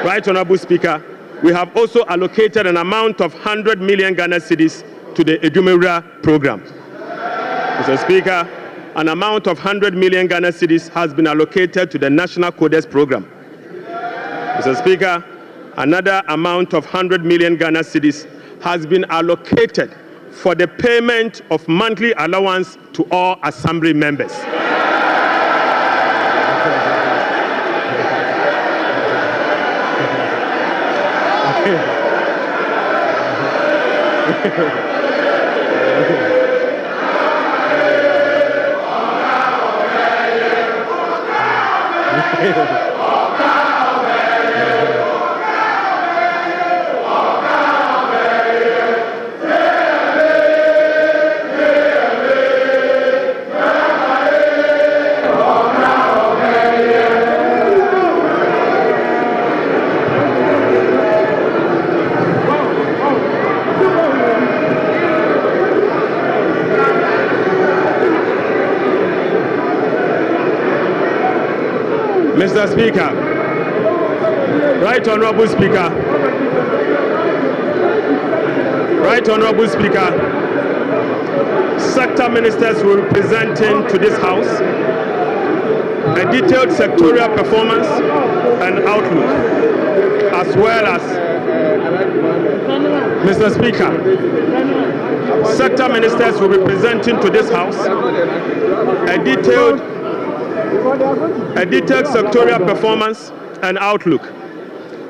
Right, Honorable Speaker, we have also allocated an amount of 100 million Ghana cedis to the Edumewura Program. Mr. Speaker, an amount of 100 million Ghana cedis has been allocated to the National Codes Program. Mr. Speaker, another amount of 100 million Ghana cedis has been allocated for the payment of monthly allowance to all assembly members. Mr. Speaker, Right Honorable Speaker, sector ministers will be presenting to this House a detailed sectorial performance and outlook, as well as, Mr. Speaker, sector ministers will be presenting to this House a detailed sectorial performance and outlook,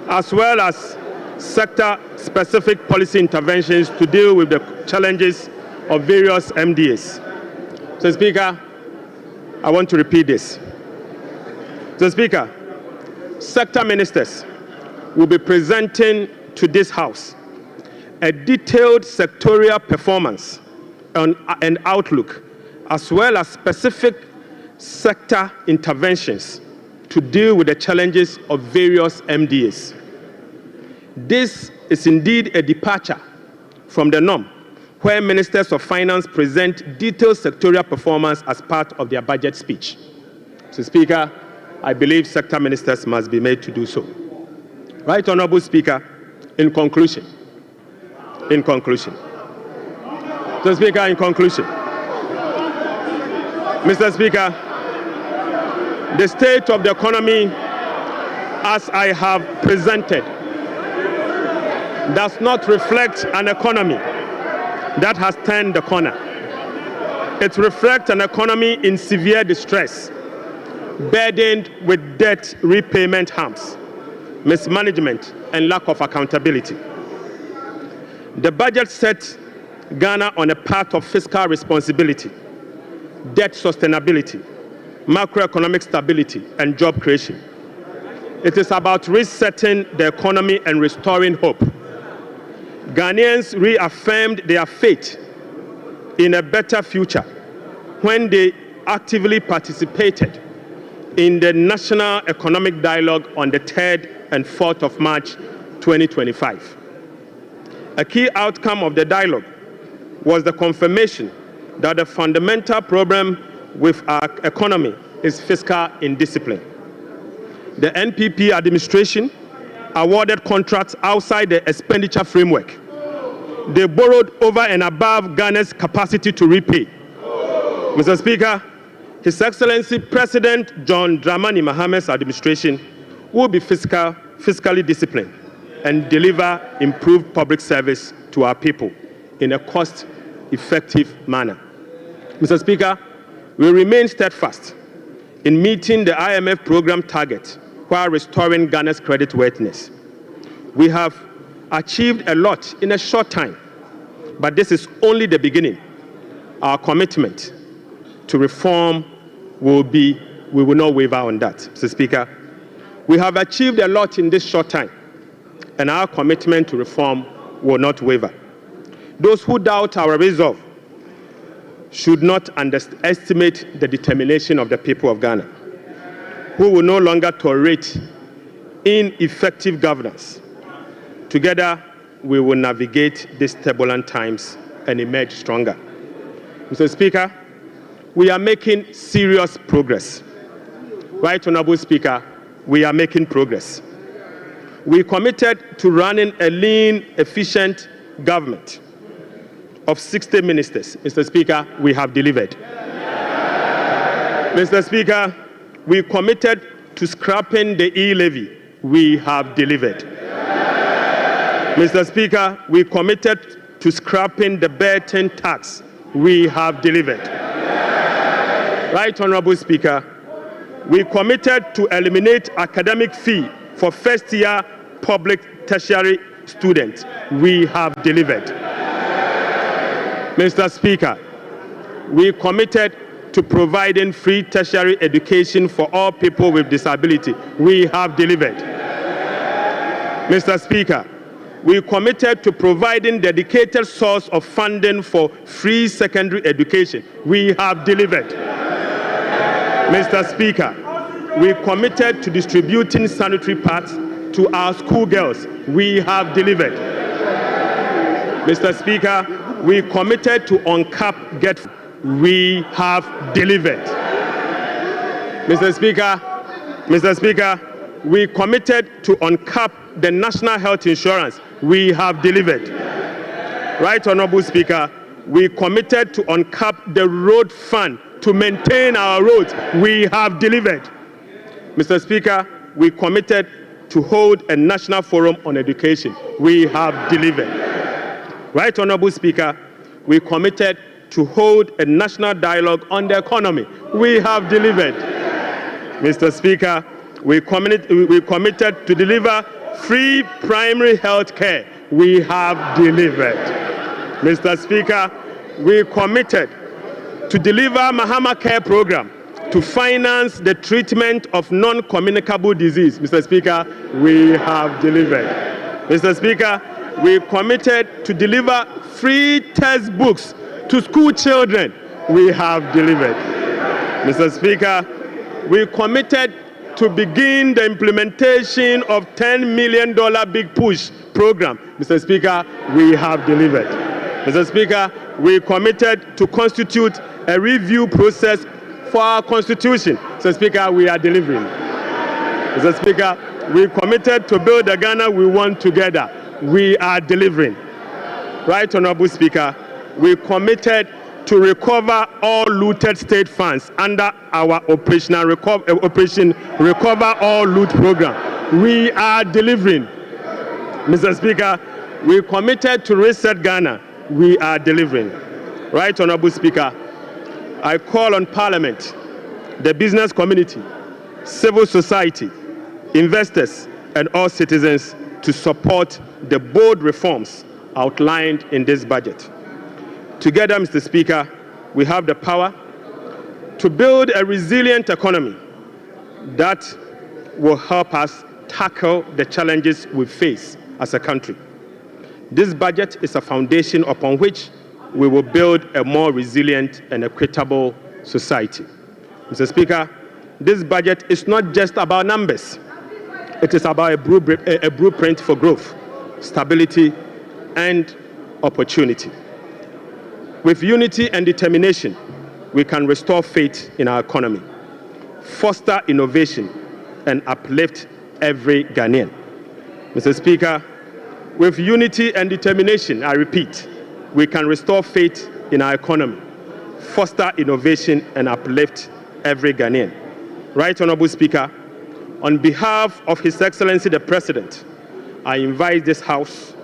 as well as sector-specific policy interventions to deal with the challenges of various MDAs. So, Speaker, I want to repeat this. So, Speaker, sector ministers will be presenting to this House a detailed sectorial performance and outlook, as well as specific sector interventions to deal with the challenges of various MDAs. This is indeed a departure from the norm, where ministers of finance present detailed sectorial performance as part of their budget speech. So, Speaker, I believe sector ministers must be made to do so. Right Honorable Speaker, in conclusion. So, Speaker, in conclusion. Mr. Speaker, the state of the economy, as I have presented, does not reflect an economy that has turned the corner. It reflects an economy in severe distress, burdened with debt repayment harms, mismanagement, and lack of accountability. The budget sets Ghana on a path of fiscal responsibility, debt sustainability, macroeconomic stability, and job creation. It is about resetting the economy and restoring hope. Ghanaians reaffirmed their faith in a better future when they actively participated in the National Economic Dialogue on the 3rd and 4th of March 2025. A key outcome of the dialogue was the confirmation that the fundamental problem with our economy is fiscal indiscipline. The NPP administration awarded contracts outside the expenditure framework. They borrowed over and above Ghana's capacity to repay. Mr. Speaker, His Excellency President John Dramani Mahamad's administration will be fiscally disciplined and deliver improved public service to our people in a cost-effective manner. Mr. Speaker, we remain steadfast in meeting the IMF program target while restoring Ghana's creditworthiness. We have achieved a lot in a short time, but this is only the beginning. Our commitment to reform we will not waver on that, Mr. Speaker. We have achieved a lot in this short time, and our commitment to reform will not waver. Those who doubt our resolve should not underestimate the determination of the people of Ghana, who will no longer tolerate ineffective governance. Together, we will navigate these turbulent times and emerge stronger. Mr. Speaker, we are making serious progress. Right, Honorable Speaker, we are making progress. We committed to running a lean, efficient government of 60 ministers. Mr. Speaker, we have delivered. Mr. Speaker, we committed to scrapping the e-levy. We have delivered. Mr. Speaker, we committed to scrapping the Burton tax. We have delivered. Right, Honorable Speaker, we committed to eliminate academic fee for first-year public tertiary students. We have delivered. Mr. Speaker, we committed to providing free tertiary education for all people with disability. We have delivered. Mr. Speaker, we committed to providing dedicated source of funding for free secondary education. We have delivered. Mr. Speaker, we committed to distributing sanitary pads to our schoolgirls. We have delivered. Mr. Speaker, we committed to uncap get. We have delivered. Mr. Speaker, we committed to uncap the national health insurance. We have delivered. Right, Honorable Speaker, we committed to uncap the road fund to maintain our roads. We have delivered. Mr. Speaker, we committed to hold a national forum on education. We have delivered. Right, Honorable Speaker, we committed to hold a national dialogue on the economy. We have delivered. Mr. Speaker, we committed to deliver free primary health care. We have delivered. Mr. Speaker, we committed to deliver Mahama Care Program to finance the treatment of non-communicable disease. Mr. Speaker, we have delivered. Mr. Speaker, we committed to deliver free textbooks to school children. We have delivered. Mr. Speaker, we committed to begin the implementation of $10 million Big Push program. Mr. Speaker, we have delivered. Mr. Speaker, we committed to constitute a review process for our constitution. Mr. Speaker, we are delivering. Mr. Speaker, we committed to build the Ghana we want together. We are delivering. Right, Honorable Speaker, we committed to recover all looted state funds under our Operation Recover All Loot program. We are delivering. Mr. Speaker, we committed to reset Ghana. We are delivering. Right, Honorable Speaker, I call on Parliament, the business community, civil society, investors, and all citizens to support the bold reforms outlined in this budget. Together, Mr. Speaker, we have the power to build a resilient economy that will help us tackle the challenges we face as a country. This budget is a foundation upon which we will build a more resilient and equitable society. Mr. Speaker, this budget is not just about numbers. It is about a blueprint for growth, stability, and opportunity. With unity and determination, we can restore faith in our economy, foster innovation, and uplift every Ghanaian. Mr. Speaker, with unity and determination, I repeat, we can restore faith in our economy, foster innovation, and uplift every Ghanaian. Right, Honorable Speaker, on behalf of His Excellency the President, I invite this House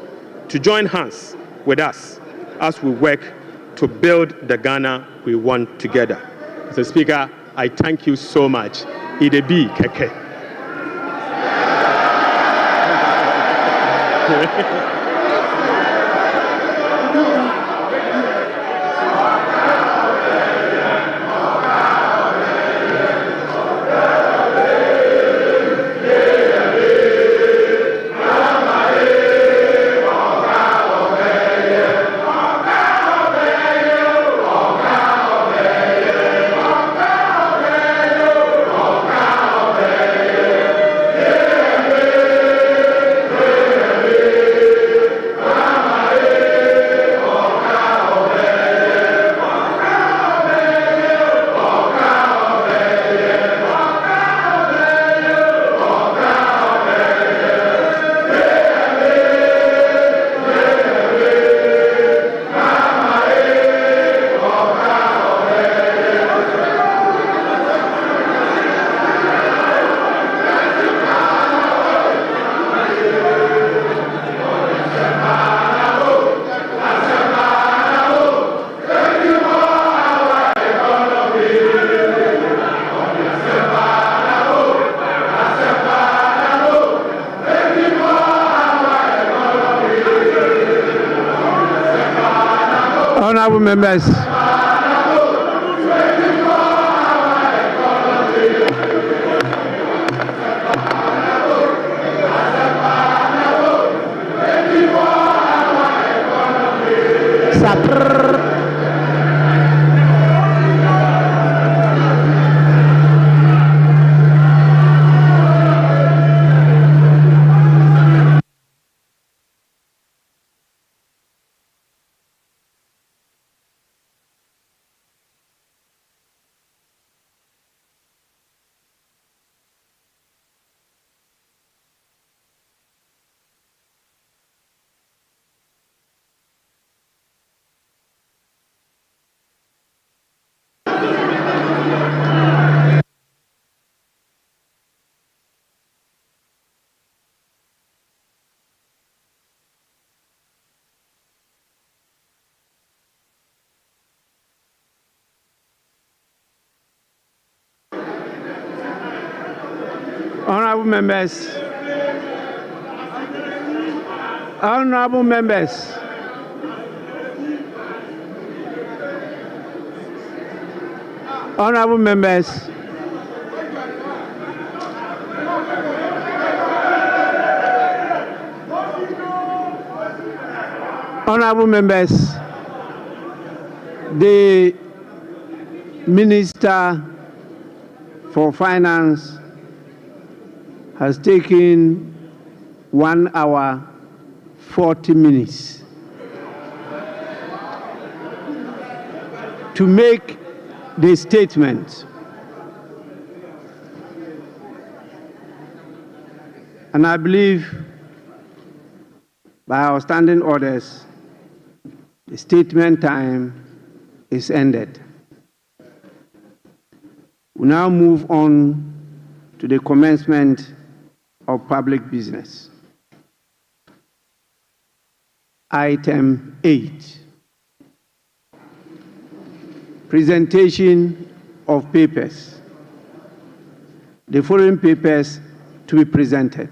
to join hands with us as we work to build the Ghana we want together. Mr. Speaker, I thank you so much. Idebi Keke. Honorable members. Honorable members. Honorable members. Honorable members. Honorable members. The Minister for Finance has taken 1 hour 40 minutes to make the statement. And I believe by our standing orders, the statement time is ended. We now move on to the commencement of public business. Item 8, presentation of papers. The following papers to be presented.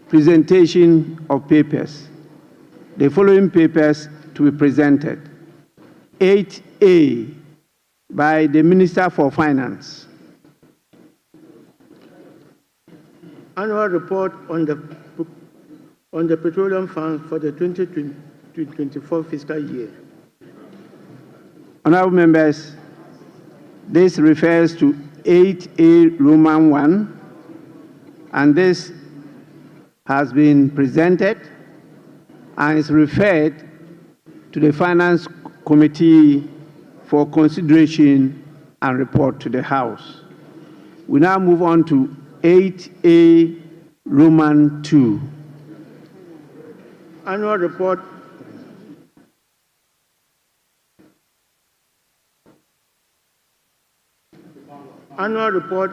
Presentation of papers. The following papers to be presented. 8A by the Minister for Finance. Annual report on the Petroleum Fund for the 2024 fiscal year. Honorable members, this refers to 8A Roman 1, and this has been presented and is referred to the Finance Committee for consideration and report to the House. We now move on to 8A Roman 2. Annual report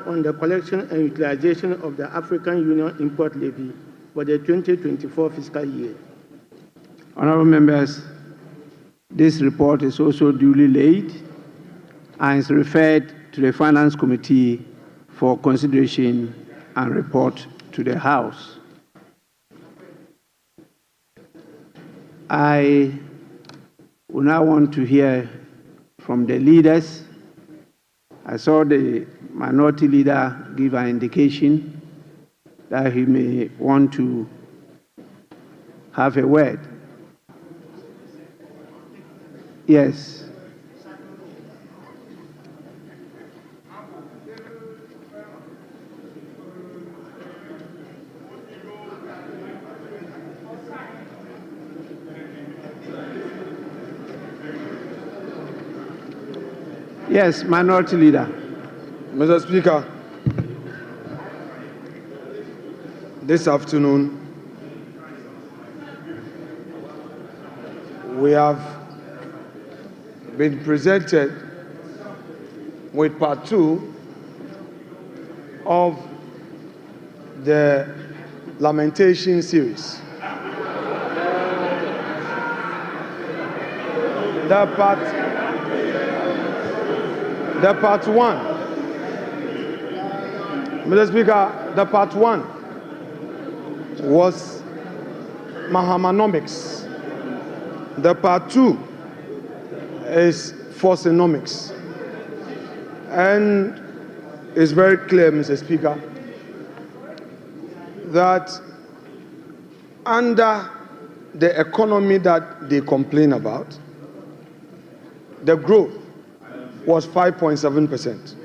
on the collection and utilization of the African Union Import Levy for the 2024 fiscal year. Honorable members, this report is also duly laid and is referred to the Finance Committee for consideration and report to the House. I would now want to hear from the leaders. I saw the minority leader give an indication that he may want to have a word. Yes. Yes, minority leader. Mr. Speaker, this afternoon we have been presented with part 2 of the lamentation series. The part 1, Mr. Speaker, the part 1 was Mahamanomics. The part 2 is Forcenomics. And it's very clear, Mr. Speaker, that under the economy that they complain about, the growth was 5.7%.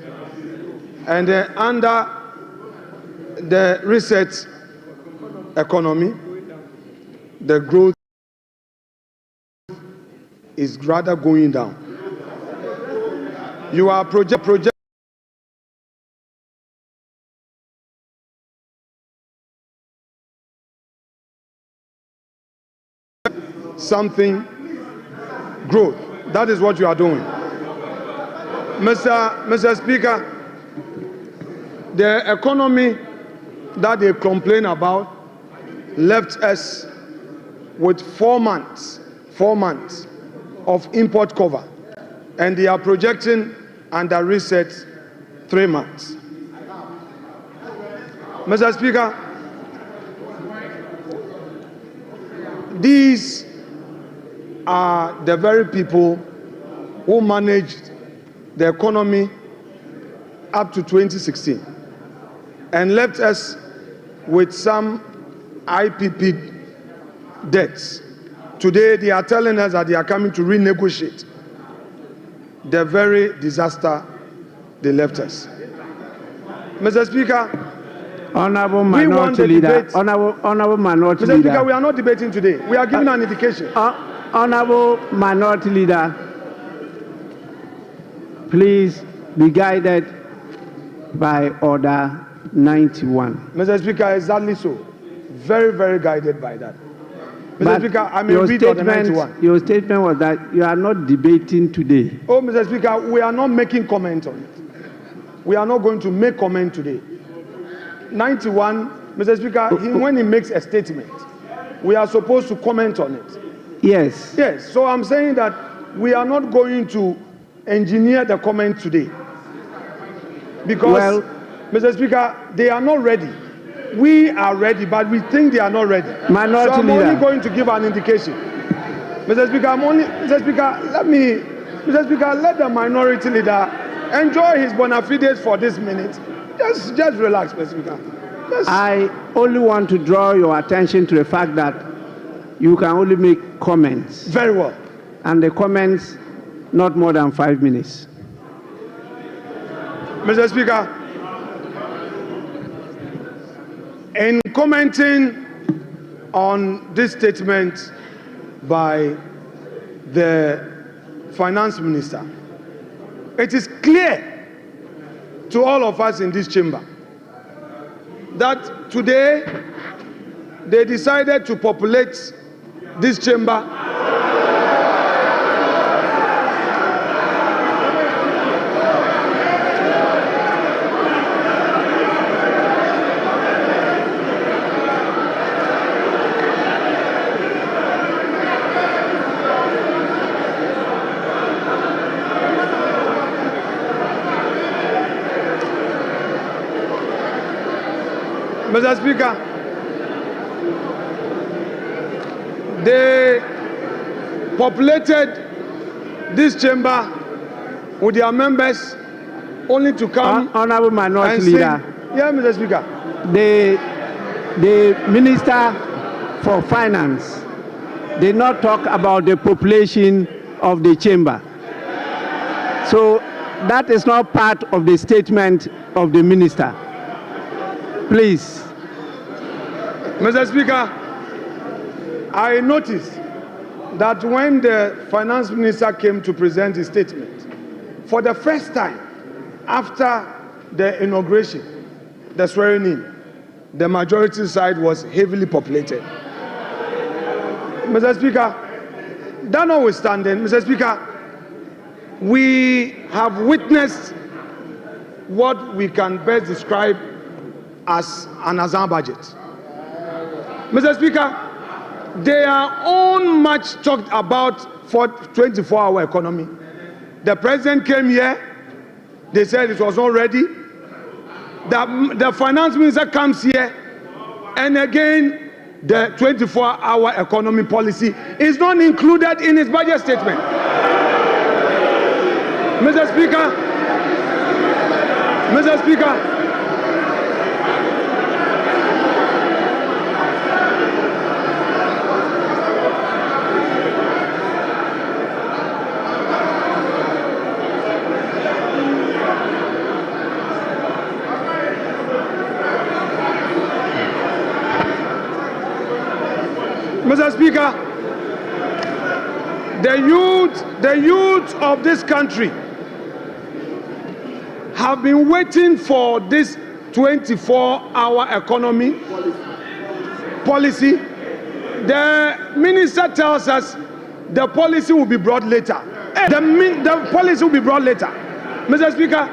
And under the research economy, the growth is rather going down. You are project something growth. That is what you are doing. Mr. Speaker, the economy that they complain about left us with 4 months of import cover, and they are projecting under reset 3 months. Mr. Speaker, these are the very people who managed the economy up to 2016 and left us with some IPP debts. Today, they are telling us that they are coming to renegotiate the very disaster they left us. Mr. Speaker, Honorable Minority Leader, Honorable Minority Leader. Mr. Speaker, we are not debating today. We are giving an indication. Honorable Minority Leader, please be guided by Order 91. Mr. Speaker, exactly so. Very, very guided by that. Mr. Speaker, I may read Order 91. Your statement was that you are not debating today. Oh, Mr. Speaker, we are not making comment on it. We are not going to make comment today. 91, Mr. Speaker, when he makes a statement, we are supposed to comment on it. Yes. Yes, so I'm saying that we are not going to engineer the comment today. Because, Mr. Speaker, they are not ready. We are ready, but we think they are not ready. Minority so I'm Leader. only going to give an indication. Mr. Speaker, let the Minority Leader enjoy his bona fides for this minute. Just relax, Mr. Speaker. I only want to draw your attention to the fact that you can only make comments. Very well. And the comments not more than 5 minutes. Mr. Speaker, in commenting on this statement by the Finance Minister, it is clear to all of us in this chamber that today they decided to populate this chamber Mr. Speaker, they populated this chamber with their members only to come. Honorable Minority Leader. Yeah, Mr. Speaker. The Minister for Finance did not talk about the population of the chamber. So that is not part of the statement of the Minister. Please. Mr. Speaker, I noticed that when the Finance Minister came to present his statement, for the first time after the inauguration, the swearing in, the majority side was heavily populated. Mr. Speaker, that notwithstanding, Mr. Speaker, we have witnessed what we can best describe as an Azan budget. Mr. Speaker, they are on much talked about for 24-hour economy. The president came here, they said it was not ready. The finance minister comes here, and again, the 24-hour economy policy is not included in his budget statement. Mr. Speaker, Mr. Speaker, the youth of this country have been waiting for this 24-hour economy policy. The minister tells us the policy will be brought later. The policy will be brought later. Mr. Speaker,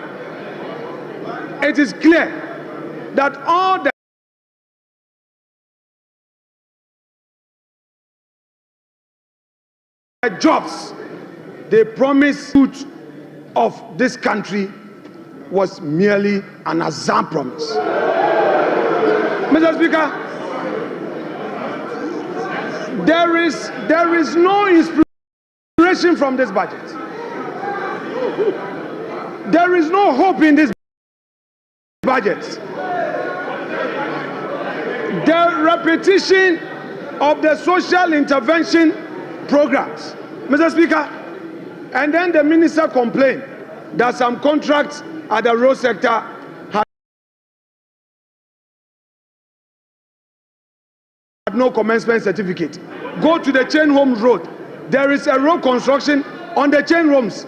it is clear that all the jobs they promised youth of this country was merely an Azam promise. Mr. Speaker, there is no inspiration from this budget. There is no hope in this budget. The repetition of the social intervention programs, Mr. Speaker, and then the minister complained that some contracts at the road sector had no commencement certificate. Go to the Chain Homes Road. There is a road construction on the Chain Homes.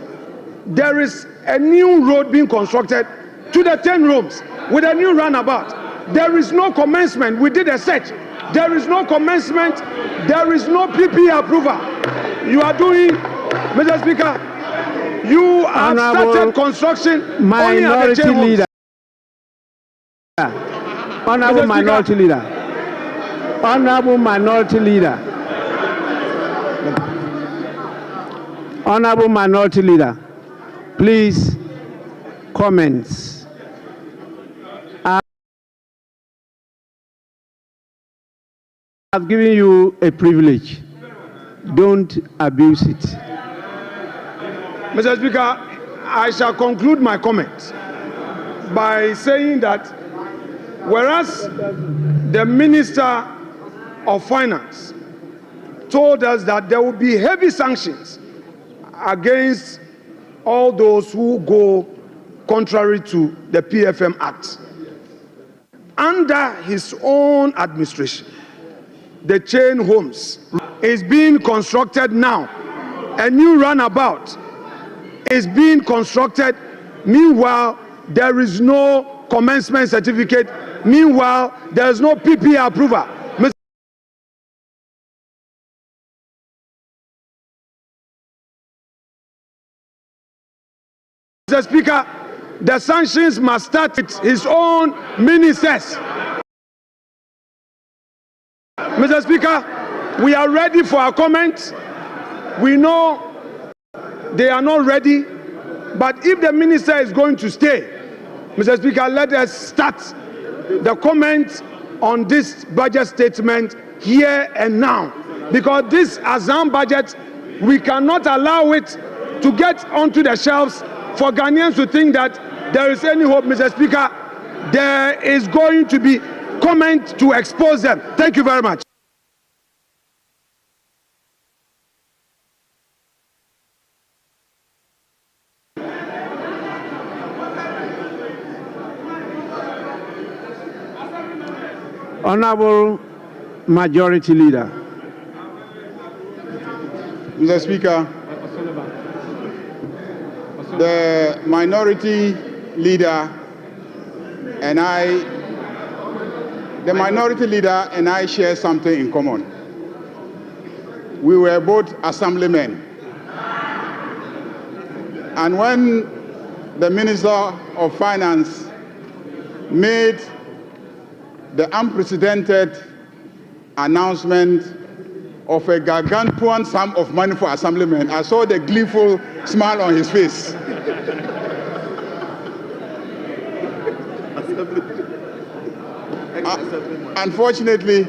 There is a new road being constructed to the 10 rooms with a new roundabout. There is no commencement. We did a search. There is no commencement. There is no PP approval. You are doing, Mr. Speaker, you have started construction only at the Chain Homes. Honorable Minority Leader. Honorable Minority Leader. Honorable Minority Leader. Please, comments. I've given you a privilege. Don't abuse it. Mr. Speaker, I shall conclude my comments by saying that whereas the Minister of Finance told us that there will be heavy sanctions against all those who go contrary to the PFM Act, under his own administration, the Chain Homes is being constructed now. A new runabout is being constructed. Meanwhile, there is no commencement certificate. Meanwhile, there is no PP approval. Mr. Speaker, the sanctions must start with his own ministers. Mr. Speaker, we are ready for our comments. We know they are not ready, but if the minister is going to stay, Mr. Speaker, let us start the comments on this budget statement here and now, because this Azam budget, we cannot allow it to get onto the shelves for Ghanaians to think that there is any hope. Mr. Speaker, there is going to be comment to expose them. Thank you very much. Honorable Majority Leader. Mr. Speaker, the Minority Leader and I share something in common. We were both assemblymen. And when the Minister of Finance made the unprecedented announcement of a gargantuan sum of money for assemblymen, I saw the gleeful smile on his face. Unfortunately,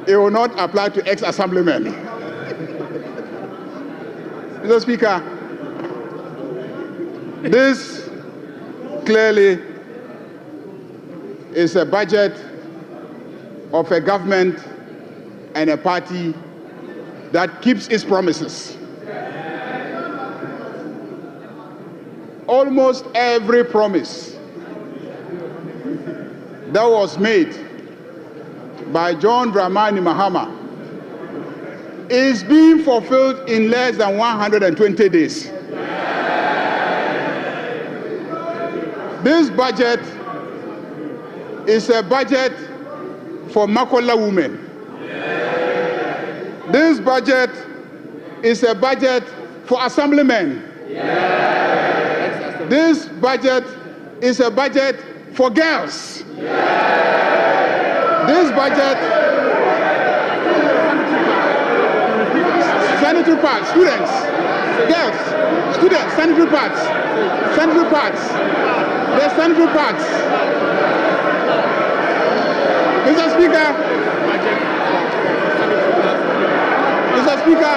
it will not apply to ex-assemblymen. Mr. Speaker, this clearly is a budget of a government and a party that keeps its promises. Almost every promise that was made by John Dramani Mahama is being fulfilled in less than 120 days. This budget is a budget for Makola women. This budget is a budget for assemblymen. This budget is a budget for girls. This budget, sanitary pads, students, girls, students, sanitary pads, there's sanitary pads. Mr. Speaker, Mr. Speaker,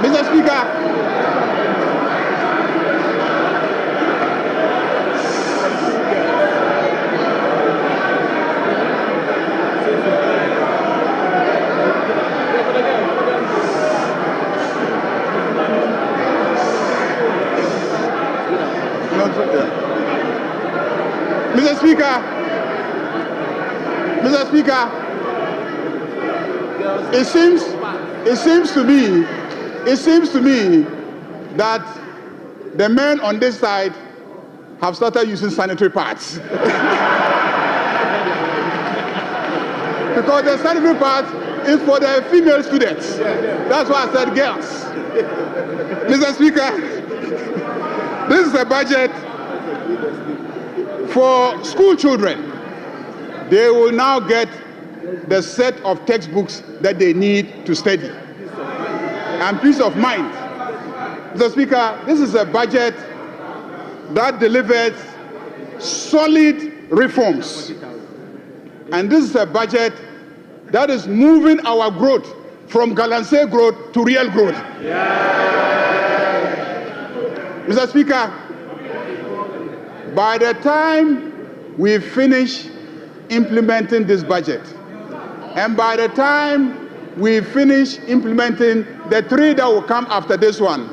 Mr. Speaker, Mr. Speaker, Mr. Speaker, it seems to me that the men on this side have started using sanitary pads. Because the sanitary pads is for the female students. That's why I said girls. Mr. Speaker, this is a budget for school children. They will now get the set of textbooks that they need to study. And peace of mind. Mr. Speaker, this is a budget that delivers solid reforms. And this is a budget that is moving our growth from Galamsey growth to real growth. Mr. Speaker, by the time we finish implementing this budget, and by the time we finish implementing the three that will come after this one,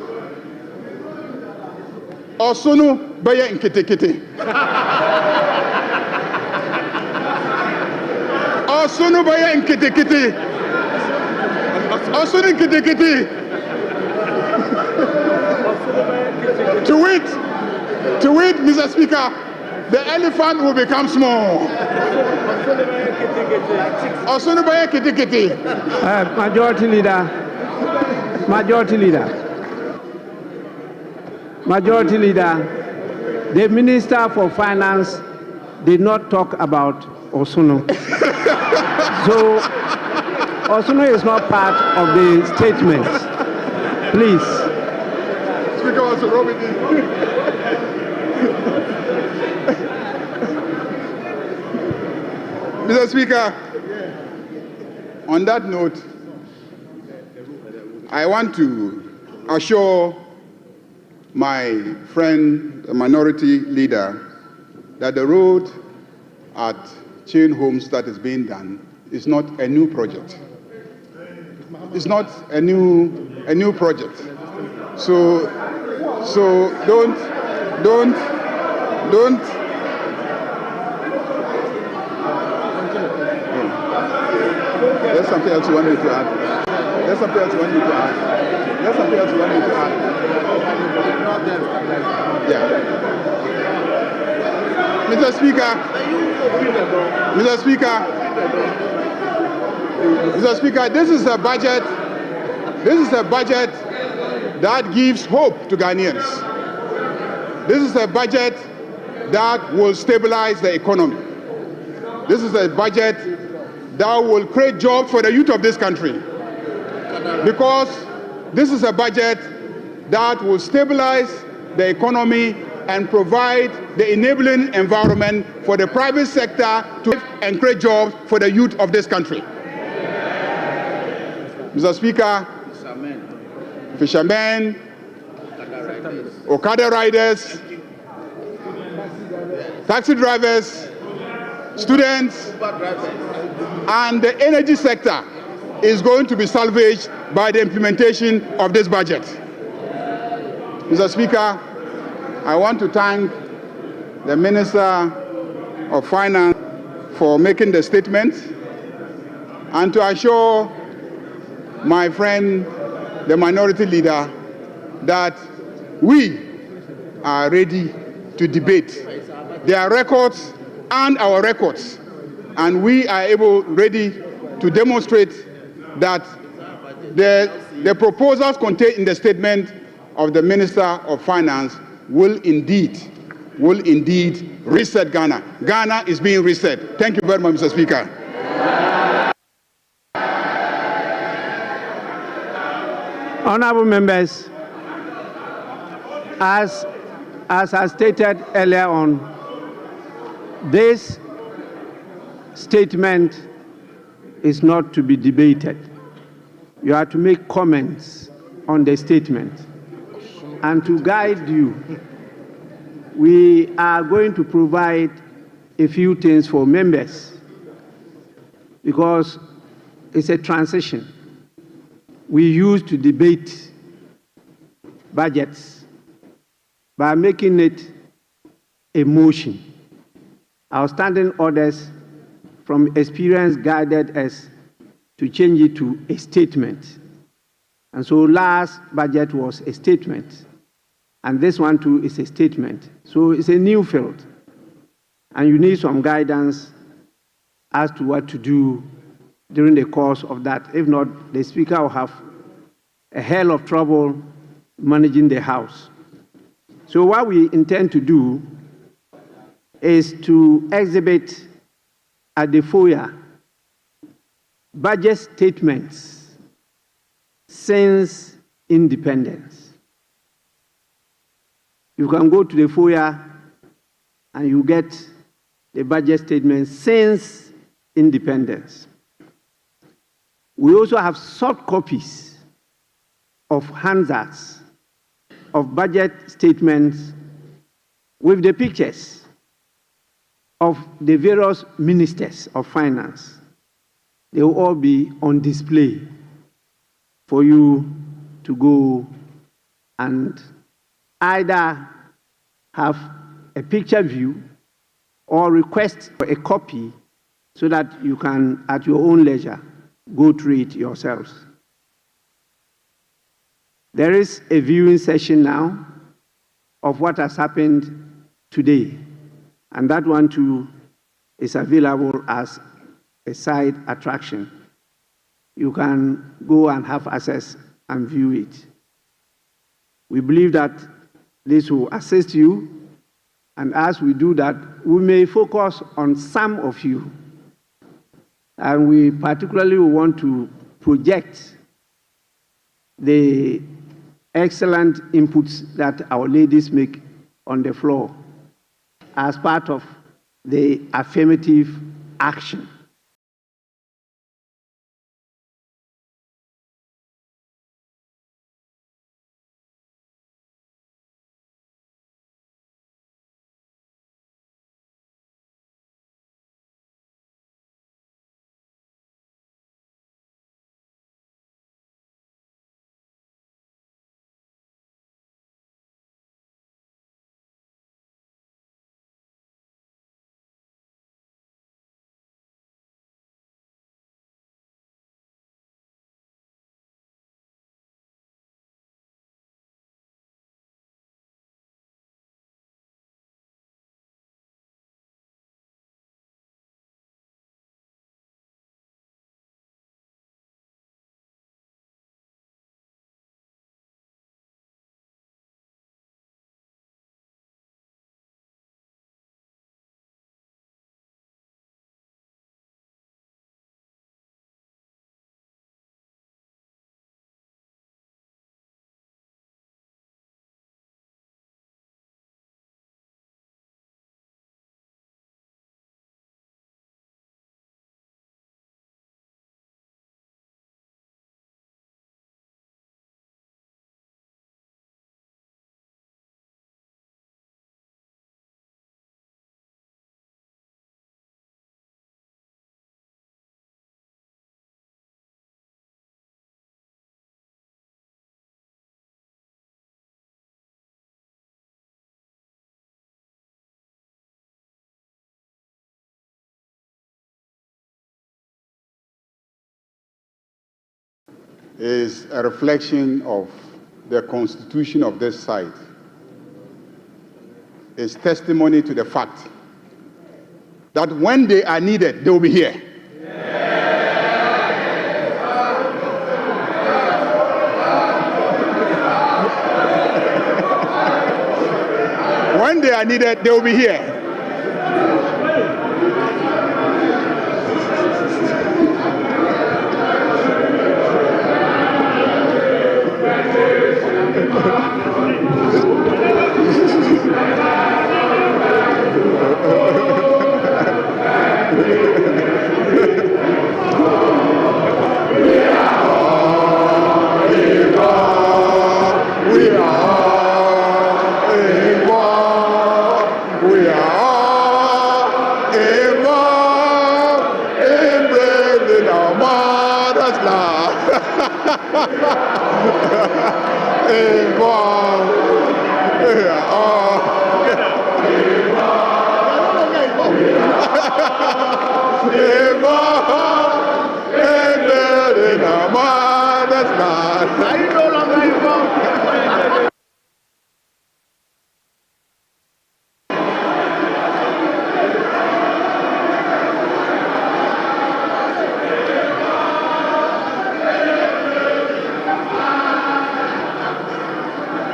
Osunu Baya Nkitikiti. Osunu Baya Nkitikiti. Osunu Nkitikiti. To it, Mr. Speaker, the elephant will become small. Osunu Baya Kitikiti. Majority Leader. Majority Leader, the Minister for Finance did not talk about Osunu. So, Osunu is not part of the statement. Please. Speaker was Robin. Mr. Speaker, on that note, I want to assure my friend, the minority leader, that the road at Chain Homes that is being done is not a new project. It's not a new project. So don't. There's something else you want me to add. Yeah. Mr. Speaker, this is a budget that gives hope to Ghanaians. This is a budget that will stabilize the economy. This is a budget that will create jobs for the youth of this country. Because this is a budget that will stabilize the economy and provide the enabling environment for the private sector to and create jobs for the youth of this country. Mr. Speaker, fishermen, Okada riders, taxi drivers, students, and the energy sector is going to be salvaged by the implementation of this budget. Mr. Speaker, I want to thank the Minister of Finance for making the statement and to assure my friend, the minority leader, that we are ready to debate their records and our records, and we are ready to demonstrate that the proposals contained in the statement of the Minister of Finance will indeed reset Ghana. Ghana is being reset. Thank you very much, Mr. Speaker. Honorable members, as I stated earlier on, this statement is not to be debated. You are to make comments on the statement. And to guide you, we are going to provide a few things for members because it's a transition. We used to debate budgets by making it a motion. Our standing orders from experience guided us to change it to a statement. And so last budget was a statement. And this one too is a statement. So it's a new field. And you need some guidance as to what to do during the course of that. If not, the Speaker will have a hell of trouble managing the House. So what we intend to do is to exhibit at the foyer budget statements since independence. You can go to the foyer and you get the budget statements since independence. We also have soft copies of handouts of budget statements with the pictures of the various ministers of finance. They will all be on display for you to go and either have a picture view or request for a copy so that you can, at your own leisure, go through it yourselves. There is a viewing session now of what has happened today, and that one too is available as a side attraction. You can go and have access and view it. We believe that this will assist you, and as we do that, we may focus on some of you, and we particularly want to project the excellent inputs that our ladies make on the floor as part of the affirmative action. is a reflection of the constitution of this site. It's testimony to the fact that when they are needed, they will be here. When they are needed, they will be here.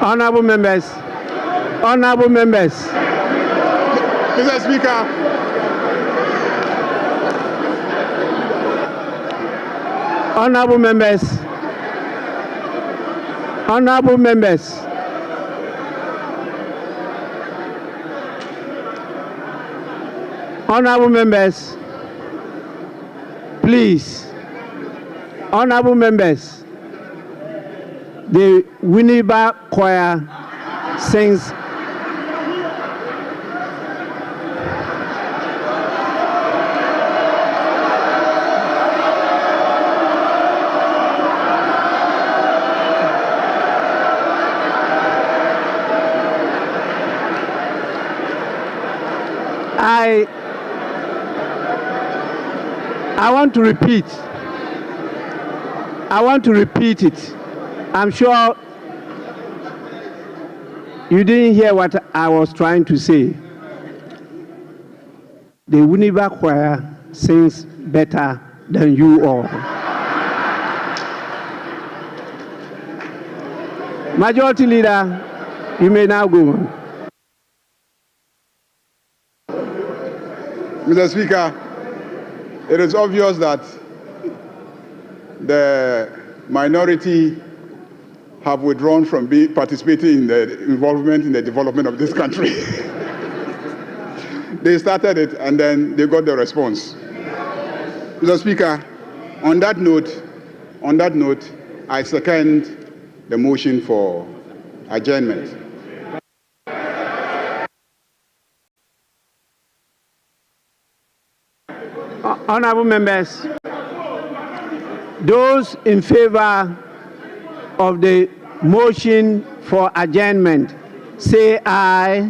Honorable members, honorable members. Mr. Speaker. Honorable members, honorable members. Honorable members, please. Honorable members. The Winneba Choir sings I want to repeat. I want to repeat it. I'm sure you didn't hear what I was trying to say. The Winneba Choir sings better than you all. Majority Leader, you may now go on. Mr. Speaker, it is obvious that the minority have withdrawn from participating in the involvement in the development of this country. They started it and then they got the response. Mr. Speaker, on that note, I second the motion for adjournment. Honorable members, those in favor of the motion for adjournment, say aye.